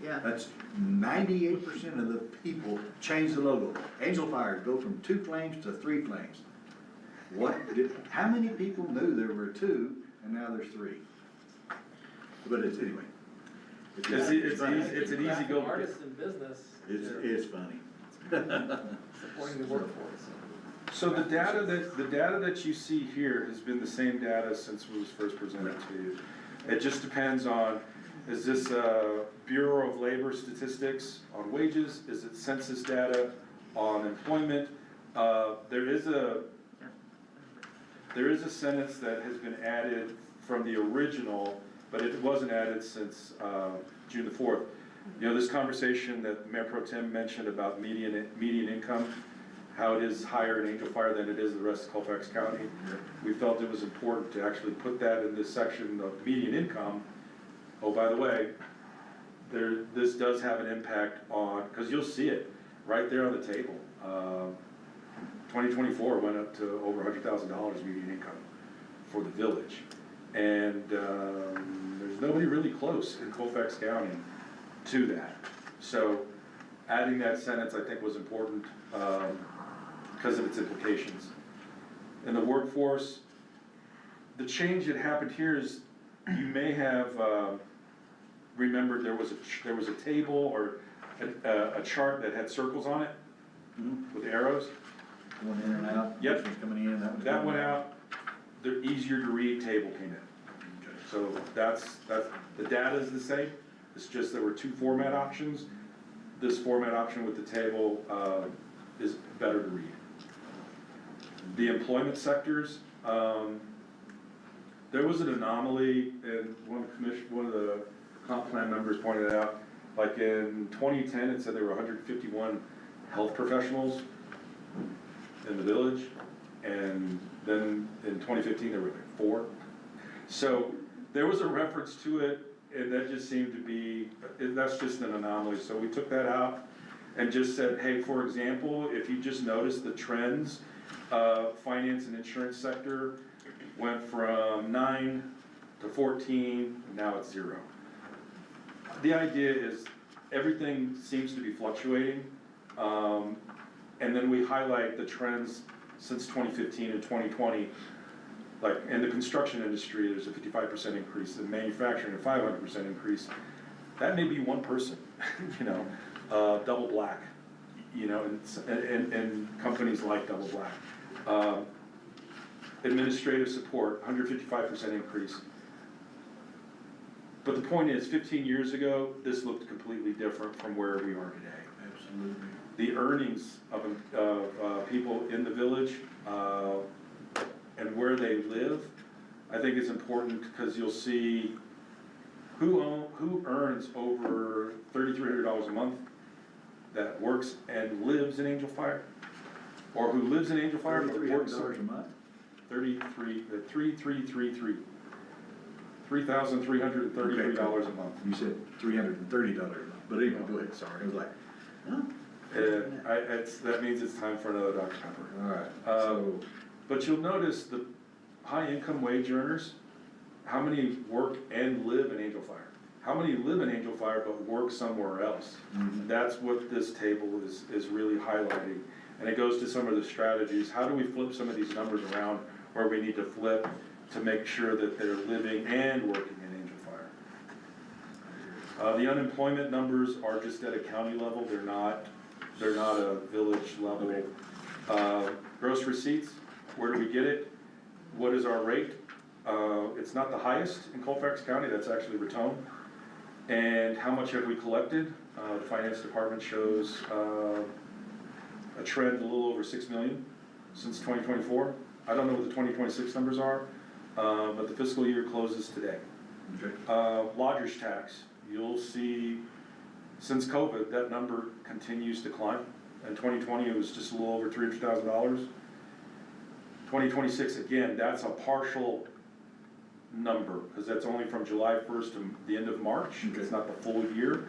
Yeah. That's 98% of the people change the logo. Angel Fires go from 2 flames to 3 flames. How many people knew there were 2 and now there's 3? But it's, anyway. It's an easy go. Artists in business. It's funny. Supporting the workforce. So the data that you see here has been the same data since it was first presented to you. It just depends on, is this Bureau of Labor statistics on wages? Is it census data on employment? There is a sentence that has been added from the original, but it wasn't added since June the 4th. You know, this conversation that Mayor Pro Tem mentioned about median income, how it is higher in Angel Fire than it is in the rest of Colfax County. We felt it was important to actually put that in this section of median income. Oh, by the way, this does have an impact on, because you'll see it right there on the table. 2024 went up to over $100,000 median income for the village. And there's nobody really close in Colfax County to that. So adding that sentence I think was important because of its implications. In the workforce, the change that happened here is you may have remembered there was a table or a chart that had circles on it with arrows. Going in and out. Yep. This one's coming in, that one's That coming went out. out, the easier to read table came in. So that's, the data is the same, it's just there were 2 format options. This format option with the table is better to read. The employment sectors, there was an anomaly, and one of the comp plan members pointed out, like in 2010, it said there were 151 health professionals in the village, and then in 2015 there were like 4. So there was a reference to it, and that just seemed to be, that's just an anomaly. So we took that out and just said, hey, for example, if you just notice the trends, finance and insurance sector went from 9 to 14, and now it's 0. the idea is, everything seems to be fluctuating, and then we highlight the trends since 2015 and 2020. Like, in the construction industry, there's a 55% increase, in manufacturing, a 500% increase. That may be one person, you know, Double Black, you know, and companies like Double Black. Administrative support, 155% increase. But the point is, 15 years ago, this looked completely different from where we are today. Absolutely. The earnings of people in the village, and where they live, I think is important, because you'll see who earns over $3,300 a month that works and lives in Angel Fire, or who lives in Angel Fire but works. $300 a month? 3,333. $3,333 a month. You said $330 a month, but anyway, go ahead, sorry, I was like, huh? That means it's time for another Dr. Pepper. All right, so, But you'll notice the high income wage earners, how many work and live in Angel Fire? How many live in Angel Fire but work somewhere else? Mhm. That's what this table is really highlighting. And it goes to some of the strategies. How do we flip some of these numbers around where we need to flip to make sure that they're living and working in Angel Fire? The unemployment numbers are just at a county level. They're not a village level. Gross receipts, where do we get it? What is our rate? It's not the highest in Colfax County, that's actually Raton. And how much have we collected? The finance department shows a trend a little over 6 million since 2024. I don't know what the 2026 numbers are, but the fiscal year closes today. okay. Lodger's tax, you'll see, since COVID, that number continues to climb. In 2020, it was just a little over $300,000. 2026, again, that's a partial number, because that's only from July 1st to the end of March. Okay. It's not the full year,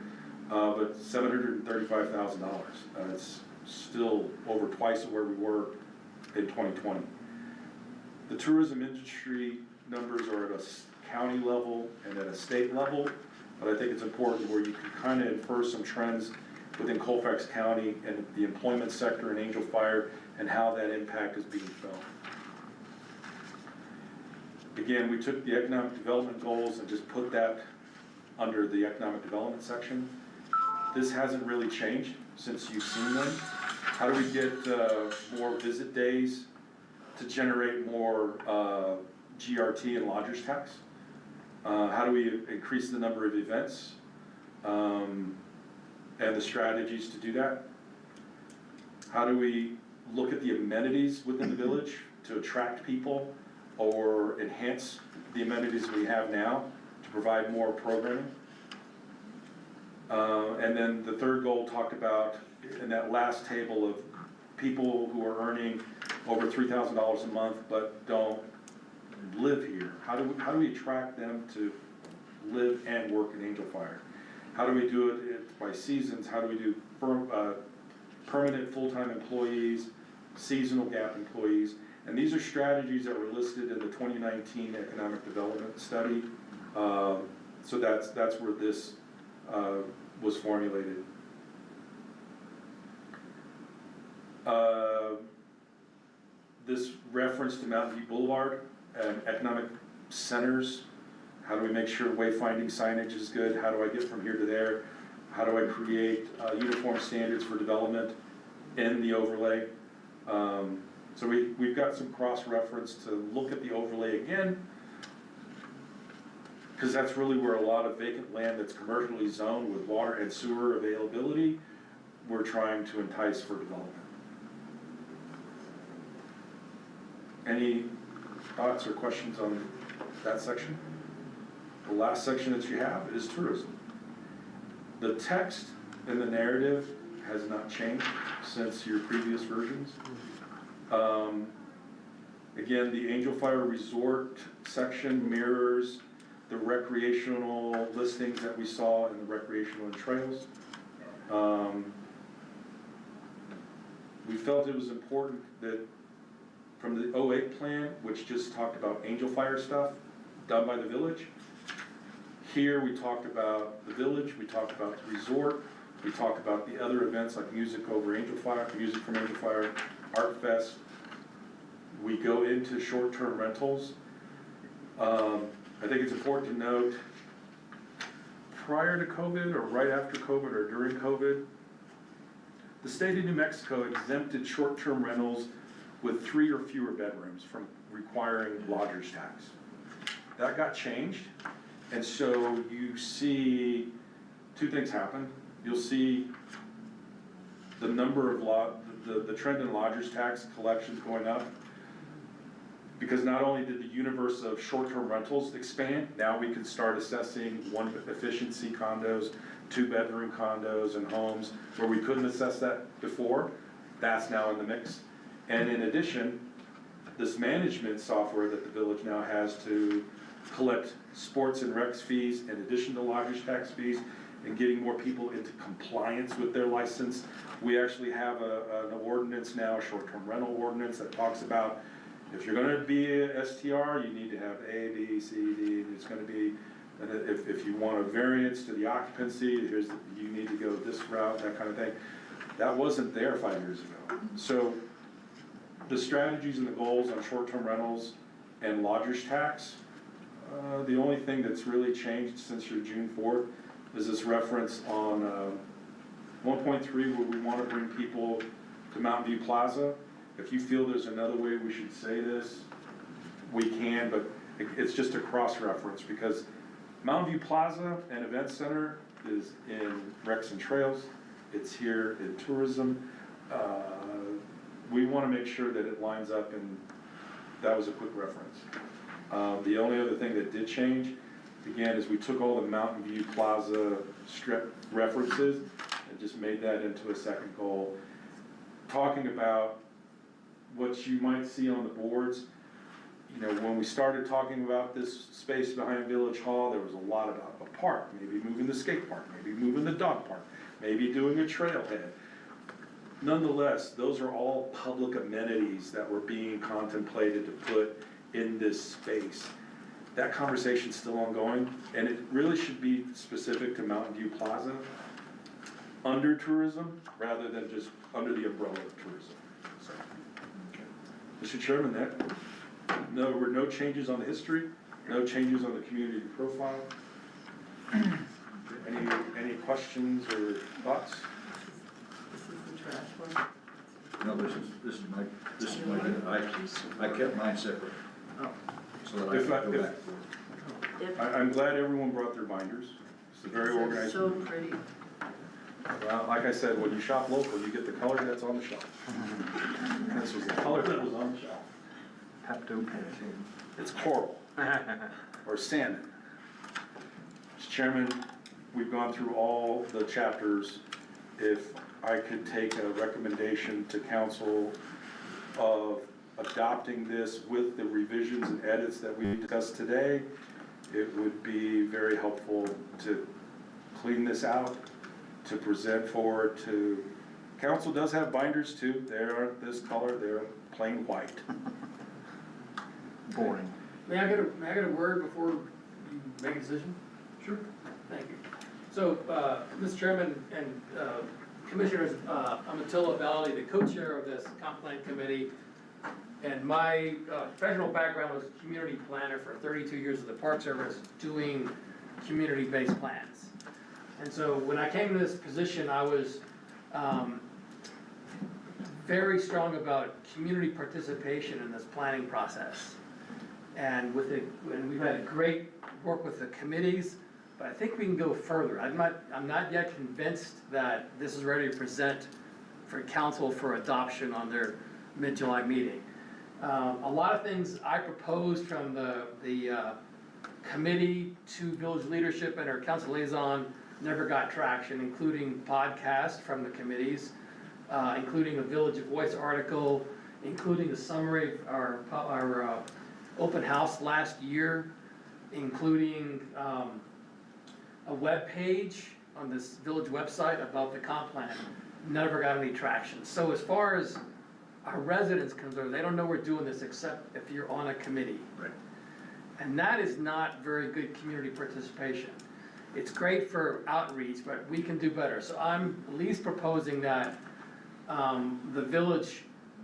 but $735,000. It's still over twice of where we were in 2020. The tourism industry numbers are at a county level and at a state level, but I think it's important where you can kind of infer some trends within Colfax County and the employment sector in Angel Fire and how that impact is being felt. Again, we took the economic development goals and just put that under the economic development section. This hasn't really changed since you've seen them. How do we get more visit days to generate more GRT and lodger's tax? How do we increase the number of events and the strategies to do that? How do we look at the amenities within the village to attract people or enhance the amenities we have now to provide more programming? And then the third goal talked about, in that last table, of people who are earning over $3,000 a month but don't live here. How do we attract them to live and work in Angel Fire? How do we do it by seasons? How do we do permanent full-time employees, seasonal gap employees? And these are strategies that were listed in the 2019 Economic Development Study. So that's where this was formulated. This reference to Mountain View Boulevard and economic centers. How do we make sure wayfinding signage is good? How do I get from here to there? How do I create uniform standards for development in the overlay? So we've got some cross-reference to look at the overlay again, because that's really where a lot of vacant land that's commercially zoned with water and sewer availability, we're trying to entice for development. Any thoughts or questions on that section? The last section that you have is tourism. The text in the narrative has not changed since your previous versions. Again, the Angel Fire Resort section mirrors the recreational listings that we saw in the recreational and trails. We felt it was important that from the 08 plan, which just talked about Angel Fire stuff done by the village, Here, we talked about the village, we talked about the resort, we talked about the other events like Music Over Angel Fire, Music from Angel Fire, Art Fest. We go into short-term rentals. I think it's important to note, prior to COVID or right after COVID or during COVID, the state of New Mexico exempted short-term rentals with 3 or fewer bedrooms from requiring lodger's tax. That got changed, and so you see 2 things happen. You'll see the number of the trend in lodger's tax collections going up, because not only did the universe of short-term rentals expand, now we can start assessing 1 efficiency condos, 2-bedroom condos and homes where we couldn't assess that before. That's now in the mix. And in addition, this management software that the village now has to collect sports and recs fees in addition to lodger's tax fees and getting more people into compliance with their license. We actually have an ordinance now, a short-term rental ordinance that talks about if you're gonna be a STR, you need to have A, B, C, D, and it's gonna be, and if you want a variance to the occupancy, you need to go this route, that kind of thing. That wasn't there 5 years ago. So the strategies and the goals on short-term rentals and lodger's tax, the only thing that's really changed since your June 4th is this reference on 1.3 where we want to bring people to Mountain View Plaza. If you feel there's another way we should say this, we can, but it's just a cross-reference because Mountain View Plaza and Event Center is in Recs and Trails. It's here in tourism. We want to make sure that it lines up, and that was a quick reference. The only other thing that did change, again, is we took all the Mountain View Plaza strip references and just made that into a second goal. Talking about what you might see on the boards, you know, when we started talking about this space behind Village Hall, there was a lot about a park, maybe moving the skate park, maybe moving the dog park, maybe doing a trailhead. Nonetheless, those are all public amenities that were being contemplated to put in this space. That conversation's still ongoing, and it really should be specific to Mountain View Plaza, under tourism, rather than just under the umbrella of tourism. So, Mr. Chairman, there were no changes on the history, no changes on the community profile. Any questions or thoughts? This is the trash one. No, this is my, I kept mine separate. Oh. So that I could go back. I'm glad everyone brought their binders. It's a very They're organized. so pretty. Well, like I said, when you shop local, you get the color that's on the shelf. And this was the color that was on the shelf. Pepto Bismol. It's coral or salmon. Mr. Chairman, we've gone through all the chapters. If I could take a recommendation to council of adopting this with the revisions and edits that we discussed today, it would be very helpful to clean this out, to present forward to, council does have binders too. They aren't this color, they're plain white. Boring. May I get a word before you make a decision? Sure. Thank you. So, Mr. Chairman and Commissioners, I'm Attila Valley, the co-chair of this comp plan committee. And my professional background was a community planner for 32 years with the Park Service doing community-based plans. And so when I came to this position, I was very strong about community participation in this planning process. And we've had great work with the committees, but I think we can go further. I'm not yet convinced that this is ready to present for council for adoption on their mid-July meeting. A lot of things I proposed from the committee to village leadership and our council liaison never got traction, including podcasts from the committees, including a Village Voice article, including a summary of our open house last year, including a web page on this village website about the comp plan. Never got any traction. So as far as our residents concerned, they don't know we're doing this except if you're on a committee. Right. And that is not very good community participation. It's great for outreach, but we can do better. So I'm at least proposing that the village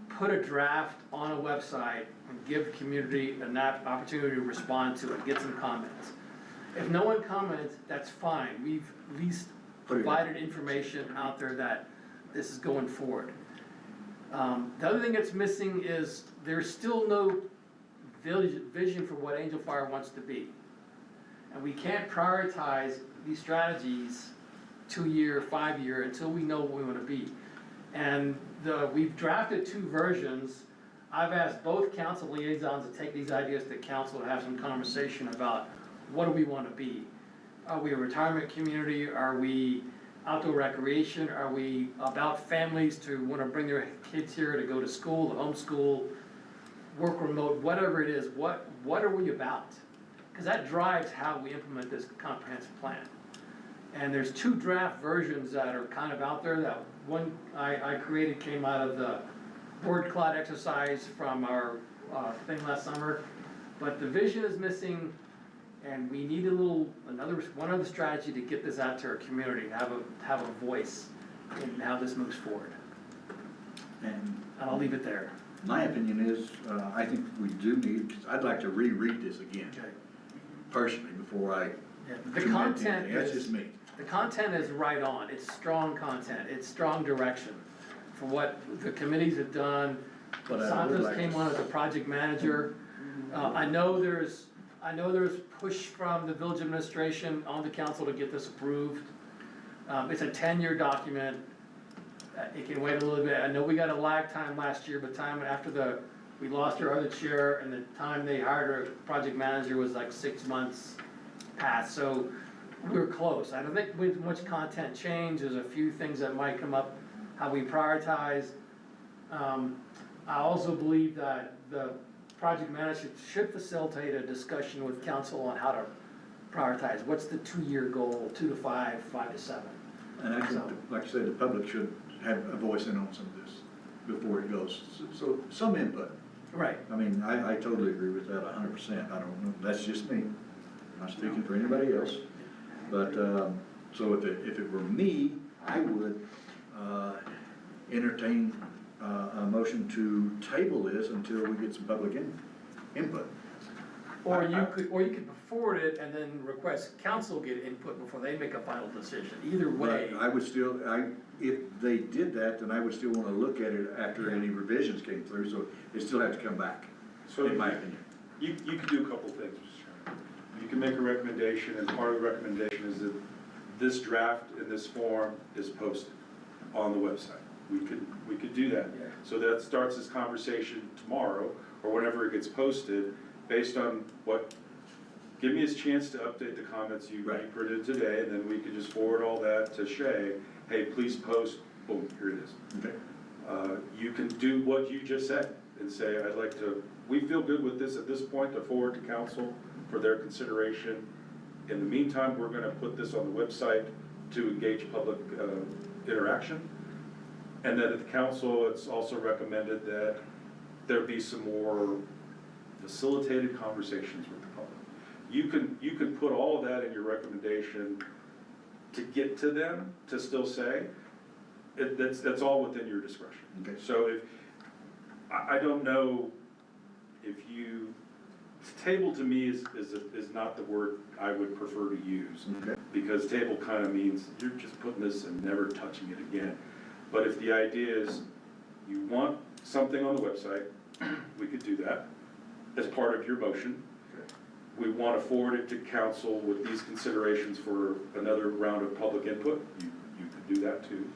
put a draft on a website and give community an opportunity to respond to it, get some comments. If no one comments, that's fine. We've at least provided information out there that this is going forward. The other thing that's missing is there's still no vision for what Angel Fire wants to be. And we can't prioritize these strategies 2-year, 5-year until we know what we want to be. And we've drafted 2 versions. I've asked both council liaisons to take these ideas to council to have some conversation about what do we want to be. Are we a retirement community? Are we outdoor recreation? Are we about families to want to bring their kids here to go to school, to homeschool, work remote, whatever it is? What are we about? Because that drives how we implement this comprehensive plan. And there's 2 draft versions that are kind of out there. That one I created came out of the word cloud exercise from our thing last summer. But the vision is missing, and we need one other strategy to get this out to our community, have a voice in how this moves forward. And I'll leave it there. my opinion is, I think we do need, because I'd like to reread this again, personally, before I The commit to content anything. That's is, just me. the content is right on. It's strong content. It's strong direction for what the committees have done. But I would Santos like came to- on as a project manager. I know there's push from the village administration on the council to get this approved. It's a 10-year document. It can wait a little bit. I know we got a lag time last year, but time after we lost our other chair, and the time they hired a project manager was like 6 months past, so we're close. I don't think with much content change, there's a few things that might come up, how we prioritize. I also believe that the project manager should facilitate a discussion with council on how to prioritize. What's the 2-year goal, 2 to 5, 5 to 7? And I think, like I said, the public should have a voice in on some of this before it goes. So some input. Right. I mean, I totally agree with that 100%. I don't know, that's just me. I'm not speaking for anybody else. But, so if it were me, I would entertain a motion to table this until we get some public input. Or you could forward it and then request council get input before they make a final decision. Either way. But I would still, if they did that, then I would still want to look at it after any revisions came through, so it still have to come back, So in my opinion. you could do a couple things, Mr. Chairman. You can make a recommendation, and part of the recommendation is that this draft in this form is posted on the website. We could do that. So that starts this conversation tomorrow, or whenever it gets posted, based on give me a chance to update the comments you printed today, and then we could just forward all that to Shay. Hey, please post, boom, here it is. Okay. You can do what you just said and say, we feel good with this at this point to forward to council for their consideration. In the meantime, we're gonna put this on the website to engage public interaction. And then at the council, it's also recommended that there be some more facilitated conversations with the public. You can put all of that in your recommendation to get to them, to still say, that's all within your discretion. Okay. So I don't know if table to me is not the word I would prefer to use. Okay. Because table kind of means you're just putting this and never touching it again. But if the idea is you want something on the website, we could do that as part of your motion. We want to forward it to council with these considerations for another round of public input. You could do that too.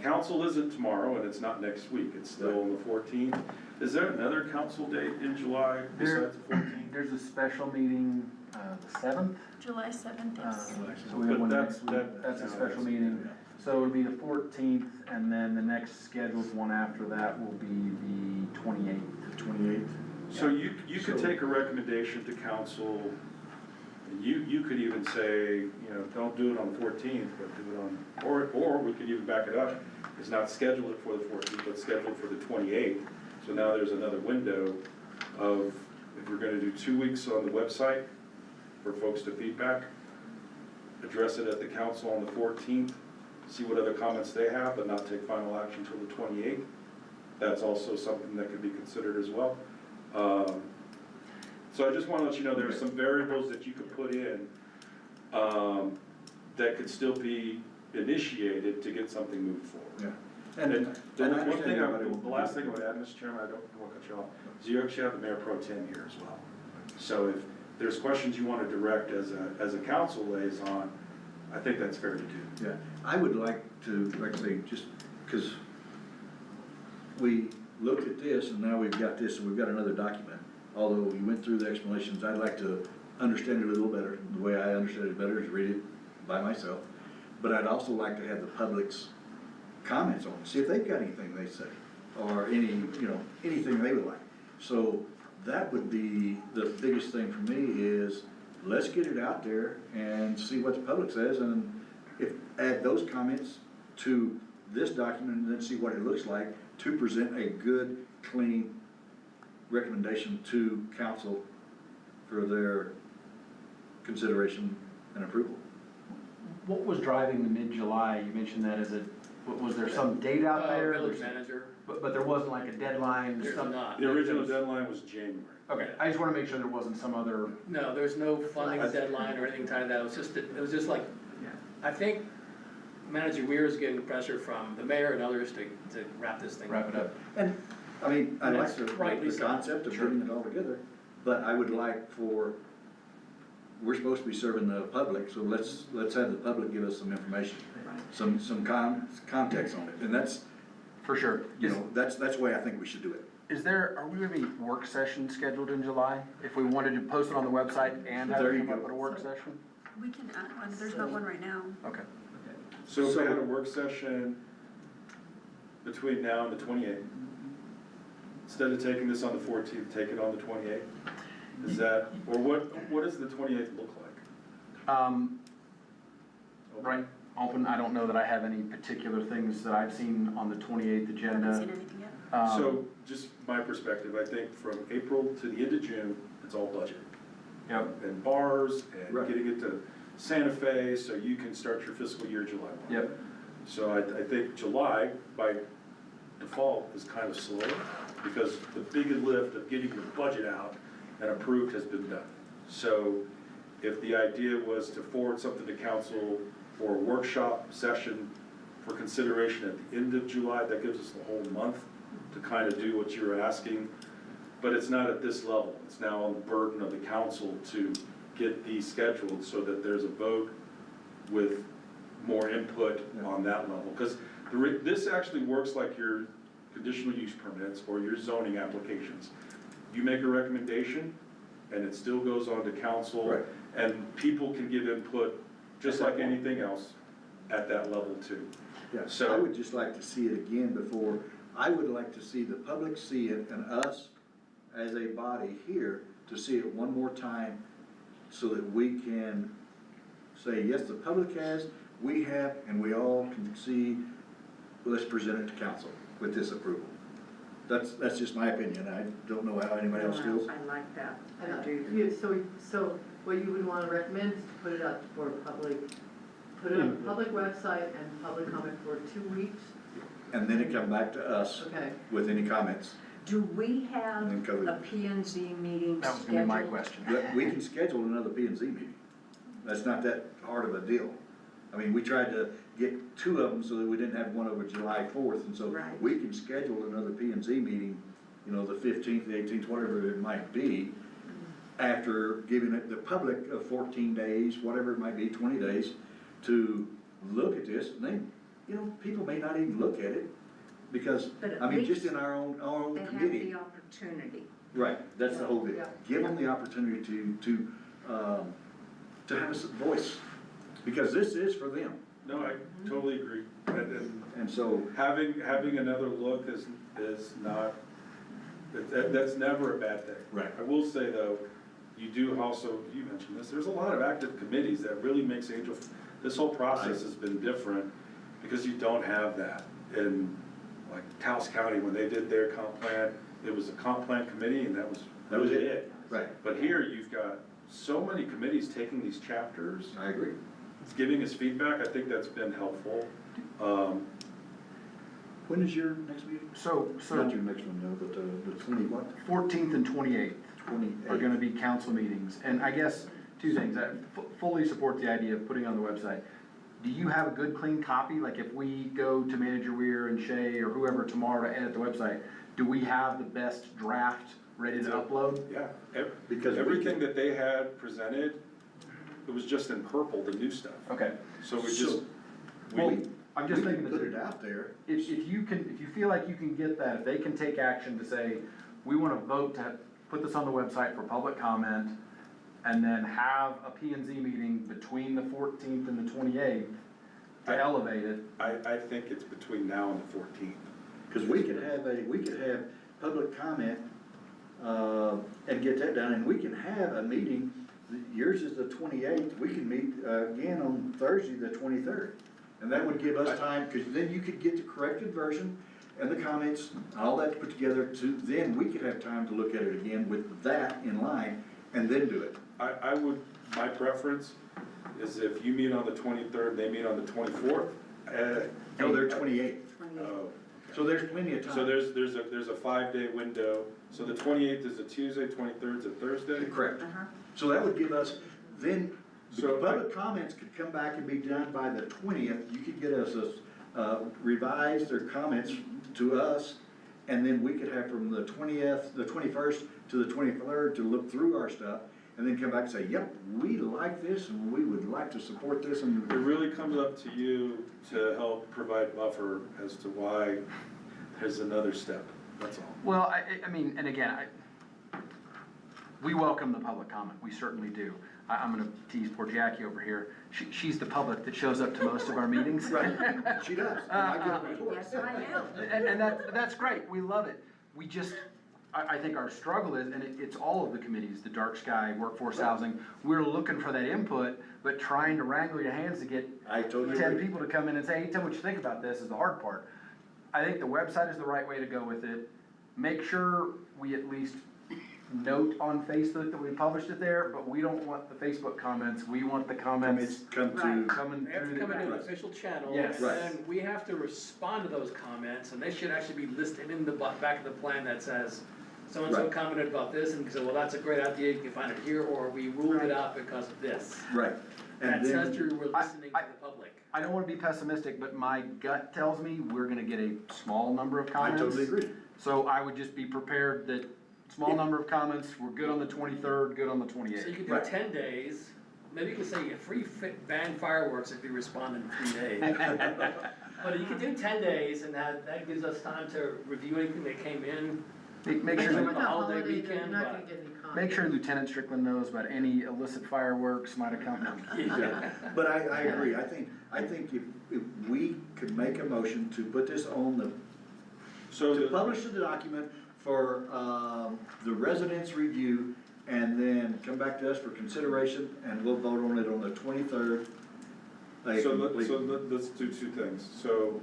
Council isn't tomorrow, and it's not next week. It's still on the 14th. Is there another council date in July besides the 14th? There's a special meeting, the 7th. July 7th, yes. So we have one But next week. That's a special meeting. So it'll be the 14th, and then the next scheduled one after that will be the 28th. 28th. So you could take a recommendation to council, and you could even say, don't do it on the 14th, but do it on, or we could even back it up. It's not schedule it for the 14th, but schedule it for the 28th. So now there's another window of if we're gonna do 2 weeks on the website for folks to feedback, address it at the council on the 14th, see what other comments they have, but not take final action until the 28th. That's also something that could be considered as well. So I just wanna let you know there are some variables that you could put in, that could still be initiated to get something moved forward. Yeah. And then I one understand thing, everybody will- the last thing I would add, Mr. Chairman, I don't want to cut you off, is you actually have the Mayor Pro Tem here as well. So if there's questions you want to direct as a council liaison, I think that's fair to do. Yeah, I would like to, like I say, just, because we looked at this and now we've got this and we've got another document. Although you went through the explanations, I'd like to understand it a little better. The way I understand it better is read it by myself. But I'd also like to have the public's comments on it, see if they've got anything they say, or anything they would like. So that would be, the biggest thing for me is, let's get it out there and see what the public says, and add those comments to this document, and then see what it looks like to present a good, clean recommendation to council for their consideration and approval. What was driving the mid-July? You mentioned that was there some date out there? Village manager, But there wasn't like a deadline? there's not. The original deadline was January. Okay, I just wanna make sure there wasn't some other, No, there's no funding deadline or anything tied to that, it was just like, I think Manager Weir is getting pressure from the mayor and others to wrap this thing up. wrap it up. And, I mean, I like Rightly the so. concept of putting it all together, but I would like we're supposed to be serving the public, so let's have the public give us some information, some context on it, and that's, For sure. that's the way I think we should do it. Are we gonna be work sessions scheduled in July? If we wanted to post it on the website and have There it you come up go. at a work session? We can add one, there's not one right now. Okay. So if we had a work session between now and the 28th, instead of taking this on the 14th, take it on the 28th? Is that, or what does the 28th look like? Right, open, I don't know that I have any particular things that I've seen on the 28th agenda. Haven't seen anything yet. So, just my perspective, I think from April to the end of June, it's all budget. Yep, And bars, and Right. getting it to Santa Fe, so you can start your fiscal year July 1. yep. So I think July, by default, is kind of slower, because the big lift of getting your budget out and approved has been done. So if the idea was to forward something to council for a workshop session for consideration at the end of July, that gives us the whole month to kind of do what you're asking. But it's not at this level. It's now on the burden of the council to get these scheduled so that there's a vote with more input on that level. Because this actually works like your conditional use permits or your zoning applications. You make a recommendation, and it still goes on to council. Right. And people can give input, just like anything else, at that level too. Yeah, So- I would just like to see it again before, I would like to see the public see it and us as a body here to see it one more time so that we can say, yes, the public has, we have, and we all can see, let's present it to council with this approval. That's just my opinion. I don't know how anybody else feels. I like that, And I do. so what you would wanna recommend is to put it out for public, put it on the public website and public comment for 2 weeks, And then it come back to us okay? with any comments. Do we have And then cover- a P and Z meeting scheduled? That was gonna be my question. But we can schedule another P and Z meeting. That's not that hard of a deal. I mean, we tried to get 2 of them so that we didn't have one over July 4th, and so Right. we can schedule another P and Z meeting, the 15th, the 18th, whatever it might be, after giving it the public 14 days, whatever it might be, 20 days, to look at this, and then, people may not even look at it, because, But at just least in our own They have committee. the opportunity. Right, that's the whole deal. Yeah. Give them the opportunity to have a voice, because this is for them. No, I totally agree. And And so, having another look is not, that's never a bad thing. Right. I will say though, you do also, you mentioned this, there's a lot of active committees that really makes Angel, this whole process has been different because you don't have that. In like Taos County, when they did their comp plan, it was a comp plan committee and that was That was really it. Right, But here, you've got so many committees taking these chapters, I agree. giving us feedback, I think that's been helpful. When is your next meeting? So, Not your next one, no, but the 20 what? 14th and 28th 28th. are gonna be council meetings, and I guess two things, I fully support the idea of putting on the website. Do you have a good, clean copy? Like if we go to Manager Weir and Shay or whoever tomorrow to edit the website, do we have the best draft ready to upload? Yeah, Because we everything can- that they had presented, it was just in purple, the new stuff. Okay, So we So- just, well, we, I'm just We can thinking put it that out there. if you feel like you can get that, if they can take action to say, we wanna vote to put this on the website for public comment, and then have a P and Z meeting between the 14th and the 28th to elevate it. I think it's between now and the 14th. Because we could have public comment, and get that done, and we can have a meeting, yours is the 28th, we can meet, again on Thursday, the 23rd. And that would give us time, because then you could get the corrected version and the comments, all that put together then we could have time to look at it again with that in line, and then do it. I would, my preference is if you meet on the 23rd, they meet on the 24th. No, they're 28th, Oh, so there's plenty of time. so there's a 5-day window, so the 28th is a Tuesday, 23rd is a Thursday? Correct. Uh-huh. So that would give us, then, So- the public comments could come back and be done by the 20th. You could get us revised their comments to us, and then we could have from the 20th, the 21st to the 23rd to look through our stuff, and then come back and say, yep, we like this, and we would like to support this, and It really comes up to you to help provide buffer as to why there's another step, that's all. Well, I mean, and again, we welcome the public comment, we certainly do. I'm gonna tease poor Jackie over here, she's the public that shows up to most of our meetings. Right, she does, and I get a report. Yes, I am. And that's great, we love it. We just, I think our struggle is, and it's all of the committees, the dark sky, workforce housing, we're looking for that input, but trying to wrangle your hands to get I totally 10 agree. people to come in and say, hey, tell me what you think about this is the hard part. I think the website is the right way to go with it. Make sure we at least note on Facebook that we published it there, but we don't want the Facebook comments, we want the comments Come to, coming They have to through come into an the. official channel, Yes. and Right. then we have to respond to those comments, and they should actually be listed in the back of the plan that says, so-and-so Right. commented about this, and say, well, that's a great idea, you can find it here, or we ruled it out because of this. right. That And says then, we're listening to the public. I don't wanna be pessimistic, but my gut tells me we're gonna get a small number of I comments. totally agree. So I would just be prepared that small number of comments, we're good on the 23rd, good on the So you 28th. could do Right. 10 days, maybe you could say a free ban fireworks if you respond in 3 days. But you could do 10 days, and that gives us time to review anything that came in. Make Sure. sure, With the All day holiday, you're weekend, not but- gonna get any comments. make sure Lieutenant Strickland knows about any illicit fireworks might have come. Yeah, but I agree, I think if we could make a motion to put this on the, So to the, publish the document for, the residents' review, and then come back to us for consideration, and we'll vote on it on the 23rd. let's do two things. So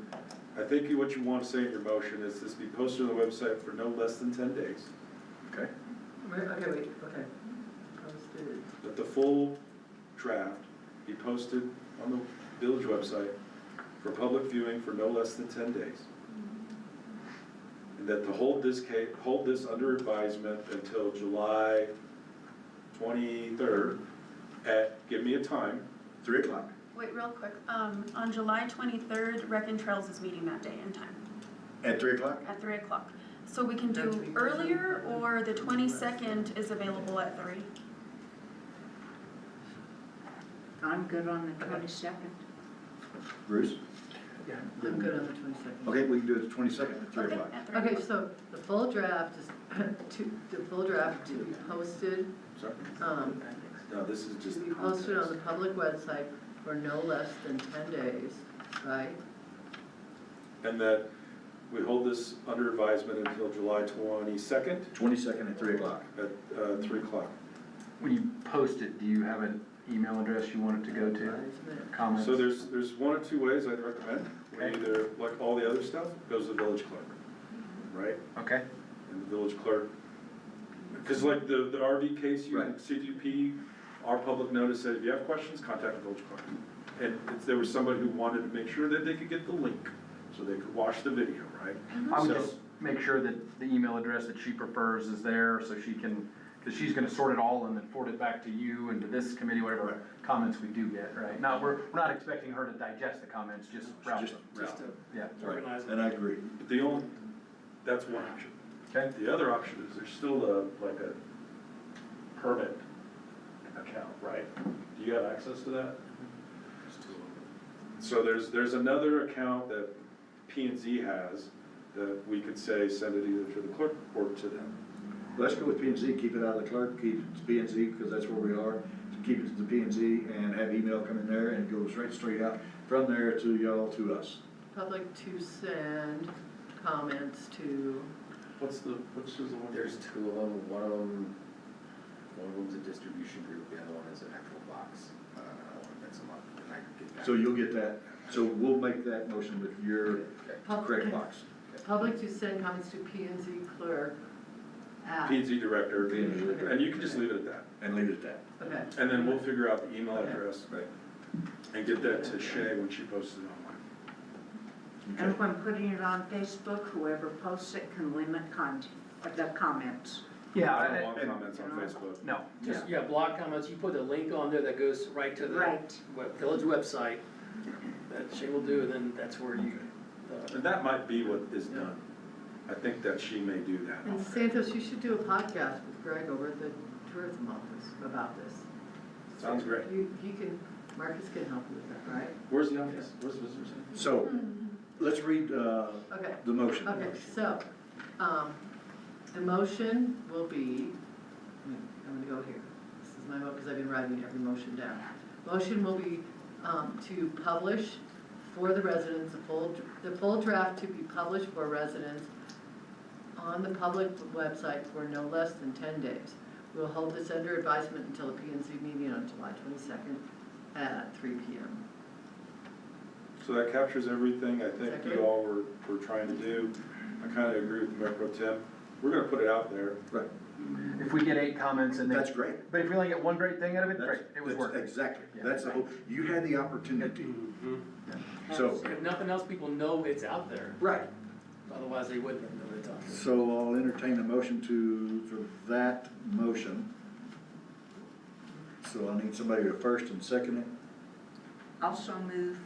I think what you want to say in your motion is this be posted on the website for no less than 10 days. Okay. Okay. Posted. That the full draft be posted on the village website for public viewing for no less than 10 days. And that to hold this under advisement until July 23rd at, give me a time, 3 o'clock. Wait, real quick, on July 23rd, Rec and Trails is meeting that day and time, At 3 o'clock? at 3 o'clock. So we can That's do because earlier, or the 22nd is available at 3. I'm good on the 22nd. Bruce? I'm good on the 22nd. Okay, we can do it the 22nd at 3 Okay, o'clock. at 3 Okay, o'clock. so the full draft is, to be posted, sorry, no, this is to just. be posted on the public website for no less than 10 days, right? And that we hold this under advisement until July 22nd 22nd at 3 o'clock. at 3 o'clock. When you post it, do you have an email address you want it to go to? Advisement. Comments? So there's one or two ways I'd recommend. We Okay. either, like all the other stuff, goes to the village clerk, right? Okay, And the village clerk Cause like the RV case, you, Right. CDP, our public notice said, if you have questions, contact the village clerk. And there was somebody who wanted to make sure that they could get the link, so they could watch the video, right? I would So- just make sure that the email address that she prefers is there, so she can, because she's gonna sort it all and then forward it back to you and to this committee, whatever comments we do get, right? Now, we're not expecting her to digest the comments, just route them. Just to Yeah, organize it. And I agree. But the only, that's one option. okay? The other option is there's still like a permit account, right? Do you have access to that? So there's another account that P and Z has that we could say, send it either to the clerk or to them. Let's go with P and Z, keep it out of the clerk, keep it to P and Z, because that's where we are. Keep it to the P and Z and have email come in there and it goes right straight out from there to y'all, to us. Public to send comments to, Which is the one? There's two of them, one of them's a distribution group, the other one is an actual box. I don't wanna mix them up, and I can get back. So you'll get that, so we'll make that motion with your correct box. public to send comments to P and Z clerk at, P and Z director, P&Z director. and you can just leave it at that. And leave it at that. okay, And then we'll figure out the email Okay. address Right. and get that to Shay when she posts it online. And when putting it on Facebook, whoever posts it can limit the comments. Yeah, I don't want and- comments on Facebook. no, Just, yeah, blog comments, you put a link on there that goes right to the Right. village website that Shay will do, and then that's where you, And that might be what is done. I think that she may do that. and Santos, you should do a podcast with Greg over at the tourism office about this. Sounds great. You can, Marcus can help you with that, right? Where's the office? Where's the visitor center? So, let's read, Okay. the motion. Okay, so, the motion will be, I'm gonna go here. This is my vote, because I've been writing every motion down. Motion will be, to publish for the residents, the full draft to be published for residents on the public website for no less than 10 days. We'll hold this under advisement until the P and Z meeting on July 22nd at 3 p.m. So that captures everything I think Is that you good? all were trying to do. I kind of agree with Mayor Pro Tem. We're gonna put it out there. Right, if we get 8 comments and then. that's great. But if we only get one great thing out of it, That's- great, it was that's worth it. Exactly, Yeah. that's the whole, you had the opportunity, Mm-hmm. so. if nothing else, people know it's out there, Right. otherwise they wouldn't have known it's out there. So I'll entertain a motion for that motion. So I need somebody to first and second it. Also move.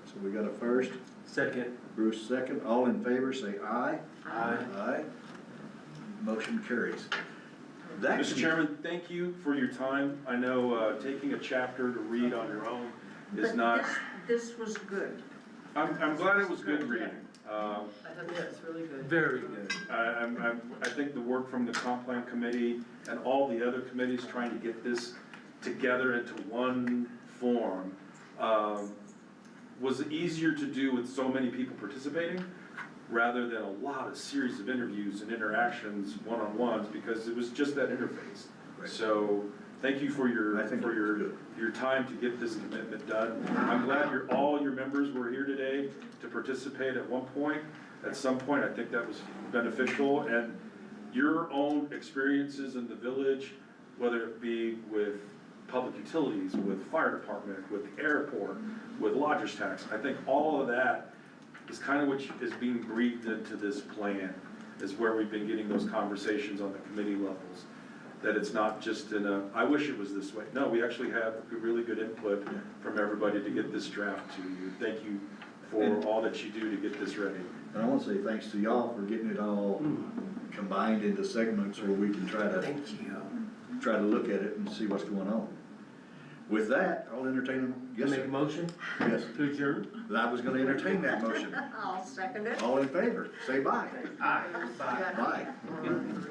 So we got a first, Second. Bruce second, all in favor, say aye. Aye. Aye. Motion carries. That Mr. Chairman, thank you for your time. I know taking a chapter to read on your own is But not, this was good. I'm glad it was good reading. I thought that was really good. Very good. I think the work from the comp plan committee and all the other committees trying to get this together into one form was easier to do with so many people participating rather than a lot of series of interviews and interactions, one-on-ones, because it was just that interface. Right. So, thank you for your, I think for it was good. your time to get this commitment done. I'm glad all your members were here today to participate at one point. At some point, I think that was beneficial, and your own experiences in the village, whether it be with public utilities, with fire department, with the airport, with lodger's tax, I think all of that is kind of what is being breathed into this plan, is where we've been getting those conversations on the committee levels. That it's not just I wish it was this way. No, we actually have really good input from everybody to get this draft to you. Thank you for all that you do to get this ready. And I want to say thanks to y'all for getting it all combined into segments where we can try to look at it and see what's going on. With that, I'll entertain, yes, Make a sir. motion Yes, to adjourn? I was gonna entertain that motion. I'll second it. All in favor, say bye. Aye. Bye. Bye. Second.